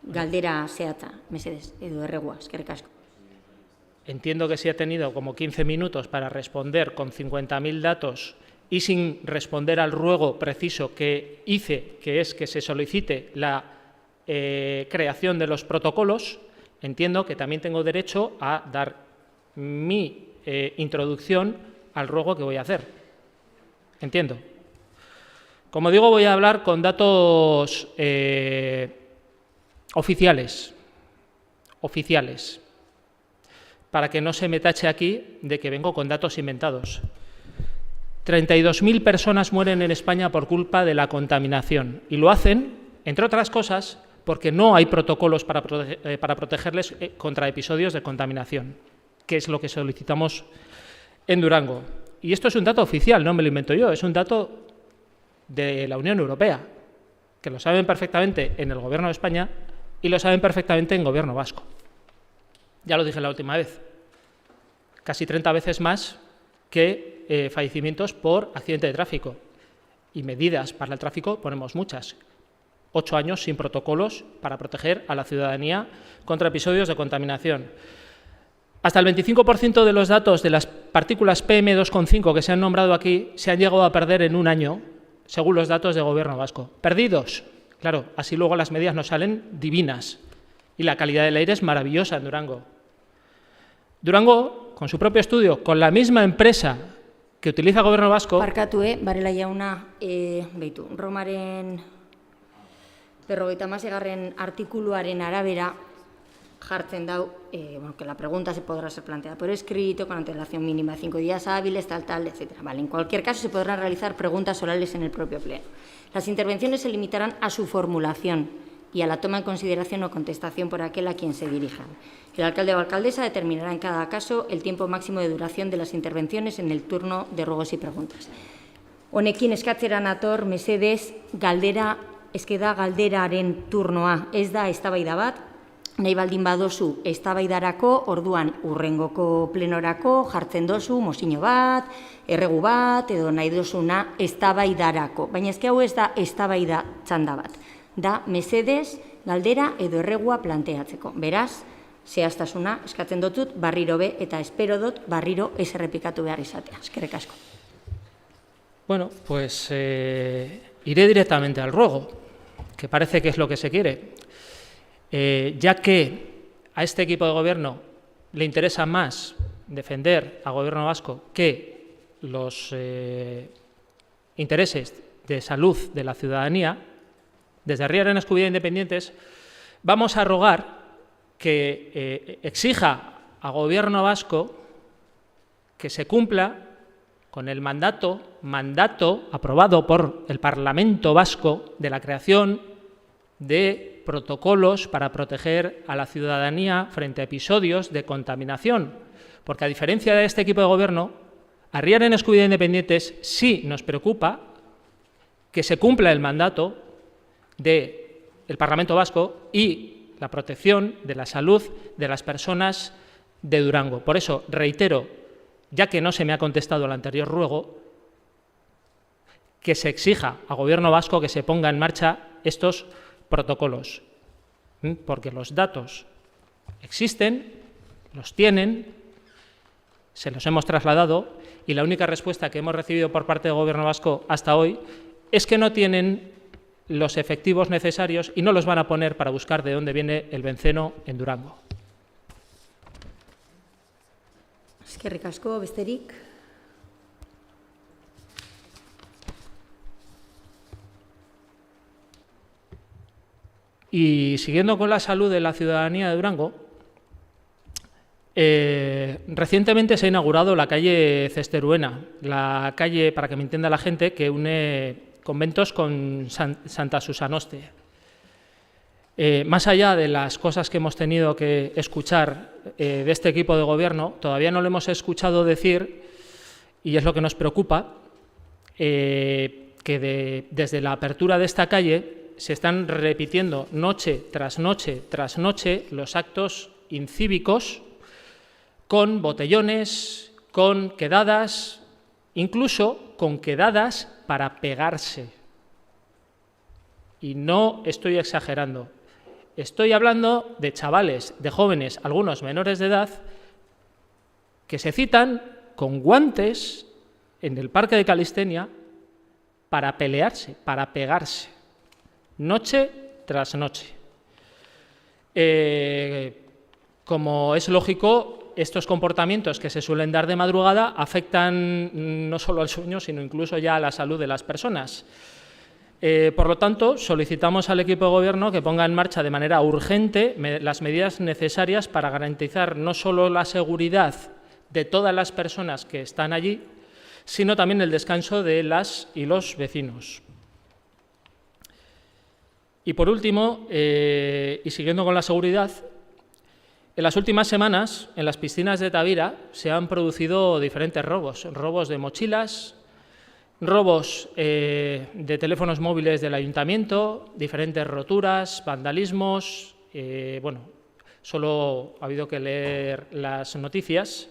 Galdera zehatza, mesedez, edo erregua, eskerrik asko. Entiendo que se ha tenido como 15 minutos para responder con 50.000 datos y sin responder al ruego preciso que hice, que es que se solicite la creación de los protocolos. Entiendo que también tengo derecho a dar mi introducción al ruego que voy a hacer. Entiendo. Como digo, voy a hablar con datos oficiales, para que no se me tache aquí de que vengo con datos inventados. 32.000 personas mueren en España por culpa de la contaminación y lo hacen, entre otras cosas, porque no hay protocolos para protegerles contra episodios de contaminación, que es lo que solicitamos en Durango. Y esto es un dato oficial, no me lo invento yo, es un dato de la Unión Europea, que lo saben perfectamente en el Gobierno de España y lo saben perfectamente en Gobierno vasco. Ya lo dije la última vez, casi 30 veces más que fallecimientos por accidente de tráfico. Y medidas para el tráfico ponemos muchas. 8 años sin protocolos para proteger a la ciudadanía contra episodios de contaminación. Hasta el 25% de los datos de las partículas PM2,5 que se han nombrado aquí se han llegado a perder en un año, según los datos del Gobierno vasco. Perdidos. Claro, así luego las medidas nos salen divinas. Y la calidad del aire es maravillosa en Durango. Durango, con su propio estudio, con la misma empresa que utiliza el Gobierno vasco... Barkatu, Barela jauna, behitu, Romaren 56. artikuluaren arabera jartzen dau, que la pregunta se podrá ser planteada por escrito, con antelación mínima de 5 días hábiles, tal, etc. Vale, en cualquier caso, se podrán realizar preguntas orales en el propio pleno. Las intervenciones se limitarán a su formulación y a la toma en consideración o contestación por aquel a quien se dirijan. El alcalde o alcaldesa determinará en cada caso el tiempo máximo de duración de las intervenciones en el turno de ruegos y preguntas. Honekin eskatzera nator, mesedez, galdera, eskeda galderaren turnoa, ez da eztabaida bat, nahi baldin badozu eztabaidarako, orduan urrengoko plenorako jartzen dozu mozio bat, erregu bat, edo nahi dozuna eztabaidarako. Baina eske hau ez da eztabaida txanda bat. da mesedez, galdera edo erregua planteatzeko. Beraz, zehaztasuna eskatzen dutut barriro be eta espero dut barriro ez errepikatu behar izatea. Eskerrik asko. Bueno, pues iré directamente al ruego, que parece que es lo que se quiere. Ya que a este equipo de gobierno le interesa más defender al gobierno vasco que los intereses de salud de la ciudadanía, desde Herriaren Eskubidea Independientes vamos a rogar que exija al gobierno vasco que se cumpla con el mandato aprobado por el Parlamento Vasco de la creación de protocolos para proteger a la ciudadanía frente a episodios de contaminación. Porque a diferencia de este equipo de gobierno, a Herriaren Eskubidea Independientes sí nos preocupa que se cumpla el mandato del Parlamento Vasco y la protección de la salud de las personas de Durango. Por eso, reitero, ya que no se me ha contestado el anterior ruego, que se exija al Gobierno vasco que se ponga en marcha estos protocolos, porque los datos existen, los tienen, se los hemos trasladado y la única respuesta que hemos recibido por parte del Gobierno vasco hasta hoy es que no tienen los efectivos necesarios y no los van a poner para buscar de dónde viene el benceno en Durango. Eskerrik asko, besterik. Y siguiendo con la salud de la ciudadanía de Durango, recientemente se ha inaugurado la calle Cesteruena, la calle, para que me entienda la gente, que une Conventos con Santa Susanoste. Más allá de las cosas que hemos tenido que escuchar de este equipo de gobierno, todavía no lo hemos escuchado decir, y es lo que nos preocupa, que desde la apertura de esta calle se están repitiendo noche tras noche tras noche los actos incívicos con botellones, con quedadas, incluso con quedadas para pegarse. Y no estoy exagerando. Estoy hablando de chavales, de jóvenes, algunos menores de edad, que se citan con guantes en el parque de calistenia para pelearse, para pegarse, noche tras noche. Como es lógico, estos comportamientos que se suelen dar de madrugada afectan no solo al sueño, sino incluso ya a la salud de las personas. Por lo tanto, solicitamos al equipo de gobierno que ponga en marcha de manera urgente las medidas necesarias para garantizar no solo la seguridad de todas las personas que están allí, sino también el descanso de las y los vecinos. Y por último, y siguiendo con la seguridad, en las últimas semanas en las piscinas de Tavira se han producido diferentes robos de mochilas, robos de teléfonos móviles del ayuntamiento, diferentes roturas, vandalismos. Bueno, solo ha habido que leer las noticias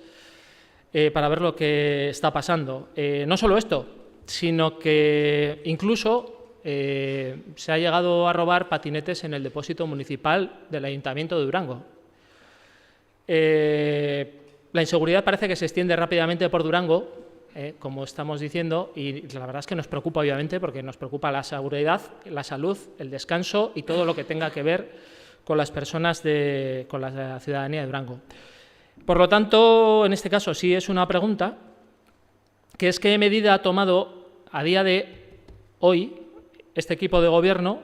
para ver lo que está pasando. No solo esto, sino que incluso se ha llegado a robar patinetes en el depósito municipal del Ayuntamiento de Durango. La inseguridad parece que se extiende rápidamente por Durango, como estamos diciendo, y la verdad es que nos preocupa, obviamente, porque nos preocupa la seguridad, la salud, el descanso y todo lo que tenga que ver con las personas, con la ciudadanía de Durango. Por lo tanto, en este caso sí es una pregunta, que es qué medida ha tomado a día de hoy este equipo de gobierno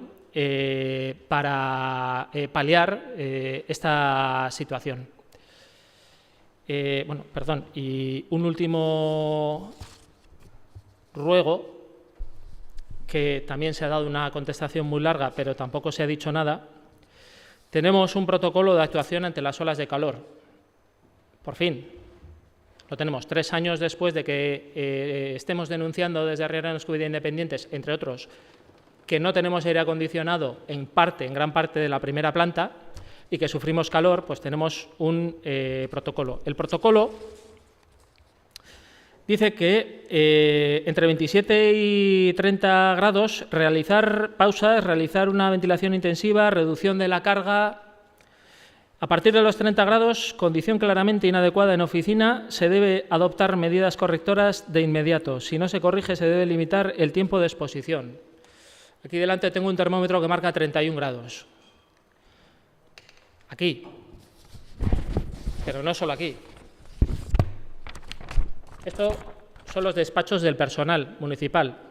para paliar esta situación. Bueno, perdón, y un último ruego, que también se ha dado una contestación muy larga, pero tampoco se ha dicho nada. Tenemos un protocolo de actuación ante las olas de calor. Por fin, lo tenemos 3 años después de que estemos denunciando desde Herriaren Eskubidea Independientes, entre otros, que no tenemos aire acondicionado en gran parte de la primera planta, y que sufrimos calor, pues tenemos un protocolo. El protocolo dice que entre 27 y 30 grados realizar pausas, realizar una ventilación intensiva, reducción de la carga. A partir de los 30 grados, condición claramente inadecuada en oficina, se debe adoptar medidas correctoras de inmediato. Si no se corrige, se debe limitar el tiempo de exposición. Aquí delante tengo un termómetro que marca 31 grados. Aquí. Pero no solo aquí. Estos son los despachos del personal municipal.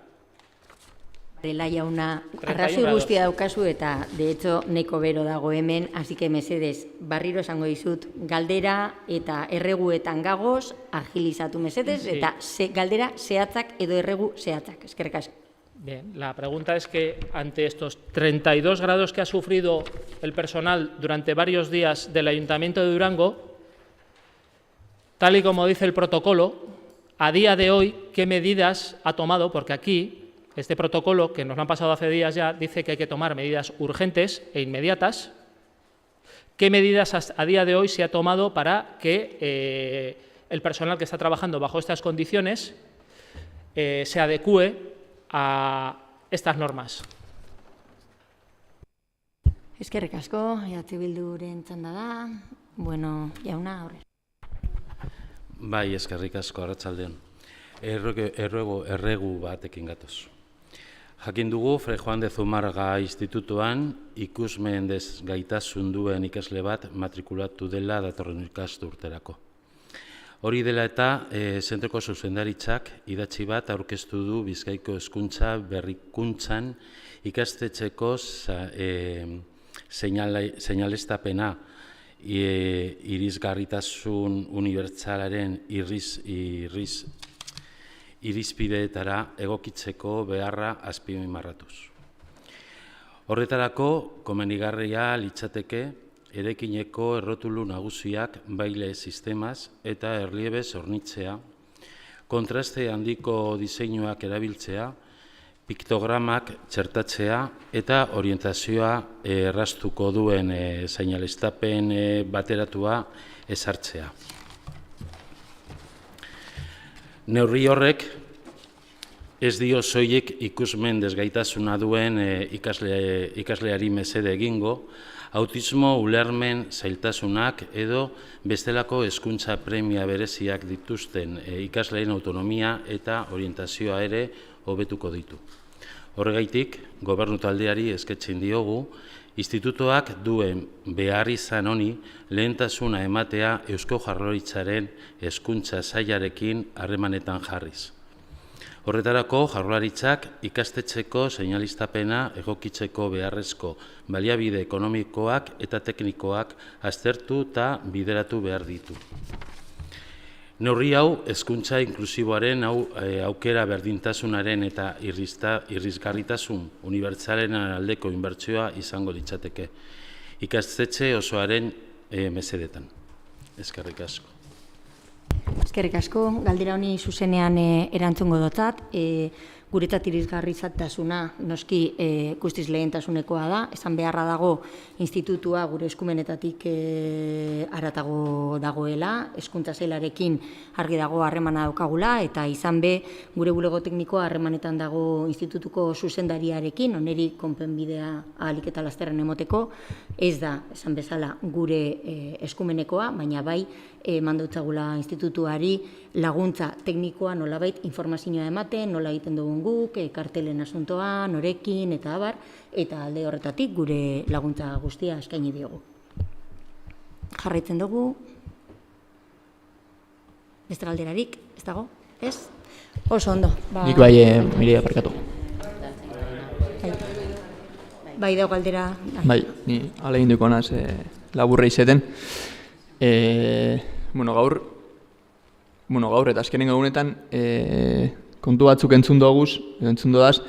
Dela jauna, 31 arrazoi grados. guztia daukazu eta, de hecho, neko bero dago hemen, así que mesedez, barriro esango dizut, galdera eta erreguetan gagoz, agilizatu mesedez, Sí. eta galdera zehatzak edo erregu zehatzak. Eskerrik asko. Bien, la pregunta es que ante estos 32 grados que ha sufrido el personal durante varios días del Ayuntamiento de Durango, tal y como dice el protocolo, a día de hoy, ¿qué medidas ha tomado? Porque aquí, este protocolo, que nos lo han pasado hace días ya, dice que hay que tomar medidas urgentes e inmediatas. ¿Qué medidas a día de hoy se ha tomado para que el personal que está trabajando bajo estas condiciones se adecúe a estas normas? Eskerrik asko, EH Bilduren txanda da. Bueno, jauna, aurrera. Bai, eskerrik asko, arratsaldeon. Erregu batekin gatoz. Jakin dugu, Fray Juan de Zumarraga Institutuan ikusmen desgaitasun duen ikasle bat matrikulatu dela datorren ikasturterako. Hori dela eta, zentroko zuzendaritzak idatzi bat aurkeztu du Bizkaiko hezkuntza berrikuntzan ikastetxeko seinaleztapena irisgarritasun unibertsalaren irizpideetara egokitzeko beharra azpimarratuz. Horretarako, komenigarria litzateke eraikineko errotulu nagusiak baile sistemaz eta erliebez hornitzea, kontraste handiko diseinuak erabiltzea, piktogramak txertatzea eta orientazioa erraztuko duen seinaleztapen bateratua ezartzea. Neurri horrek ez dio soilik ikusmen desgaitasuna duen ikasleari mesede egingo, autismo ulermen zailtasunak edo bestelako hezkuntza premia bereziak dituzten ikasleen autonomia eta orientazioa ere hobetuko ditu. Horregaitik, gobernu taldeari eskatzen diogu, institutoak duen behar izan honi lehentasuna ematea Eusko Jaurlaritzaren hezkuntza sailarekin harremanetan jarriz. Horretarako, Jaurlaritzak ikastetxeko seinaleztapena egokitzeko beharrezko baliabide ekonomikoak eta teknikoak aztertu eta bideratu behar ditu. Neurri hau, hezkuntza inklusiboaren aukera berdintasunaren eta irisgarritasun unibertsalen aldeko inbertsioa izango litzateke. Ikastetxe osoaren mesedetan. Eskerrik asko. Eskerrik asko, galdera honi zuzenean erantzungo dotzat. Guretzat irisgarritasuna noski guztiz lehentasunekoa da. Esan beharra dago institutua gure eskumenetatik haratago dagoela, hezkuntza sailarekin argi dago harremana daukagula, eta izan be gure bulego teknikoa harremanetan dago institutuko zuzendariarekin, oneri konponbidea ahalik eta lasterren emoteko, ez da, esan bezala, gure eskumenekoa, baina bai mandotzagula institutuari laguntza teknikoa nolabait informazioa ematen, nola egiten dugun guk, kartelen asuntoa, norekin, eta abar, eta alde horretatik gure laguntza guztia eskaini diogu. Jarraitzen dugu. Beste galderarik, ez dago? Ez? Oso ondo. Nik bai, Mireia parkatu. Bai, dago galdera. Bai, ni ala induko naz laburra izeten. Gaur eta azkenengo egunetan kontu batzuk entzun dodaz,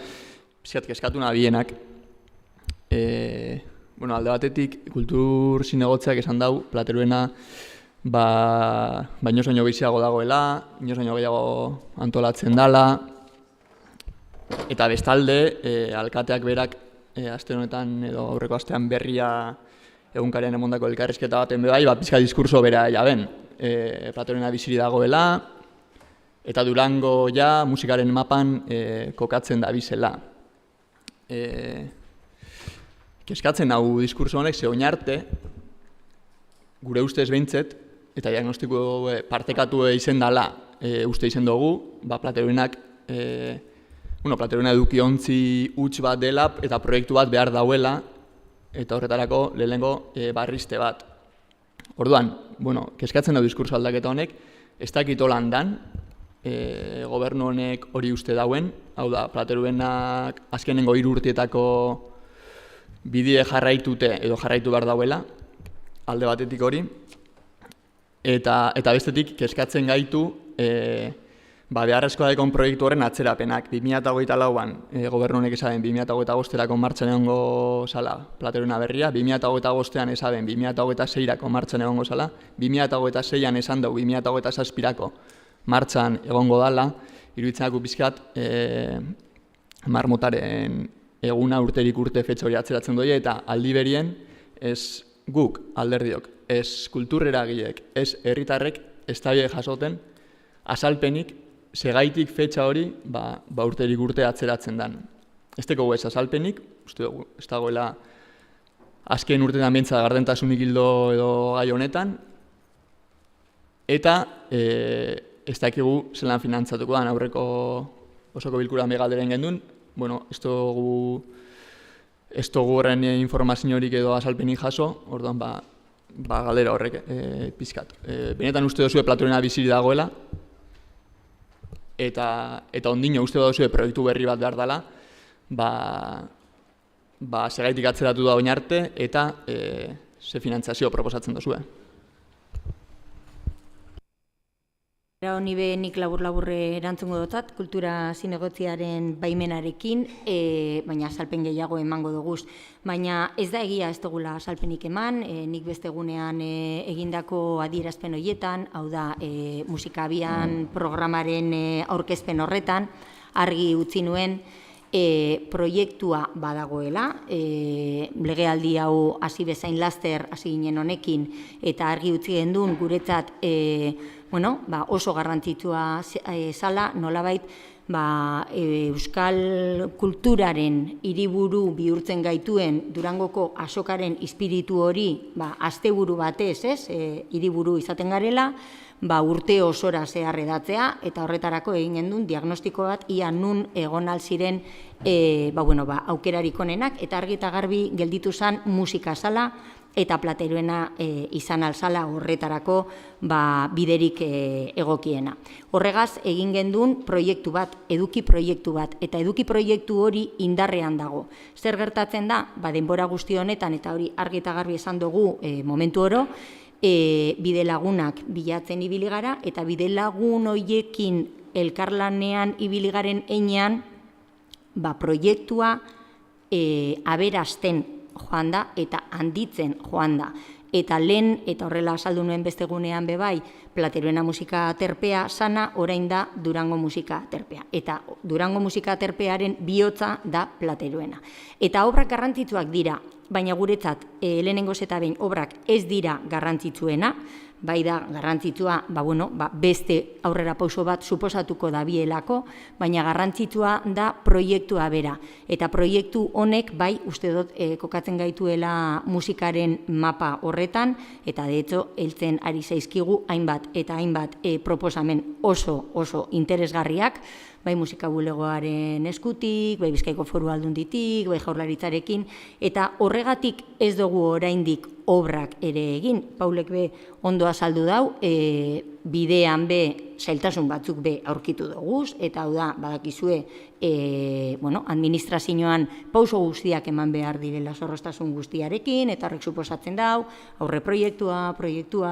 pixkat kezkatu nabienak. Alde batetik, kultur zinegotzeak esan dau, Plateruena inoz baino gehiago dagoela, inoz baino gehiago antolatzen dela, eta bestalde, alkateak berak aste honetan edo aurreko astean berria egunkarian emondako elkarrizketa baten bebai, pixka diskurso bera jaben. Plateruena biziri dagoela, eta Durango ja musikaren mapan kokatzen da bizela. Kezkatzen hau diskurso honek, ze oinarte, gure ustez behintzet, eta diagnostiko partekatu izen dela, uste izen dugu, Plateruenak Plateruena edukiontzi huts bat dela eta proiektu bat behar dauela, eta horretarako lehenengo barrizte bat. Orduan, kezkatzen da diskurso aldaketa honek, ez dakit holan dan, gobernu honek hori uste dauen, hau da, Plateruenak azkenengo 3 urteetako bidie jarraitute edo jarraitu behar dauela, alde batetik hori, eta bestetik kezkatzen gaitu beharrezkoa dekon proiektu horren atzerapenak. 2024an gobernu honek esaben 2025erako martxan egongo zala Plateruena berria, 2025ean esaben 2026erako martxan egongo zala, 2026an esan dugu 2027erako martxan egongo dala, iruditzen dago pixkat marmotaren eguna urterik urte fetxa hori atzeratzen doi, eta aldi berien ez guk alderdiok, ez kultureragilek, ez herritarrek ez da jasoten azalpenik segaitik fetxa hori urterik urte atzeratzen den. Ez teko ez azalpenik, uste dugu, ez dagoela azken urtetan bentsa gardentasunik hildo edo gai honetan, eta ez dakigu zelan finantzatuko da, aurreko osoko bilkuran begalderen gendun, ez dugu horren informaziorik edo azalpenik jaso, orduan galdera horrek pizkat. Benetan uste duzue Plateruena biziri dagoela, eta ondino uste duzue proiektu berri bat behar dela, segaitik atzeratu da oin arte, eta ze finantzazio proposatzen duzue. Honi be nik labur-laburre erantzungo dotat, kultura zinegotziaren baimenarekin, baina azalpen gehiago emango duguz. Baina ez da egia ez dugula azalpenik eman, nik beste egunean egindako adierazpen horietan, hau da musikabian programaren aurkezpen horretan, argi utzi nuen proiektua badagoela, legealdi hau hasi bezain laster hasi ginen honekin, eta argi utzi gendun guretzat oso garrantzitsua zala, nolabait euskal kulturaren hiriburu bihurtzen gaituen Durangoko azokaren espiritu hori asteburu batez, hiriburu izaten garela, urte osora zehar edatzea, eta horretarako egin gendun diagnostiko bat ia nun egon alziren aukerarik onenak, eta argi eta garbi gelditu zen musika zala, eta Plateruena izan alzala horretarako biderik egokiena. Horregaz, egin gendun proiektu bat, eduki proiektu bat, eta eduki proiektu hori indarrean dago. Zer gertatzen da, denbora guzti honetan, eta hori argi eta garbi esan dugu momentu oro, bide lagunak bilatzen ibili gara, eta bide lagun horiekin elkarlanean ibili garen einean, proiektua aberasten joan da eta handitzen joan da. Eta lehen, eta horrela azaldu nuen beste gunean bebai, Plateruena musika terpea sana, orain da Durango musika terpea. Eta Durango musika terpearen bihotza da Plateruena. Eta obrak garrantzitsuak dira, baina guretzat lehenengoz eta behin obrak ez dira garrantzitsuena, bai da garrantzitsua, beste aurrera pauso bat suposatuko dabielako, baina garrantzitsua da proiektua bera. Eta proiektu honek, uste dut, kokatzen gaituela musikaren mapa horretan, eta de hecho, heltzen ari zaizkigu hainbat eta hainbat proposamen oso interesgarriak, bai musika bulegoaren eskutik, bai Bizkaiko Foru Aldunditik, bai Jaurlaritzarekin, eta horregatik ez dugu oraindik obrak ere egin. Paulek be ondo azaldu dau, bidean be zailtasun batzuk be aurkitu duguz, eta hau da, badakizue, administrazioan pauso guztiak eman behar direla zorroztasun guztiarekin, eta horrek suposatzen dau, aurre proiektua,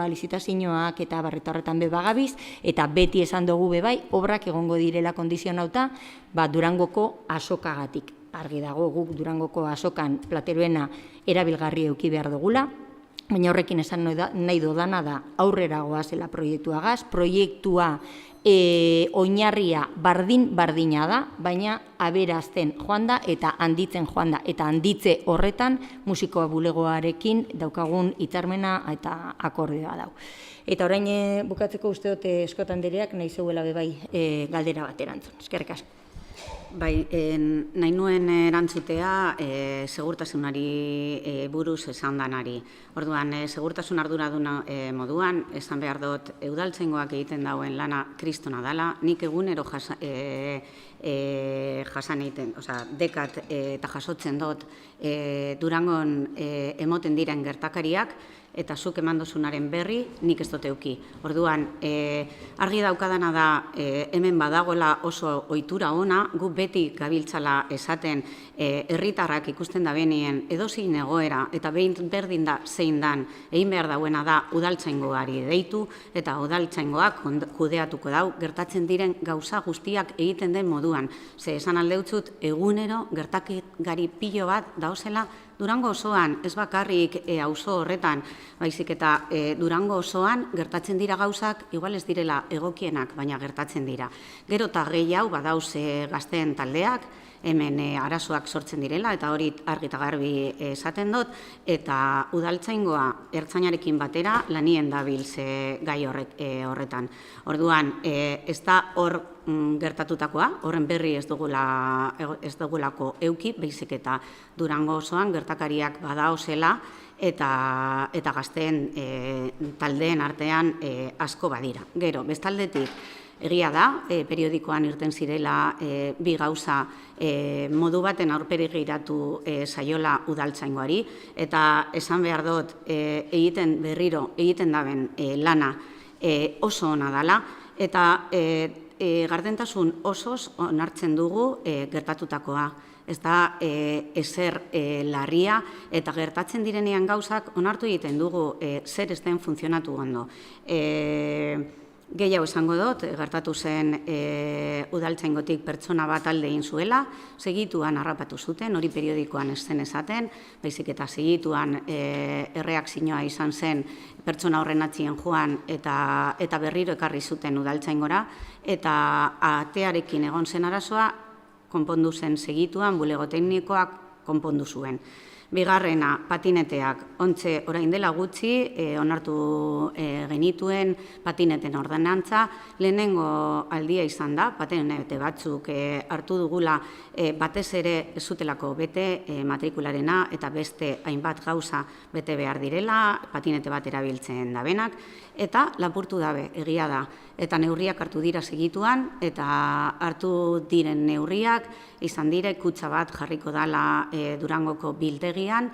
lizitazioak, eta horretan be bagabiz, eta beti esan dugu be bai, obrak egongo direla kondizionauta, Durangoko azokagatik. Argi dago guk Durangoko azokan Plateruena erabilgarri eduki behar dugula, baina horrekin esan nahi dodana da aurrera goazela proiektuagaz, proiektua oinarria bardina da, baina aberazten joan da eta handitzen joan da. Eta handitze horretan musikoa bulegoarekin daukagun hitzarmena eta akordioa dau. Eta orain bukatzeko uste dut Eskot Andereak nahi zeuela bebai galdera bat erantzun. Eskerrik asko. Bai, nahi nuen erantzutea segurtasunari buruz esan danari. Orduan, segurtasun arduraduna moduan, esan behar dut, udaltzaingoak egiten dauen lana kristona dela, nik egunero jasan egiten, dekat eta jasotzen dut Durangon emoten diren gertakariak, eta zuk eman dozunaren berri, nik ez dut euki. Orduan, argi daukadana da, hemen badagoela oso ohitura ona, gu beti gabiltzala esaten herritarrak ikusten da benien edozein egoera, eta berdin da zein dan, egin behar dauena da udaltzaingoari deitu, eta udaltzaingoak kudeatuko dau, gertatzen diren gauza guztiak egiten den moduan. Ze esan aldeutzut, egunero gertakari pilo bat dauzela Durango osoan, ez bakarrik auzo horretan, baizik eta Durango osoan gertatzen dira gauzak, igual ez direla egokienak, baina gertatzen dira. Gero eta gehiago badauz gazteen taldeak, hemen arazoak sortzen direla, eta hori argi eta garbi esaten dut, eta udaltzaingoa ertzainarekin batera lanien dabiltze gai horretan. Orduan, ez da hor gertatutakoa, horren berri ez dugulako euki, baizik eta Durango osoan gertakariak badaozela, eta gazteen taldeen artean asko badira. Gero, bestaldetik, egia da, periodikoan irten zirela bi gauza modu baten aurpegiratu saiola udaltzaingoari, eta esan behar dut egiten daben lana oso ona dela, eta gardentasun osoz onartzen dugu gertatutakoa. Ez da ezer larria, eta gertatzen direnean gauzak onartu egiten dugu zer ez den funtzionatu ondo. Gehiago esango dut, gertatu zen udaltzaingotik pertsona bat alde egin zuela, segituan harrapatu zuten, hori periodikoan ez zen esaten, baizik eta segituan erreakzioa izan zen pertsona horren atzien joan eta berriro ekarri zuten udaltzaingora, eta atearekin egon zen arazoa, konpondu zen segituan, bulego teknikoak konpondu zuen. Bigarrena, patineteak, ontze orain dela gutxi, onartu genituen patineten ordenantza, lehenengo aldia izan da, patinete batzuk hartu dugula batez ere ez zutelako bete matrikularena, eta beste hainbat gauza bete behar direla, patinete bat erabiltzen dabenak, eta lapurtu dabe, egia da, eta neurriak hartu dira segituan, eta hartu diren neurriak, izan dire, kutxa bat jarriko dala Durangoko biltegian,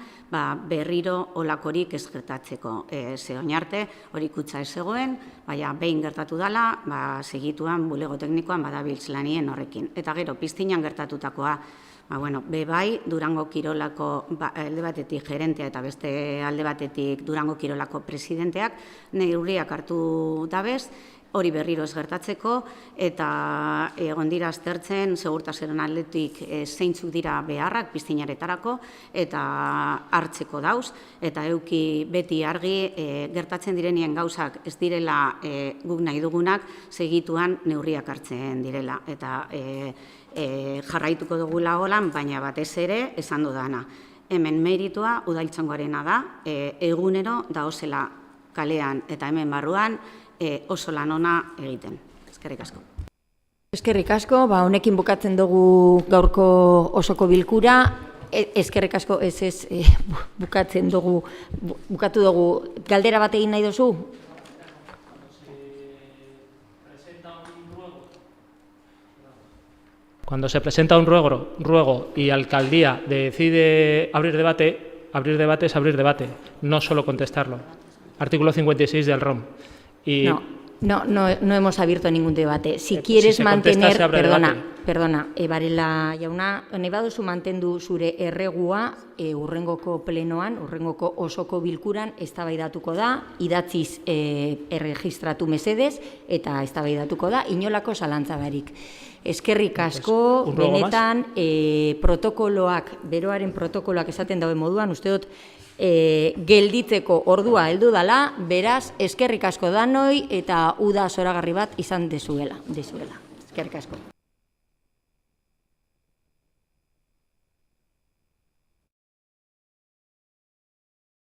berriro olakorik ez gertatzeko. Ze oinarte, hori kutxa ez zegoen, baina behin gertatu dala, segituan, bulego teknikoan, badabiltz lanien horrekin. Eta gero, piztinan gertatutakoa, bebai, Durango Kirolako alde batetik gerentea eta beste alde batetik Durango Kirolako presidenteak neurriak hartu dabez, hori berriro ez gertatzeko, eta egon dira aztertzen segurtasun aldetik zeintzuk dira beharrak piztinaretarako, eta hartzeko dauz, eta euki beti argi gertatzen direnien gauzak ez direla guk nahi dugunak, segituan neurriak hartzen direla, eta jarraituko dugula holan, baina batez ere esan dudana. Hemen meritua udaltzaingoarena da, egunero daozela kalean eta hemen barruan oso lan ona egiten. Eskerrik asko. Eskerrik asko, honekin bukatzen dugu gaurko osoko bilkura. Eskerrik asko, bukatzen dugu, bukatu dugu. Galdera bat egin nahi duzu? Cuando se presenta un ruego y Alcaldía decide abrir debate es abrir debate, no solo contestarlo. Artículo 56 del ROM. No hemos abierto ningún debate. Si quieres mantener, perdona, Barela jauna, nahi baduzu mantendu zure erregua urrengoko plenoan, urrengoko osoko bilkuran eztabaidatuko da, idatziz erregistratu mesedez eta eztabaidatuko da, inolako zalantza barik. Eskerrik asko, benetan protokoloak, beroaren protokoloak esaten dauen moduan, uste dut gelditzeko ordua heldu dela, beraz, eskerrik asko danoi eta uda zoragarri bat izan dezuela. Eskerrik asko.